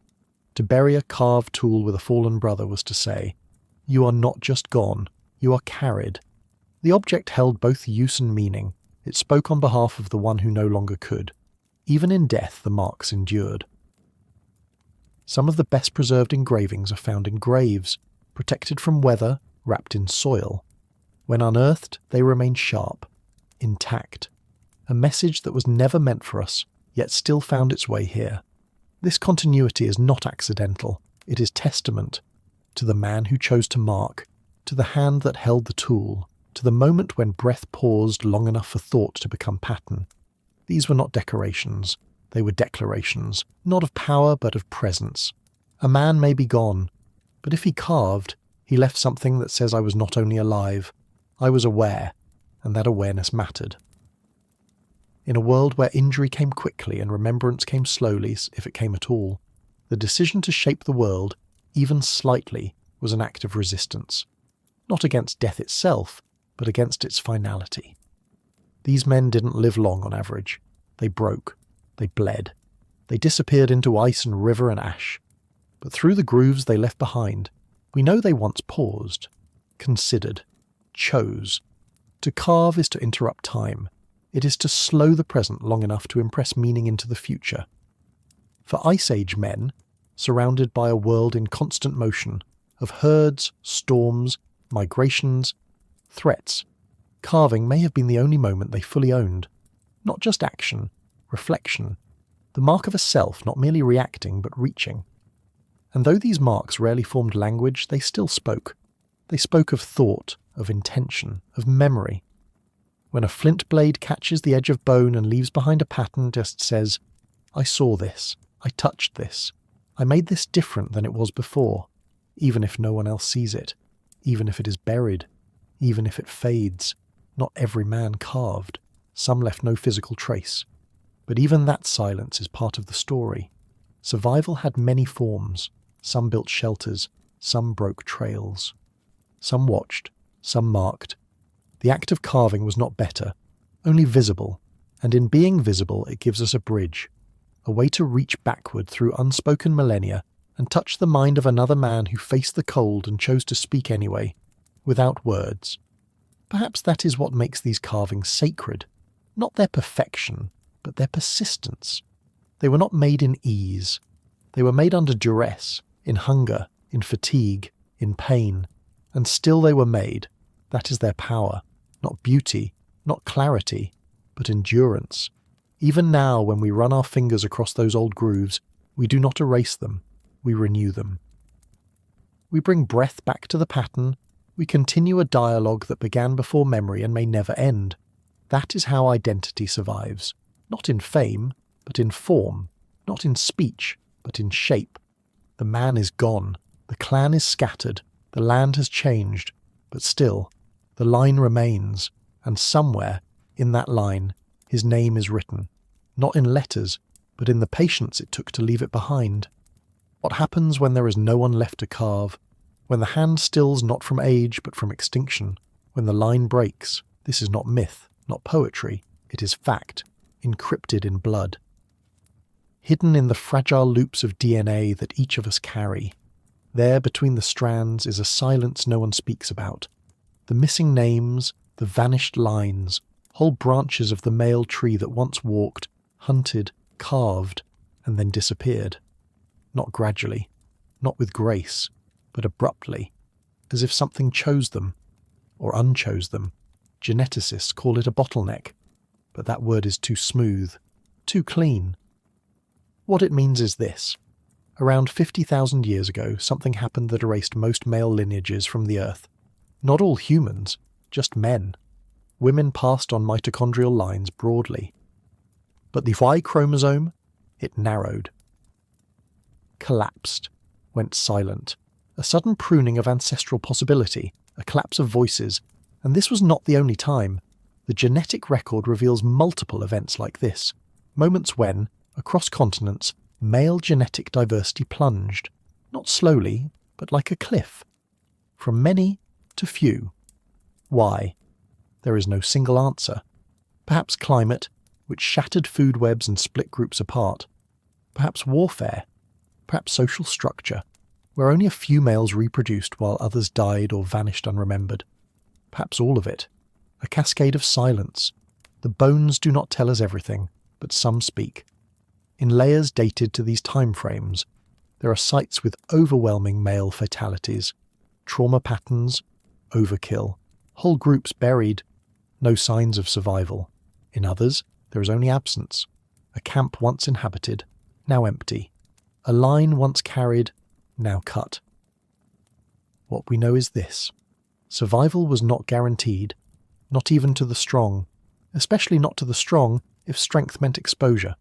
To bury a carved tool with a fallen brother was to say, "You are not just gone, you are carried." The object held both use and meaning. It spoke on behalf of the one who no longer could. Even in death, the marks endured. Some of the best preserved engravings are found in graves, protected from weather, wrapped in soil. When unearthed, they remain sharp, intact. A message that was never meant for us, yet still found its way here. This continuity is not accidental. It is testament to the man who chose to mark, to the hand that held the tool, to the moment when breath paused long enough for thought to become pattern. These were not decorations. They were declarations, not of power but of presence. A man may be gone, but if he carved, he left something that says I was not only alive, I was aware, and that awareness mattered. In a world where injury came quickly and remembrance came slowly, if it came at all, the decision to shape the world, even slightly, was an act of resistance. Not against death itself, but against its finality. These men didn't live long on average. They broke. They bled. They disappeared into ice and river and ash. But through the grooves they left behind, we know they once paused, considered, chose. To carve is to interrupt time. It is to slow the present long enough to impress meaning into the future. For Ice Age men, surrounded by a world in constant motion, of herds, storms, migrations, threats, carving may have been the only moment they fully owned. Not just action, reflection, the mark of a self not merely reacting but reaching. And though these marks rarely formed language, they still spoke. They spoke of thought, of intention, of memory. When a flint blade catches the edge of bone and leaves behind a pattern, just says, I saw this, I touched this, I made this different than it was before, even if no one else sees it, even if it is buried, even if it fades. Not every man carved, some left no physical trace. But even that silence is part of the story. Survival had many forms. Some built shelters, some broke trails. Some watched, some marked. The act of carving was not better, only visible, and in being visible it gives us a bridge, a way to reach backward through unspoken millennia and touch the mind of another man who faced the cold and chose to speak anyway, without words. Perhaps that is what makes these carvings sacred, not their perfection, but their persistence. They were not made in ease. They were made under duress, in hunger, in fatigue, in pain, and still they were made. That is their power, not beauty, not clarity, but endurance. Even now, when we run our fingers across those old grooves, we do not erase them, we renew them. We bring breath back to the pattern, we continue a dialogue that began before memory and may never end. That is how identity survives, not in fame, but in form, not in speech, but in shape. The man is gone, the clan is scattered, the land has changed, but still, the line remains, and somewhere, in that line, his name is written, not in letters, but in the patience it took to leave it behind. What happens when there is no one left to carve? When the hand stills not from age, but from extinction? When the line breaks? This is not myth, not poetry, it is fact, encrypted in blood. Hidden in the fragile loops of DNA that each of us carry. There, between the strands, is a silence no one speaks about. The missing names, the vanished lines, whole branches of the male tree that once walked, hunted, carved, and then disappeared. Not gradually, not with grace, but abruptly, as if something chose them, or unchose them. Geneticists call it a bottleneck, but that word is too smooth, too clean. What it means is this. Around 50,000 years ago, something happened that erased most male lineages from the earth. Not all humans, just men. Women passed on mitochondrial lines broadly. But the Y chromosome, it narrowed. Collapsed, went silent. A sudden pruning of ancestral possibility, a collapse of voices, and this was not the only time. The genetic record reveals multiple events like this, moments when, across continents, male genetic diversity plunged, not slowly, but like a cliff. From many to few. Why? There is no single answer. Perhaps climate, which shattered food webs and split groups apart. Perhaps warfare. Perhaps social structure, where only a few males reproduced while others died or vanished unremembered. Perhaps all of it. A cascade of silence. The bones do not tell us everything, but some speak. In layers dated to these time frames, there are sites with overwhelming male fatalities, trauma patterns, overkill, whole groups buried, no signs of survival. In others, there is only absence, A camp once inhabited, now empty. A line once carried, now cut. What we know is this. Survival was not guaranteed, not even to the strong, especially not to the strong if strength meant exposure.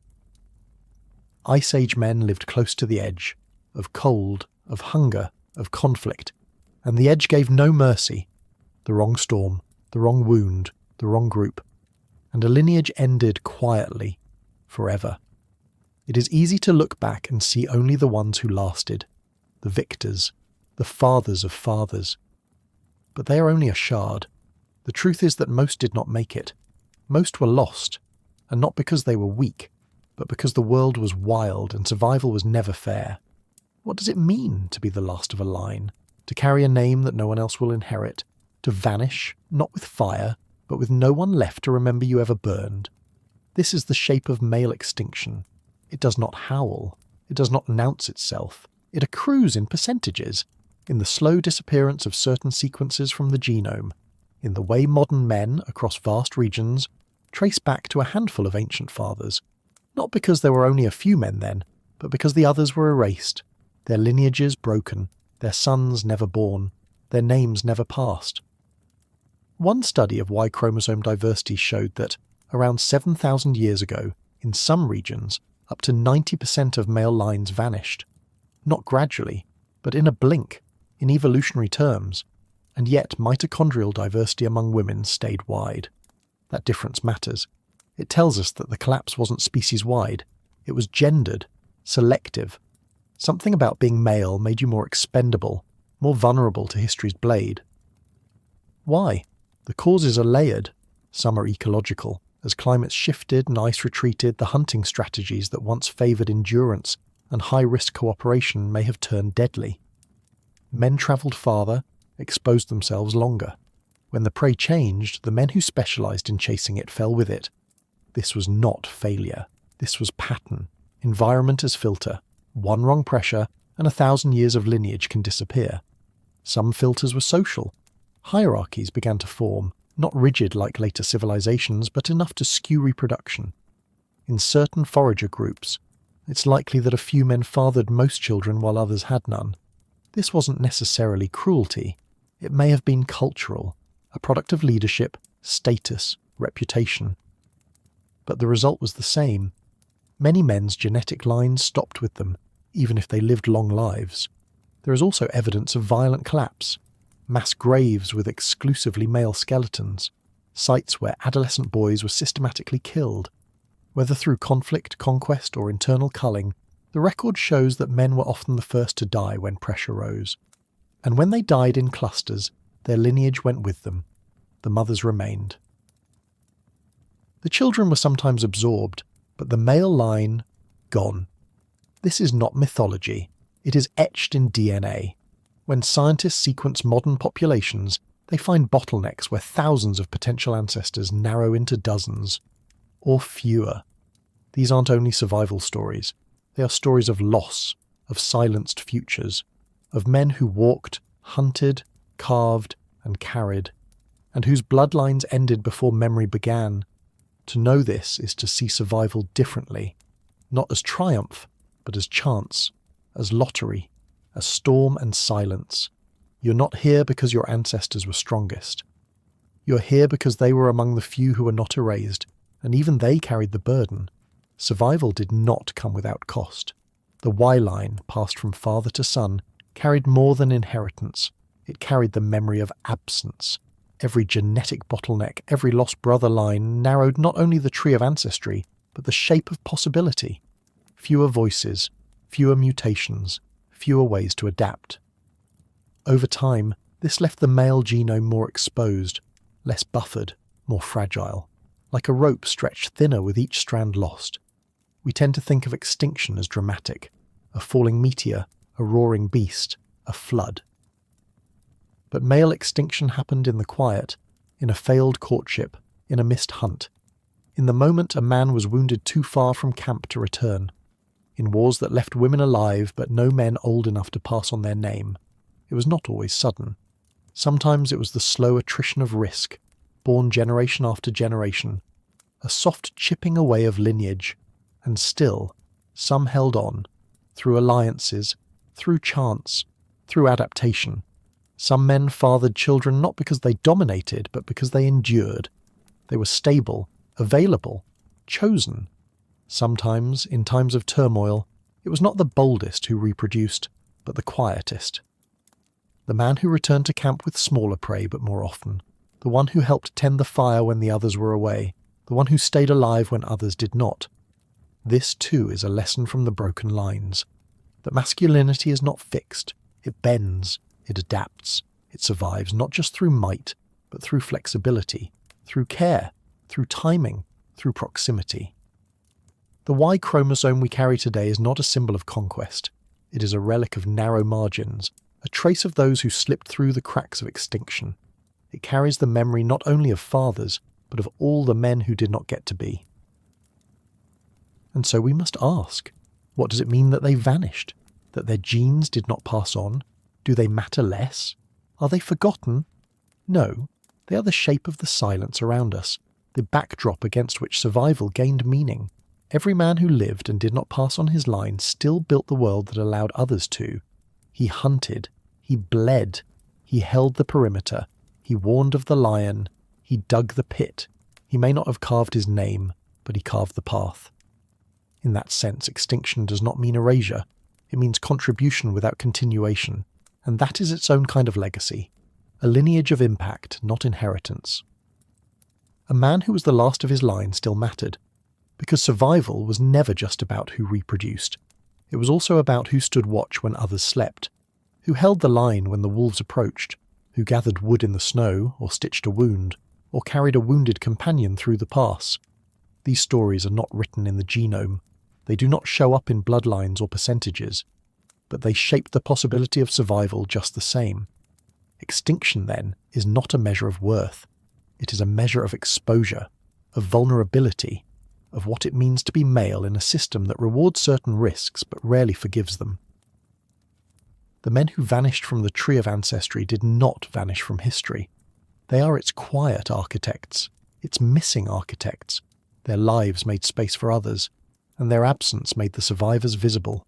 Ice Age men lived close to the edge, of cold, of hunger, of conflict, and the edge gave no mercy. The wrong storm, the wrong wound, the wrong group, and a lineage ended quietly, forever. It is easy to look back and see only the ones who lasted, the victors, the fathers of fathers. But they are only a shard. The truth is that most did not make it. Most were lost, and not because they were weak, but because the world was wild and survival was never fair. What does it mean to be the last of a line? To carry a name that no one else will inherit? To vanish, not with fire, but with no one left to remember you ever burned? This is the shape of male extinction. It does not howl. It does not announce itself. It accrues in percentages, in the slow disappearance of certain sequences from the genome, in the way modern men, across vast regions, trace back to a handful of ancient fathers, not because there were only a few men then, but because the others were erased, their lineages broken, their sons never born, their names never passed. One study of Y chromosome diversity showed that, around 7,000 years ago, in some regions, up to 90% of male lines vanished. Not gradually, but in a blink, in evolutionary terms, and yet mitochondrial diversity among women stayed wide. That difference matters. It tells us that the collapse wasn't species-wide. It was gendered, selective. Something about being male made you more expendable, more vulnerable to history's blade. Why? The causes are layered. Some are ecological. As climates shifted and ice retreated, the hunting strategies that once favoured endurance and high-risk cooperation may have turned deadly. Men travelled farther, exposed themselves longer. When the prey changed, the men who specialised in chasing it fell with it. This was not failure. This was pattern. Environment as filter. One wrong pressure, and 1,000 years of lineage can disappear. Some filters were social. Hierarchies began to form, not rigid like later civilizations, but enough to skew reproduction. In certain forager groups, it's likely that a few men fathered most children while others had none. This wasn't necessarily cruelty. It may have been cultural, a product of leadership, status, reputation. But the result was the same. Many men's genetic lines stopped with them, even if they lived long lives. There is also evidence of violent collapse. Mass graves with exclusively male skeletons, sites where adolescent boys were systematically killed. Whether through conflict, conquest, or internal culling, the record shows that men were often the first to die when pressure rose. And when they died in clusters, their lineage went with them. The mothers remained. The children were sometimes absorbed, but the male line, gone. This is not mythology. It is etched in DNA. When scientists sequence modern populations, they find bottlenecks where thousands of potential ancestors narrow into dozens, or fewer. These aren't only survival stories. They are stories of loss, of silenced futures, of men who walked, hunted, carved, and carried, and whose bloodlines ended before memory began. To know this is to see survival differently, not as triumph, but as chance, as lottery, as storm and silence. You're not here because your ancestors were strongest. You're here because they were among the few who were not erased, and even they carried the burden. Survival did not come without cost. The Y line, passed from father to son, carried more than inheritance. It carried the memory of absence. Every genetic bottleneck, every lost brother line narrowed not only the tree of ancestry, but the shape of possibility. Fewer voices, fewer mutations, fewer ways to adapt. Over time, this left the male genome more exposed, less buffered, more fragile, like a rope stretched thinner with each strand lost. We tend to think of extinction as dramatic, a falling meteor, a roaring beast, a flood. But male extinction happened in the quiet, in a failed courtship, in a missed hunt, in the moment a man was wounded too far from camp to return, in wars that left women alive but no men old enough to pass on their name. It was not always sudden. Sometimes it was the slow attrition of risk, born generation after generation, a soft chipping away of lineage, And still, some held on, through alliances, through chance, through adaptation. Some men fathered children not because they dominated, but because they endured. They were stable, available, chosen. Sometimes, in times of turmoil, it was not the boldest who reproduced, but the quietest. The man who returned to camp with smaller prey but more often, the one who helped tend the fire when the others were away, the one who stayed alive when others did not. This too is a lesson from the broken lines, that masculinity is not fixed, it bends, it adapts, it survives not just through might, but through flexibility, through care, through timing, through proximity. The Y chromosome we carry today is not a symbol of conquest. It is a relic of narrow margins, a trace of those who slipped through the cracks of extinction. It carries the memory not only of fathers, but of all the men who did not get to be. And so we must ask, what does it mean that they vanished? That their genes did not pass on? Do they matter less? Are they forgotten? No, they are the shape of the silence around us, the backdrop against which survival gained meaning. Every man who lived and did not pass on his line still built the world that allowed others to. He hunted, he bled, he held the perimeter, he warned of the lion, he dug the pit. He may not have carved his name, but he carved the path. In that sense, extinction does not mean erasure. It means contribution without continuation, and that is its own kind of legacy, a lineage of impact, not inheritance. A man who was the last of his line still mattered, because survival was never just about who reproduced. It was also about who stood watch when others slept, who held the line when the wolves approached, who gathered wood in the snow, or stitched a wound, or carried a wounded companion through the pass. These stories are not written in the genome. They do not show up in bloodlines or percentages, but they shape the possibility of survival just the same. Extinction, then, is not a measure of worth. It is a measure of exposure, of vulnerability, of what it means to be male in a system that rewards certain risks but rarely forgives them. The men who vanished from the tree of ancestry did not vanish from history. They are its quiet architects, its missing architects. Their lives made space for others, and their absence made the survivors visible.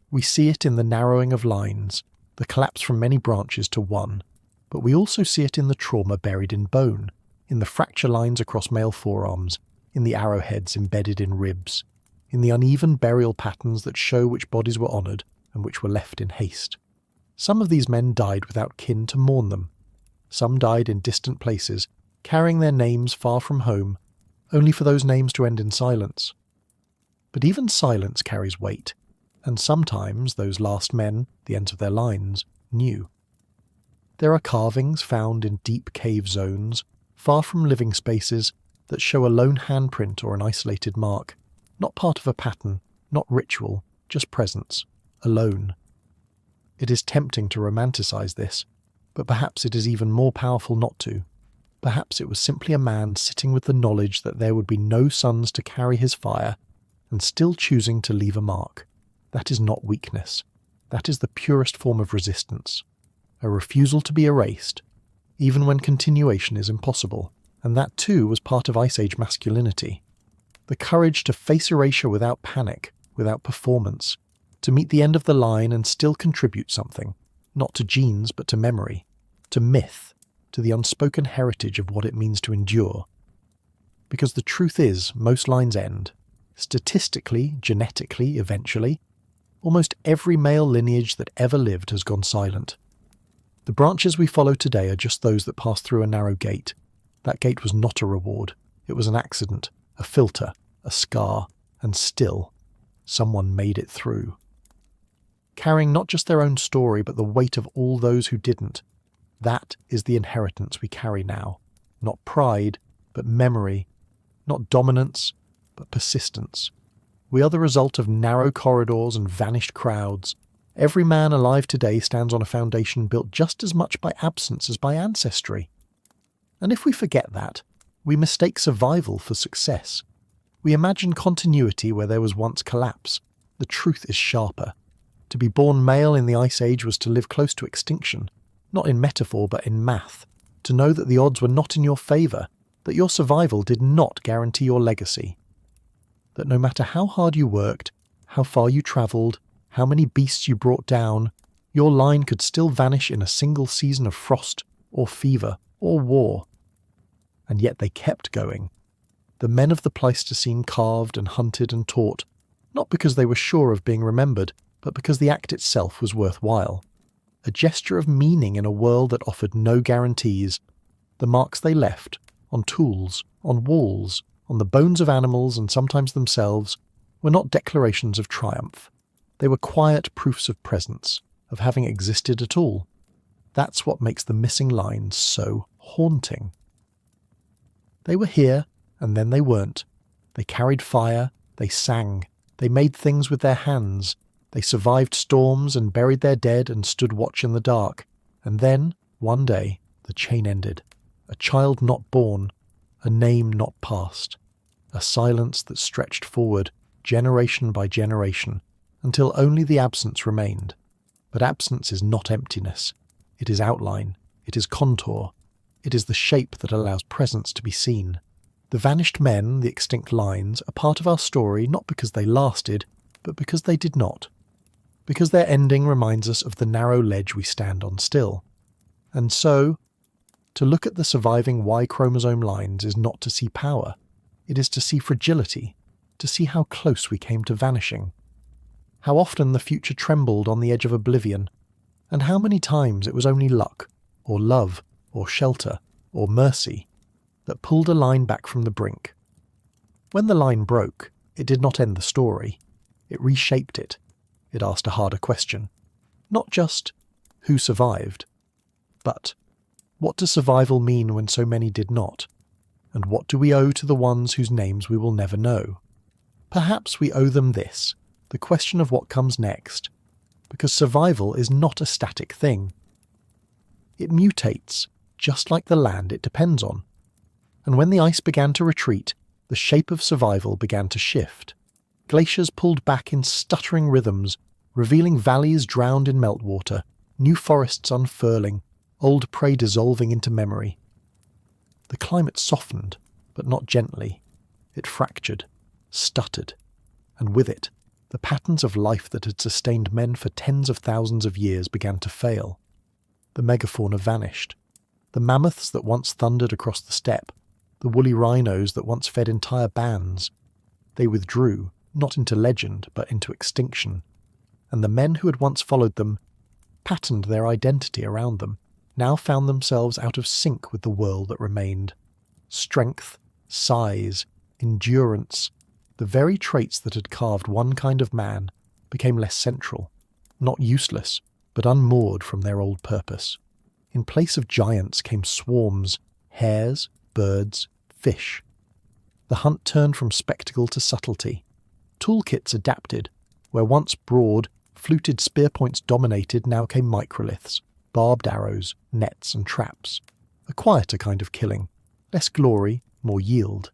We see it in the narrowing of lines, the collapse from many branches to one, but we also see it in the trauma buried in bone, in the fracture lines across male forearms, in the arrowheads embedded in ribs, in the uneven burial patterns that show which bodies were honoured and which were left in haste. Some of these men died without kin to mourn them. Some died in distant places, carrying their names far from home, only for those names to end in silence. But even silence carries weight, and sometimes those last men, the ends of their lines, knew. There are carvings found in deep cave zones, far from living spaces, that show a lone handprint or an isolated mark, not part of a pattern, not ritual, just presence, alone. It is tempting to romanticize this, but perhaps it is even more powerful not to. Perhaps it was simply a man sitting with the knowledge that there would be no sons to carry his fire, and still choosing to leave a mark. That is not weakness. That is the purest form of resistance. A refusal to be erased, even when continuation is impossible. And that too was part of Ice Age masculinity. The courage to face erasure without panic, without performance, to meet the end of the line and still contribute something, not to genes but to memory, to myth, to the unspoken heritage of what it means to endure. Because the truth is, most lines end. Statistically, genetically, eventually, almost every male lineage that ever lived has gone silent. The branches we follow today are just those that pass through a narrow gate. That gate was not a reward. It was an accident, a filter, a scar, and still, someone made it through. Carrying not just their own story, but the weight of all those who didn't. That is the inheritance we carry now. Not pride, but memory. Not dominance, but persistence. We are the result of narrow corridors and vanished crowds. Every man alive today stands on a foundation built just as much by absence as by ancestry. And if we forget that, we mistake survival for success. We imagine continuity where there was once collapse. The truth is sharper. To be born male in the Ice Age was to live close to extinction, not in metaphor but in math, to know that the odds were not in your favour, that your survival did not guarantee your legacy. that no matter how hard you worked, how far you travelled, how many beasts you brought down, your line could still vanish in a single season of frost or fever or war. And yet they kept going. The men of the Pleistocene carved and hunted and taught, not because they were sure of being remembered, but because the act itself was worthwhile. A gesture of meaning in a world that offered no guarantees. The marks they left, on tools, on walls, on the bones of animals and sometimes themselves, were not declarations of triumph. They were quiet proofs of presence, of having existed at all. That's what makes the missing lines so haunting. They were here, and then they weren't. They carried fire, they sang, they made things with their hands, they survived storms and buried their dead and stood watch in the dark. And then, one day, the chain ended. A child not born, a name not passed, a silence that stretched forward, generation by generation, until only the absence remained. But absence is not emptiness. It is outline, it is contour, it is the shape that allows presence to be seen. The vanished men, the extinct lines, are part of our story not because they lasted, but because they did not. Because their ending reminds us of the narrow ledge we stand on still. And so, to look at the surviving Y chromosome lines is not to see power. It is to see fragility, to see how close we came to vanishing. How often the future trembled on the edge of oblivion, and how many times it was only luck, or love, or shelter, or mercy, that pulled a line back from the brink. When the line broke, it did not end the story. It reshaped it. It asked a harder question. Not just, who survived? But, what does survival mean when so many did not? And what do we owe to the ones whose names we will never know? Perhaps we owe them this, the question of what comes next, because survival is not a static thing. It mutates, just like the land it depends on. And when the ice began to retreat, the shape of survival began to shift. Glaciers pulled back in stuttering rhythms, revealing valleys drowned in meltwater, new forests unfurling, old prey dissolving into memory. The climate softened, but not gently. It fractured, stuttered, and with it, the patterns of life that had sustained men for tens of thousands of years began to fail. The megafauna vanished. The mammoths that once thundered across the steppe, the woolly rhinos that once fed entire bands, they withdrew, not into legend, but into extinction. And the men who had once followed them, patterned their identity around them, now found themselves out of sync with the world that remained. Strength, size, endurance, the very traits that had carved one kind of man, became less central, not useless, but unmoored from their old purpose. In place of giants came swarms, hares, birds, fish. The hunt turned from spectacle to subtlety. Toolkits adapted. Where once broad, fluted spear points dominated, now came microliths, barbed arrows, nets and traps. A quieter kind of killing. Less glory, more yield.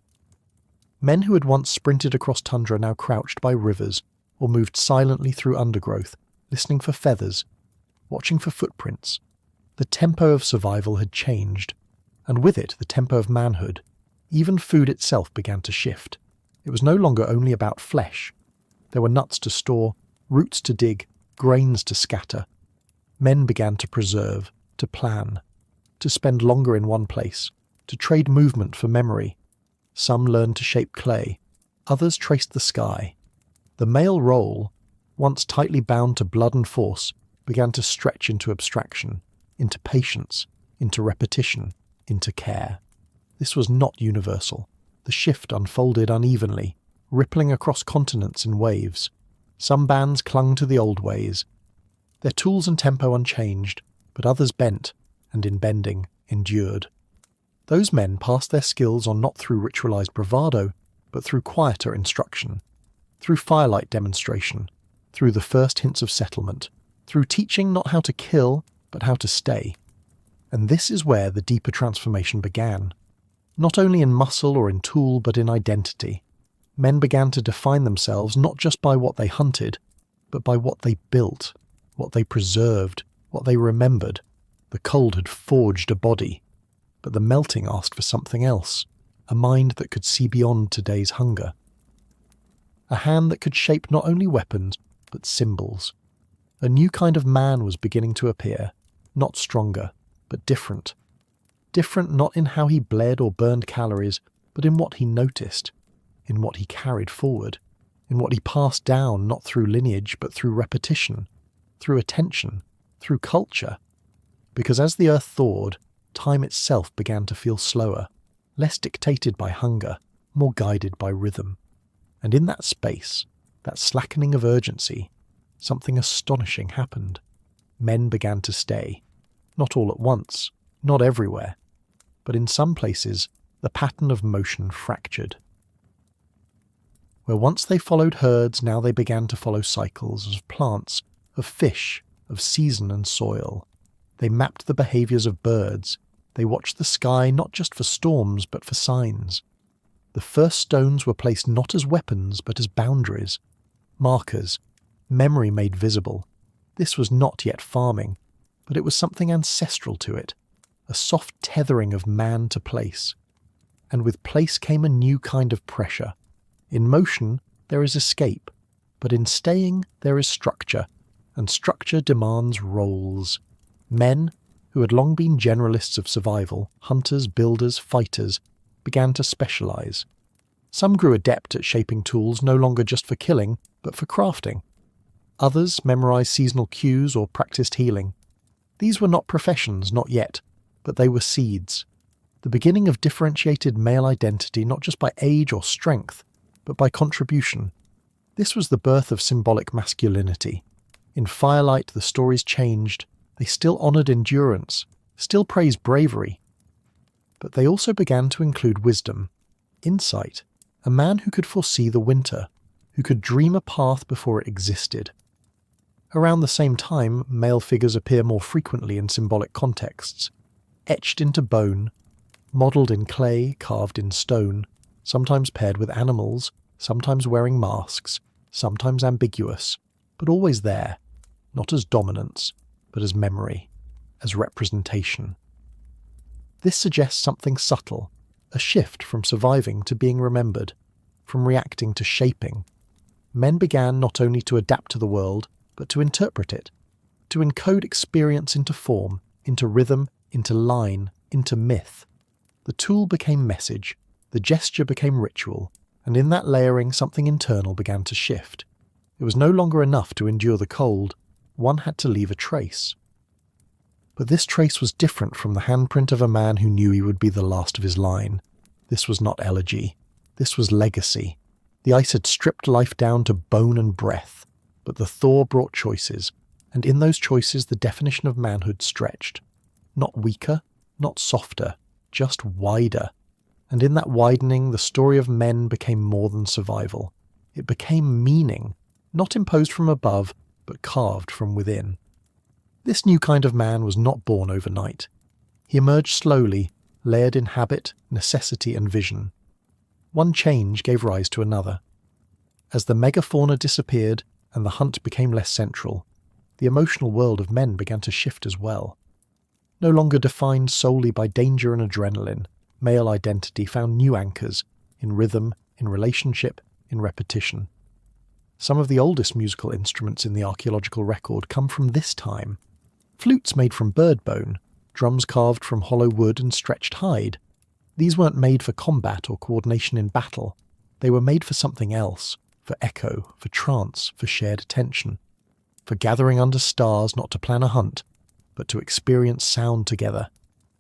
Men who had once sprinted across tundra now crouched by rivers, or moved silently through undergrowth, listening for feathers, watching for footprints. The tempo of survival had changed, and with it the tempo of manhood. Even food itself began to shift. It was no longer only about flesh. There were nuts to store, roots to dig, grains to scatter. Men began to preserve, to plan, to spend longer in one place, to trade movement for memory. Some learned to shape clay, others traced the sky. The male role, once tightly bound to blood and force, began to stretch into abstraction, into patience, into repetition, into care. This was not universal. The shift unfolded unevenly, rippling across continents in waves. Some bands clung to the old ways, their tools and tempo unchanged, but others bent, and in bending, endured. Those men passed their skills on not through ritualized bravado, but through quieter instruction, through firelight demonstration, through the first hints of settlement, through teaching not how to kill, but how to stay. And this is where the deeper transformation began. Not only in muscle or in tool, but in identity. Men began to define themselves not just by what they hunted, but by what they built, what they preserved, what they remembered. The cold had forged a body, but the melting asked for something else, a mind that could see beyond today's hunger. a hand that could shape not only weapons, but symbols. A new kind of man was beginning to appear, not stronger, but different. Different not in how he bled or burned calories, but in what he noticed, in what he carried forward, in what he passed down not through lineage but through repetition, through attention, through culture. Because as the earth thawed, time itself began to feel slower, less dictated by hunger, more guided by rhythm. And in that space, that slackening of urgency, something astonishing happened. Men began to stay. Not all at once, not everywhere, but in some places the pattern of motion fractured. Where once they followed herds, now they began to follow cycles of plants, of fish, of season and soil. They mapped the behaviours of birds. They watched the sky not just for storms but for signs. The first stones were placed not as weapons but as boundaries, markers, memory made visible. This was not yet farming, but it was something ancestral to it, a soft tethering of man to place. And with place came a new kind of pressure. In motion there is escape, but in staying there is structure, and structure demands roles. Men, who had long been generalists of survival, hunters, builders, fighters, began to specialise. Some grew adept at shaping tools no longer just for killing, but for crafting. Others memorised seasonal cues or practised healing. These were not professions, not yet, but they were seeds. The beginning of differentiated male identity not just by age or strength, but by contribution. This was the birth of symbolic masculinity. In Firelight the stories changed. They still honoured endurance, still praised bravery. But they also began to include wisdom, insight, a man who could foresee the winter, who could dream a path before it existed. Around the same time, male figures appear more frequently in symbolic contexts, etched into bone, modelled in clay, carved in stone, sometimes paired with animals, sometimes wearing masks, sometimes ambiguous, but always there, not as dominance, but as memory, as representation. This suggests something subtle, a shift from surviving to being remembered, from reacting to shaping. Men began not only to adapt to the world, but to interpret it, to encode experience into form, into rhythm, into line, into myth. The tool became message, the gesture became ritual, and in that layering something internal began to shift. It was no longer enough to endure the cold, one had to leave a trace. But this trace was different from the handprint of a man who knew he would be the last of his line. This was not elegy. This was legacy. The ice had stripped life down to bone and breath, but the thaw brought choices, and in those choices the definition of manhood stretched. Not weaker, not softer, just wider. And in that widening, the story of men became more than survival. It became meaning, not imposed from above, but carved from within. This new kind of man was not born overnight. He emerged slowly, layered in habit, necessity and vision. One change gave rise to another. As the megafauna disappeared and the hunt became less central, the emotional world of men began to shift as well. No longer defined solely by danger and adrenaline, male identity found new anchors in rhythm, in relationship, in repetition. Some of the oldest musical instruments in the archaeological record come from this time. Flutes made from bird bone, drums carved from hollow wood and stretched hide. These weren't made for combat or coordination in battle. They were made for something else, for echo, for trance, for shared attention, for gathering under stars not to plan a hunt, but to experience sound together.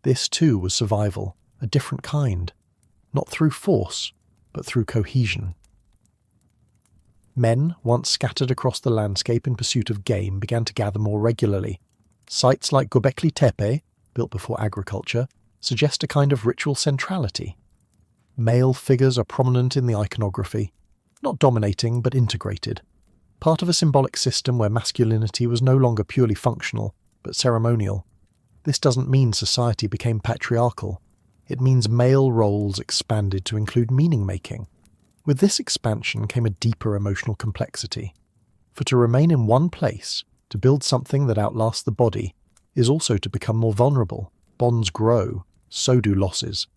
This too was survival, a different kind, not through force, but through cohesion. Men, once scattered across the landscape in pursuit of game, began to gather more regularly. Sites like Göbekli Tepe, built before agriculture, suggest a kind of ritual centrality. Male figures are prominent in the iconography, not dominating but integrated, part of a symbolic system where masculinity was no longer purely functional, but ceremonial. This doesn't mean society became patriarchal. It means male roles expanded to include meaning-making. With this expansion came a deeper emotional complexity. For to remain in one place, to build something that outlasts the body, is also to become more vulnerable. Bonds grow, so do losses.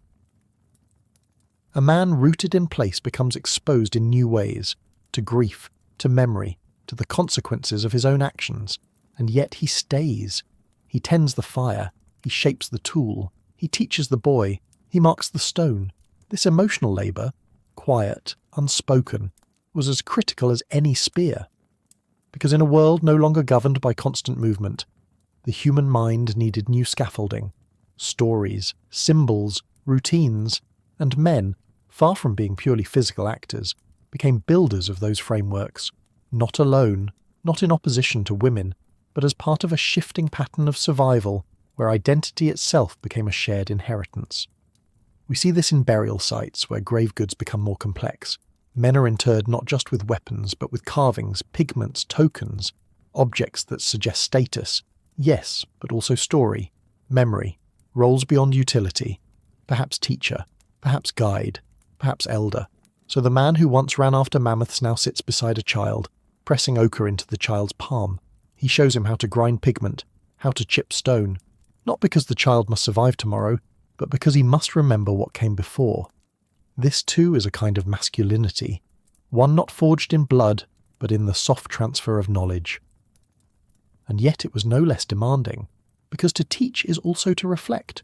A man rooted in place becomes exposed in new ways, to grief, to memory, to the consequences of his own actions, and yet he stays. He tends the fire, he shapes the tool, he teaches the boy, he marks the stone. This emotional labour, quiet, unspoken, was as critical as any spear. Because in a world no longer governed by constant movement, the human mind needed new scaffolding, stories, symbols, routines, and men, far from being purely physical actors, became builders of those frameworks, not alone, not in opposition to women, but as part of a shifting pattern of survival where identity itself became a shared inheritance. We see this in burial sites where grave goods become more complex. Men are interred not just with weapons, but with carvings, pigments, tokens, objects that suggest status, yes, but also story, memory, roles beyond utility, perhaps teacher, perhaps guide, perhaps elder. So the man who once ran after mammoths now sits beside a child, pressing ochre into the child's palm. He shows him how to grind pigment, how to chip stone, not because the child must survive tomorrow, but because he must remember what came before. This too is a kind of masculinity, one not forged in blood, but in the soft transfer of knowledge. And yet it was no less demanding, because to teach is also to reflect.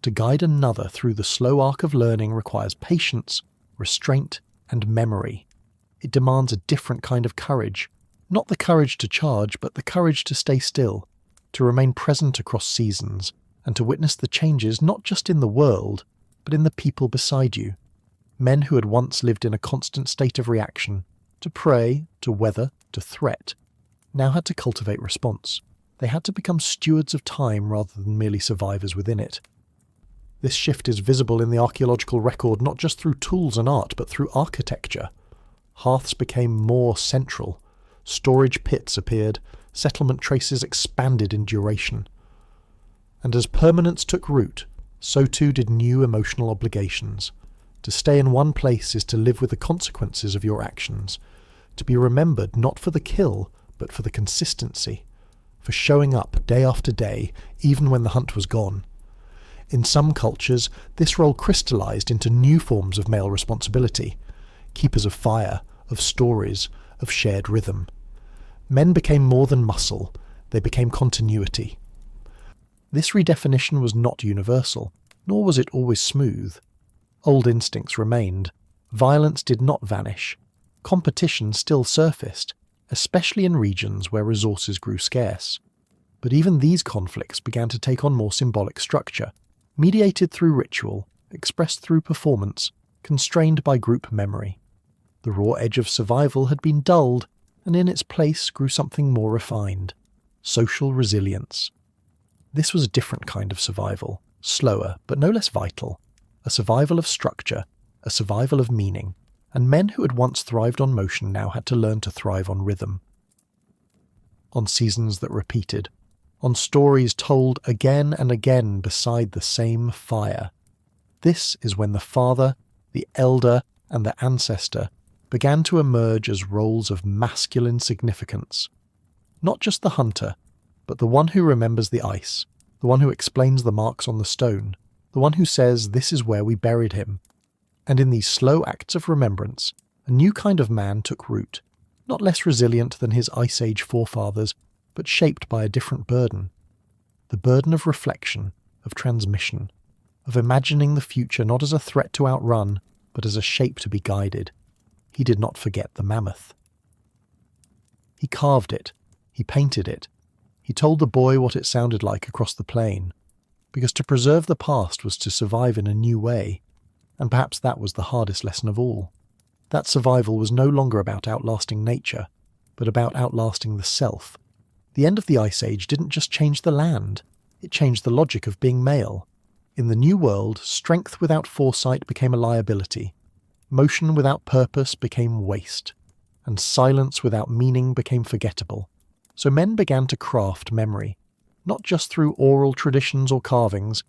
To guide another through the slow arc of learning requires patience, restraint, and memory. It demands a different kind of courage, not the courage to charge, but the courage to stay still, to remain present across seasons, and to witness the changes not just in the world, but in the people beside you. Men who had once lived in a constant state of reaction, to prey, to weather, to threat, now had to cultivate response. They had to become stewards of time rather than merely survivors within it. This shift is visible in the archaeological record not just through tools and art, but through architecture. Hearths became more central. Storage pits appeared. Settlement traces expanded in duration. And as permanence took root, so too did new emotional obligations. To stay in one place is to live with the consequences of your actions. To be remembered not for the kill, but for the consistency. For showing up day after day, even when the hunt was gone. In some cultures, this role crystallized into new forms of male responsibility. Keepers of fire, of stories, of shared rhythm. Men became more than muscle, they became continuity. This redefinition was not universal, nor was it always smooth. Old instincts remained. Violence did not vanish. Competition still surfaced, especially in regions where resources grew scarce. But even these conflicts began to take on more symbolic structure, mediated through ritual, expressed through performance, constrained by group memory. The raw edge of survival had been dulled, and in its place grew something more refined: social resilience. This was a different kind of survival, slower but no less vital, a survival of structure, a survival of meaning, and men who had once thrived on motion now had to learn to thrive on rhythm. On seasons that repeated, on stories told again and again beside the same fire. This is when the father, the elder, and the ancestor began to emerge as roles of masculine significance. Not just the hunter, but the one who remembers the ice, the one who explains the marks on the stone, the one who says this is where we buried him. And in these slow acts of remembrance, a new kind of man took root, not less resilient than his Ice Age forefathers, but shaped by a different burden. The burden of reflection, of transmission, of imagining the future not as a threat to outrun, but as a shape to be guided. He did not forget the mammoth. He carved it. He painted it. He told the boy what it sounded like across the plain, because to preserve the past was to survive in a new way, and perhaps that was the hardest lesson of all. That survival was no longer about outlasting nature, but about outlasting the self. The end of the Ice Age didn't just change the land, it changed the logic of being male. In the new world, strength without foresight became a liability, motion without purpose became waste, and silence without meaning became forgettable. So men began to craft memory, not just through oral traditions or carvings,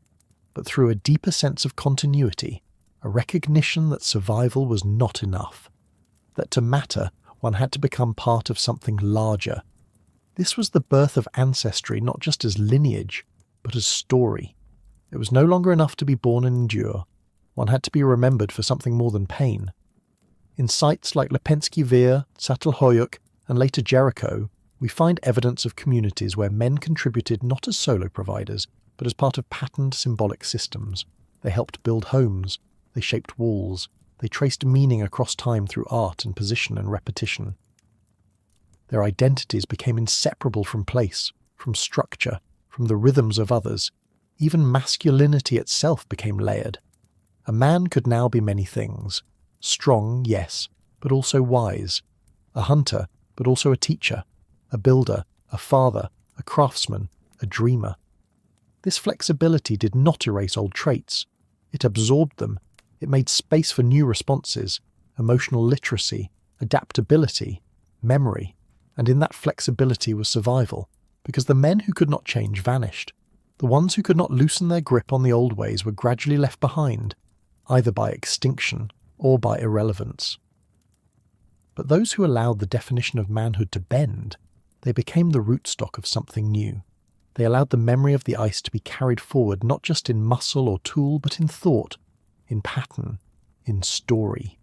but through a deeper sense of continuity, a recognition that survival was not enough, that to matter one had to become part of something larger. This was the birth of ancestry not just as lineage, but as story. It was no longer enough to be born and endure. One had to be remembered for something more than pain. In sites like Lepenski Vir, Çatalhöyük, and later Jericho, we find evidence of communities where men contributed not as solo providers, but as part of patterned symbolic systems. They helped build homes, they shaped walls, they traced meaning across time through art and position and repetition. Their identities became inseparable from place, from structure, from the rhythms of others. Even masculinity itself became layered. A man could now be many things. Strong, yes, but also wise. A hunter, but also a teacher. A builder, a father, a craftsman, a dreamer. This flexibility did not erase old traits. It absorbed them. It made space for new responses, emotional literacy, adaptability, memory. And in that flexibility was survival, because the men who could not change vanished. The ones who could not loosen their grip on the old ways were gradually left behind, either by extinction or by irrelevance. But those who allowed the definition of manhood to bend, they became the rootstock of something new. They allowed the memory of the ice to be carried forward not just in muscle or tool, but in thought, in pattern, in story.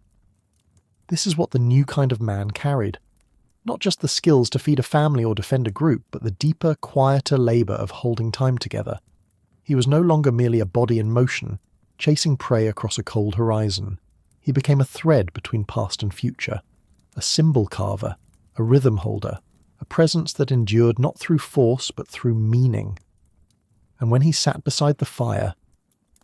This is what the new kind of man carried. Not just the skills to feed a family or defend a group, but the deeper, quieter labour of holding time together. He was no longer merely a body in motion, chasing prey across a cold horizon. He became a thread between past and future, a symbol carver, a rhythm holder, a presence that endured not through force but through meaning. And when he sat beside the fire,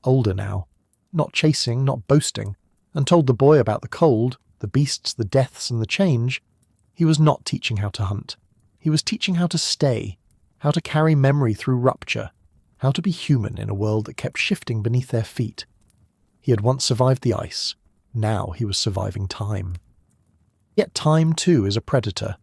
older now, not chasing, not boasting, and told the boy about the cold, the beasts, the deaths, and the change, he was not teaching how to hunt. He was teaching how to stay, how to carry memory through rupture, how to be human in a world that kept shifting beneath their feet. He had once survived the ice. Now he was surviving time. Yet time, too, is a predator.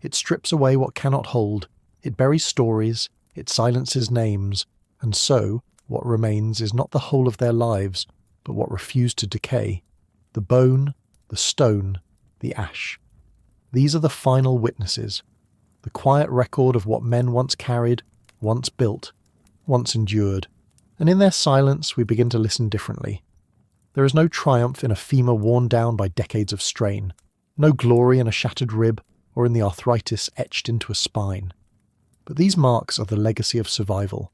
It strips away what cannot hold. It buries stories. It silences names. And so, what remains is not the whole of their lives, but what refused to decay. The bone, the stone, the ash. These are the final witnesses, the quiet record of what men once carried, once built, once endured, and in their silence we begin to listen differently. There is no triumph in a femur worn down by decades of strain, no glory in a shattered rib or in the arthritis etched into a spine. But these marks are the legacy of survival.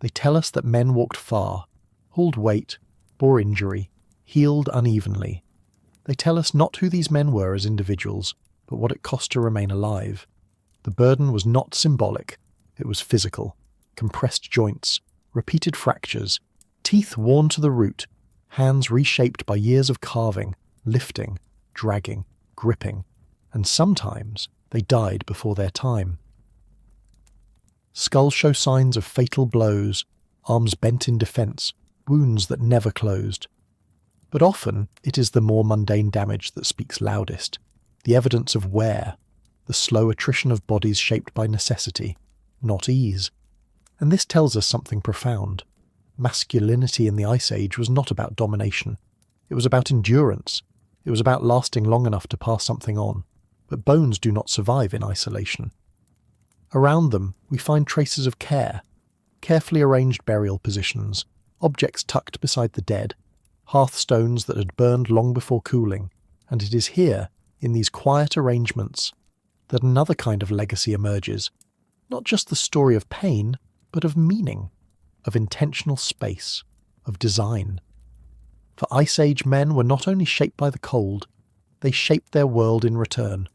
They tell us that men walked far, hauled weight, bore injury, healed unevenly. They tell us not who these men were as individuals, but what it cost to remain alive. The burden was not symbolic, it was physical. Compressed joints, repeated fractures, teeth worn to the root, hands reshaped by years of carving, lifting, dragging, gripping, and sometimes they died before their time. Skulls show signs of fatal blows, arms bent in defence, wounds that never closed. But often it is the more mundane damage that speaks loudest. The evidence of wear, the slow attrition of bodies shaped by necessity, not ease. And this tells us something profound. Masculinity in the Ice Age was not about domination. It was about endurance. It was about lasting long enough to pass something on. But bones do not survive in isolation. Around them, we find traces of care. Carefully arranged burial positions, objects tucked beside the dead, hearthstones that had burned long before cooling. And it is here, in these quiet arrangements, that another kind of legacy emerges. Not just the story of pain, but of meaning, of intentional space, of design. For Ice Age men were not only shaped by the cold, they shaped their world in return.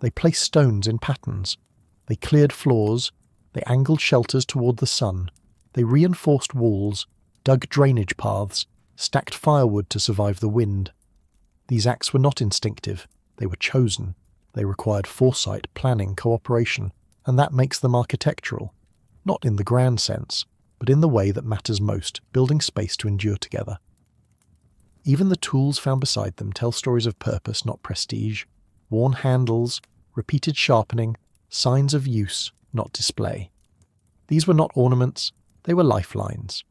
They placed stones in patterns. They cleared floors. They angled shelters toward the sun. They reinforced walls, dug drainage paths, stacked firewood to survive the wind. These acts were not instinctive. They were chosen. They required foresight, planning, cooperation, and that makes them architectural. Not in the grand sense, but in the way that matters most, building space to endure together. Even the tools found beside them tell stories of purpose, not prestige. Worn handles, repeated sharpening, signs of use, not display. These were not ornaments, they were lifelines.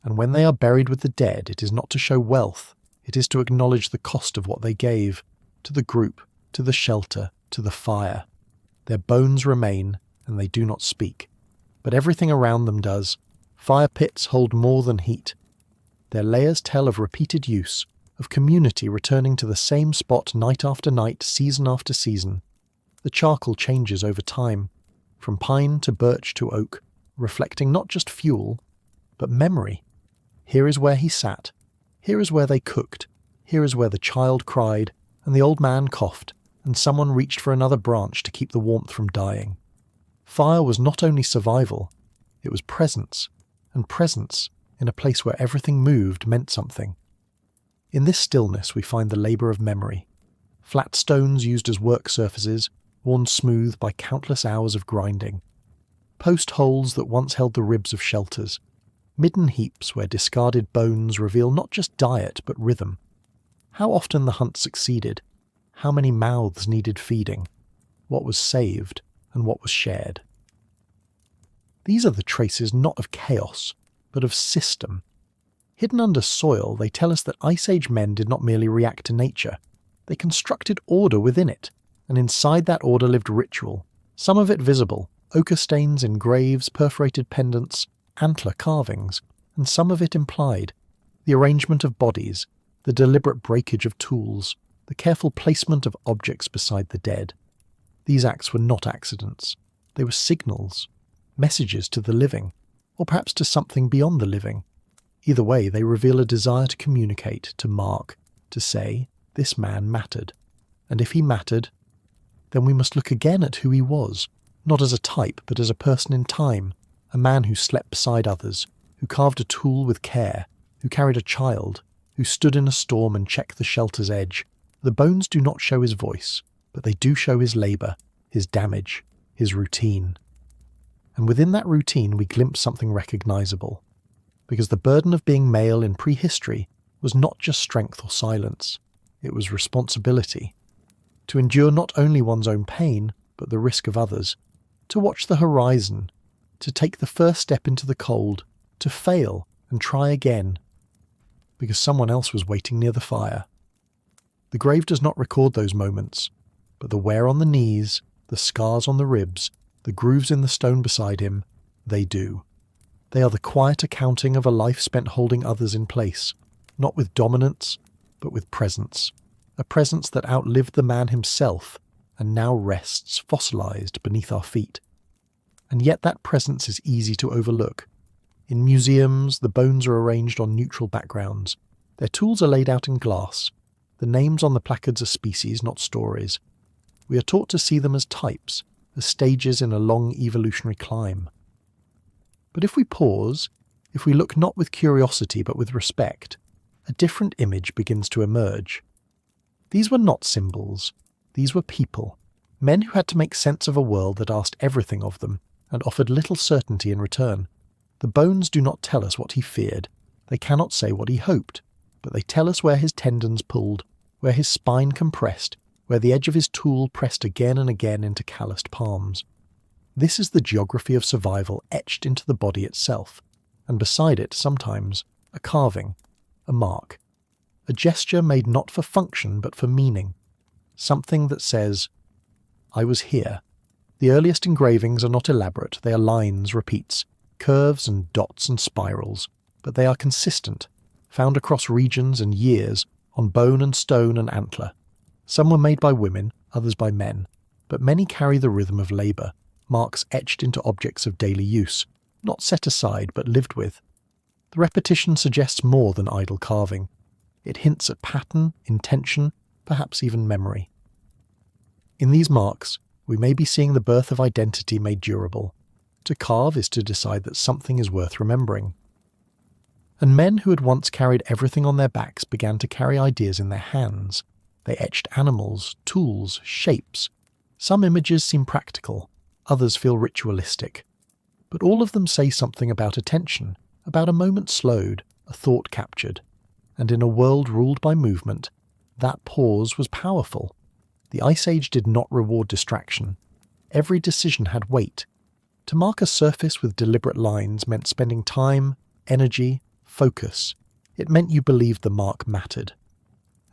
And when they are buried with the dead, it is not to show wealth, it is to acknowledge the cost of what they gave, to the group, to the shelter, to the fire. Their bones remain, and they do not speak. But everything around them does. Fire pits hold more than heat. Their layers tell of repeated use, of community returning to the same spot night after night, season after season. The charcoal changes over time, from pine to birch to oak, reflecting not just fuel, but memory. Here is where he sat. Here is where they cooked. Here is where the child cried, and the old man coughed, and someone reached for another branch to keep the warmth from dying. Fire was not only survival, it was presence, and presence, in a place where everything moved, meant something. In this stillness we find the labour of memory. Flat stones used as work surfaces, worn smooth by countless hours of grinding. Post holes that once held the ribs of shelters. Midden heaps where discarded bones reveal not just diet but rhythm. How often the hunt succeeded, how many mouths needed feeding, what was saved and what was shared. These are the traces not of chaos, but of system. Hidden under soil, they tell us that Ice Age men did not merely react to nature. They constructed order within it, and inside that order lived ritual, some of it visible, ochre stains in graves, perforated pendants, antler carvings, and some of it implied, the arrangement of bodies, the deliberate breakage of tools, the careful placement of objects beside the dead. These acts were not accidents. They were signals, messages to the living, or perhaps to something beyond the living. Either way, they reveal a desire to communicate, to mark, to say, this man mattered. And if he mattered, then we must look again at who he was, not as a type, but as a person in time, a man who slept beside others, who carved a tool with care, who carried a child, who stood in a storm and checked the shelter's edge. The bones do not show his voice, but they do show his labour, his damage, his routine. And within that routine we glimpse something recognisable, because the burden of being male in prehistory was not just strength or silence, it was responsibility. To endure not only one's own pain, but the risk of others, to watch the horizon, to take the first step into the cold, to fail and try again, because someone else was waiting near the fire. The grave does not record those moments, but the wear on the knees, the scars on the ribs, the grooves in the stone beside him, they do. They are the quiet accounting of a life spent holding others in place, not with dominance, but with presence. A presence that outlived the man himself and now rests fossilized beneath our feet. And yet that presence is easy to overlook. In museums, the bones are arranged on neutral backgrounds. Their tools are laid out in glass. The names on the placards are species, not stories. We are taught to see them as types, as stages in a long evolutionary climb. But if we pause, if we look not with curiosity but with respect, a different image begins to emerge. These were not symbols. These were people. Men who had to make sense of a world that asked everything of them and offered little certainty in return. The bones do not tell us what he feared. They cannot say what he hoped, but they tell us where his tendons pulled, where his spine compressed, where the edge of his tool pressed again and again into calloused palms. This is the geography of survival etched into the body itself, and beside it, sometimes, a carving, a mark, a gesture made not for function but for meaning, something that says, I was here. The earliest engravings are not elaborate, they are lines, repeats, curves and dots and spirals, but they are consistent, found across regions and years, on bone and stone and antler. Some were made by women, others by men, but many carry the rhythm of labour, marks etched into objects of daily use, not set aside but lived with. The repetition suggests more than idle carving. It hints at pattern, intention, perhaps even memory. In these marks, we may be seeing the birth of identity made durable. To carve is to decide that something is worth remembering. And men who had once carried everything on their backs began to carry ideas in their hands. They etched animals, tools, shapes. Some images seem practical, others feel ritualistic. But all of them say something about attention, about a moment slowed, a thought captured. And in a world ruled by movement, that pause was powerful. The Ice Age did not reward distraction. Every decision had weight. To mark a surface with deliberate lines meant spending time, energy, focus. It meant you believed the mark mattered.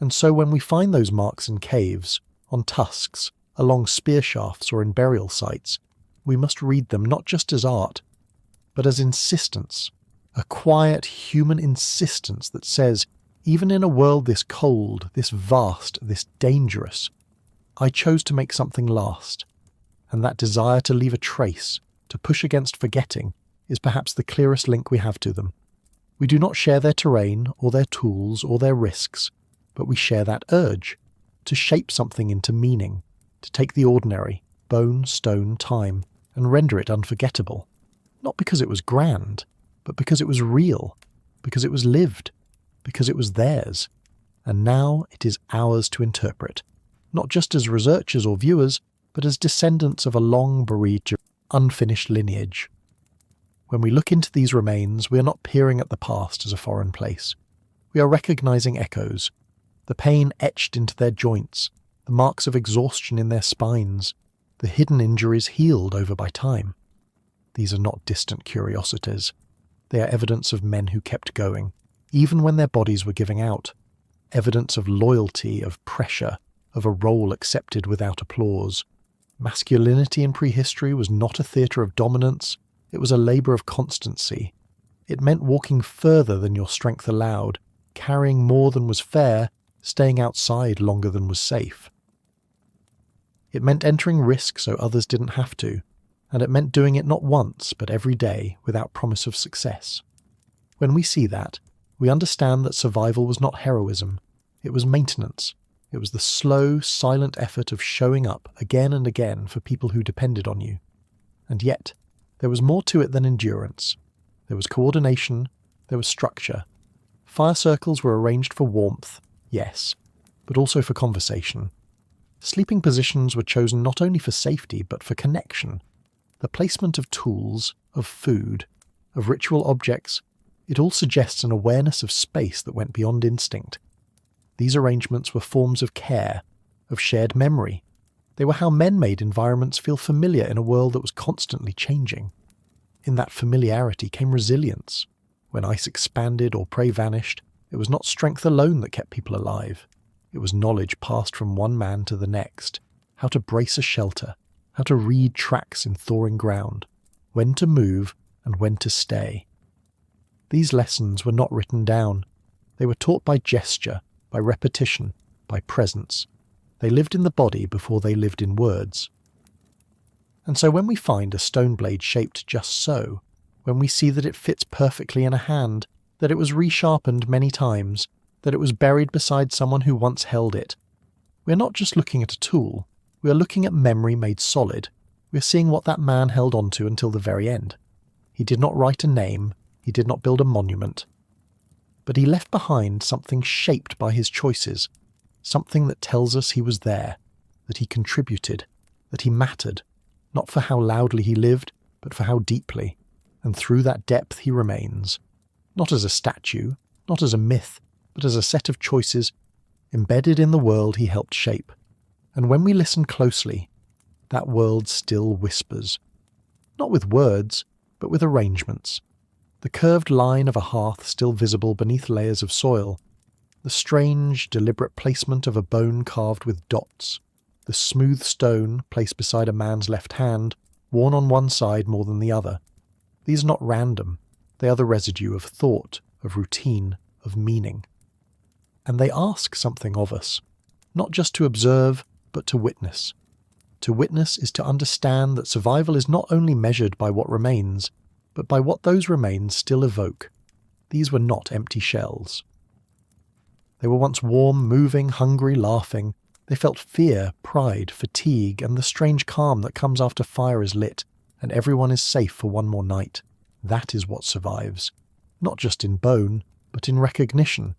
And so when we find those marks in caves, on tusks, along spear shafts or in burial sites, we must read them not just as art, but as insistence, a quiet human insistence that says, Even in a world this cold, this vast, this dangerous, I chose to make something last, and that desire to leave a trace, to push against forgetting, is perhaps the clearest link we have to them. We do not share their terrain, or their tools, or their risks, but we share that urge, to shape something into meaning, to take the ordinary, bone, stone, time, and render it unforgettable. Not because it was grand, but because it was real, because it was lived, because it was theirs, and now it is ours to interpret, not just as researchers or viewers, but as descendants of a long buried, unfinished lineage. When we look into these remains, we are not peering at the past as a foreign place. We are recognizing echoes, the pain etched into their joints, the marks of exhaustion in their spines, the hidden injuries healed over by time. These are not distant curiosities. They are evidence of men who kept going, even when their bodies were giving out. Evidence of loyalty, of pressure, of a role accepted without applause. Masculinity in prehistory was not a theatre of dominance, it was a labour of constancy. It meant walking further than your strength allowed, carrying more than was fair, staying outside longer than was safe. It meant entering risk so others didn't have to, and it meant doing it not once but every day without promise of success. When we see that, we understand that survival was not heroism, it was maintenance. It was the slow, silent effort of showing up again and again for people who depended on you. And yet, there was more to it than endurance. There was coordination, there was structure. Fire circles were arranged for warmth, yes, but also for conversation. Sleeping positions were chosen not only for safety, but for connection. The placement of tools, of food, of ritual objects, it all suggests an awareness of space that went beyond instinct. These arrangements were forms of care, of shared memory. They were how men made environments feel familiar in a world that was constantly changing. In that familiarity came resilience. When ice expanded or prey vanished, it was not strength alone that kept people alive. It was knowledge passed from one man to the next, how to brace a shelter, how to read tracks in thawing ground, when to move and when to stay. These lessons were not written down. They were taught by gesture, by repetition, by presence. They lived in the body before they lived in words. And so when we find a stone blade shaped just so, when we see that it fits perfectly in a hand, that it was resharpened many times, that it was buried beside someone who once held it, we are not just looking at a tool, we are looking at memory made solid. We are seeing what that man held onto until the very end. He did not write a name, he did not build a monument, but he left behind something shaped by his choices, something that tells us he was there, that he contributed, that he mattered, not for how loudly he lived, but for how deeply, and through that depth he remains, not as a statue, not as a myth, but as a set of choices embedded in the world he helped shape. And when we listen closely, that world still whispers, not with words, but with arrangements. The curved line of a hearth still visible beneath layers of soil, the strange, deliberate placement of a bone carved with dots, the smooth stone placed beside a man's left hand, worn on one side more than the other. These are not random, they are the residue of thought, of routine, of meaning. And they ask something of us, not just to observe, but to witness. To witness is to understand that survival is not only measured by what remains, but by what those remains still evoke. These were not empty shells. They were once warm, moving, hungry, laughing. They felt fear, pride, fatigue, and the strange calm that comes after fire is lit, and everyone is safe for one more night. That is what survives. Not just in bone, but in recognition.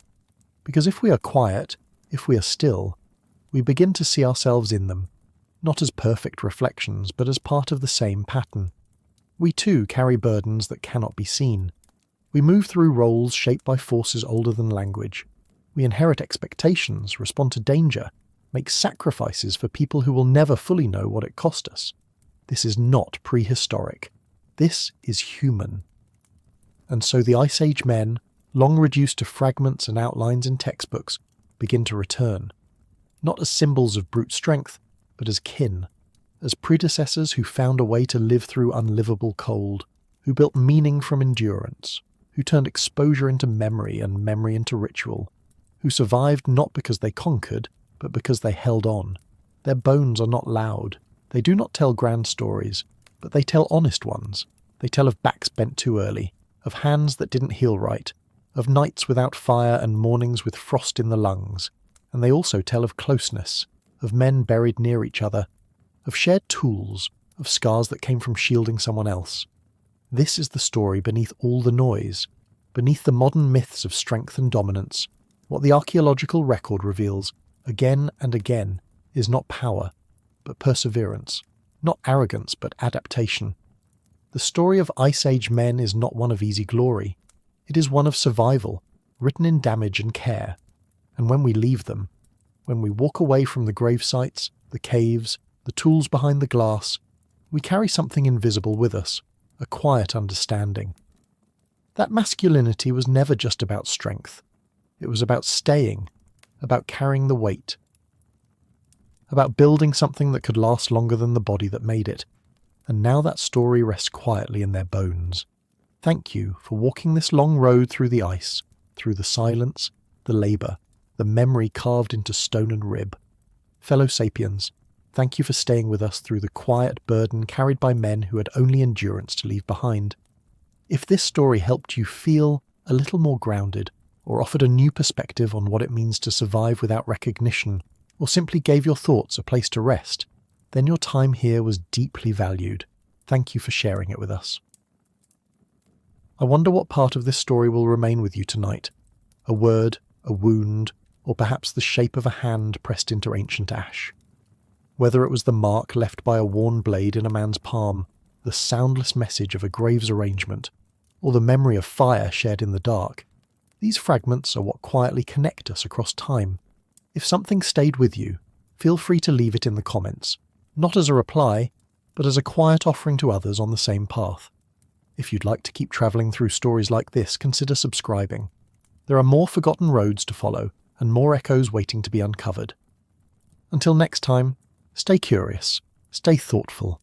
Because if we are quiet, if we are still, we begin to see ourselves in them, not as perfect reflections, but as part of the same pattern. We too carry burdens that cannot be seen. We move through roles shaped by forces older than language. We inherit expectations, respond to danger, make sacrifices for people who will never fully know what it cost us. This is not prehistoric. This is human. And so the Ice Age men, long reduced to fragments and outlines in textbooks, begin to return. Not as symbols of brute strength, but as kin. As predecessors who found a way to live through unlivable cold, who built meaning from endurance, who turned exposure into memory and memory into ritual, who survived not because they conquered, but because they held on. Their bones are not loud. They do not tell grand stories, but they tell honest ones. They tell of backs bent too early, of hands that didn't heal right, of nights without fire and mornings with frost in the lungs. And they also tell of closeness, of men buried near each other, of shared tools, of scars that came from shielding someone else. This is the story beneath all the noise, beneath the modern myths of strength and dominance. What the archaeological record reveals, again and again, is not power, but perseverance, not arrogance, but adaptation. The story of Ice Age men is not one of easy glory. It is one of survival, written in damage and care. And when we leave them, when we walk away from the grave sites, the caves, the tools behind the glass, we carry something invisible with us, a quiet understanding. That masculinity was never just about strength. It was about staying, about carrying the weight, about building something that could last longer than the body that made it. And now that story rests quietly in their bones. Thank you for walking this long road through the ice, through the silence, the labour, the memory carved into stone and rib. Fellow Sapiens, thank you for staying with us through the quiet burden carried by men who had only endurance to leave behind. If this story helped you feel a little more grounded, or offered a new perspective on what it means to survive without recognition, or simply gave your thoughts a place to rest, then your time here was deeply valued. Thank you for sharing it with us. I wonder what part of this story will remain with you tonight. A word, a wound, or perhaps the shape of a hand pressed into ancient ash. Whether it was the mark left by a worn blade in a man's palm, the soundless message of a grave's arrangement, or the memory of fire shared in the dark, these fragments are what quietly connect us across time. If something stayed with you, feel free to leave it in the comments, not as a reply, but as a quiet offering to others on the same path. If you'd like to keep travelling through stories like this, consider subscribing. There are more forgotten roads to follow, and more echoes waiting to be uncovered. Until next time, stay curious, stay thoughtful,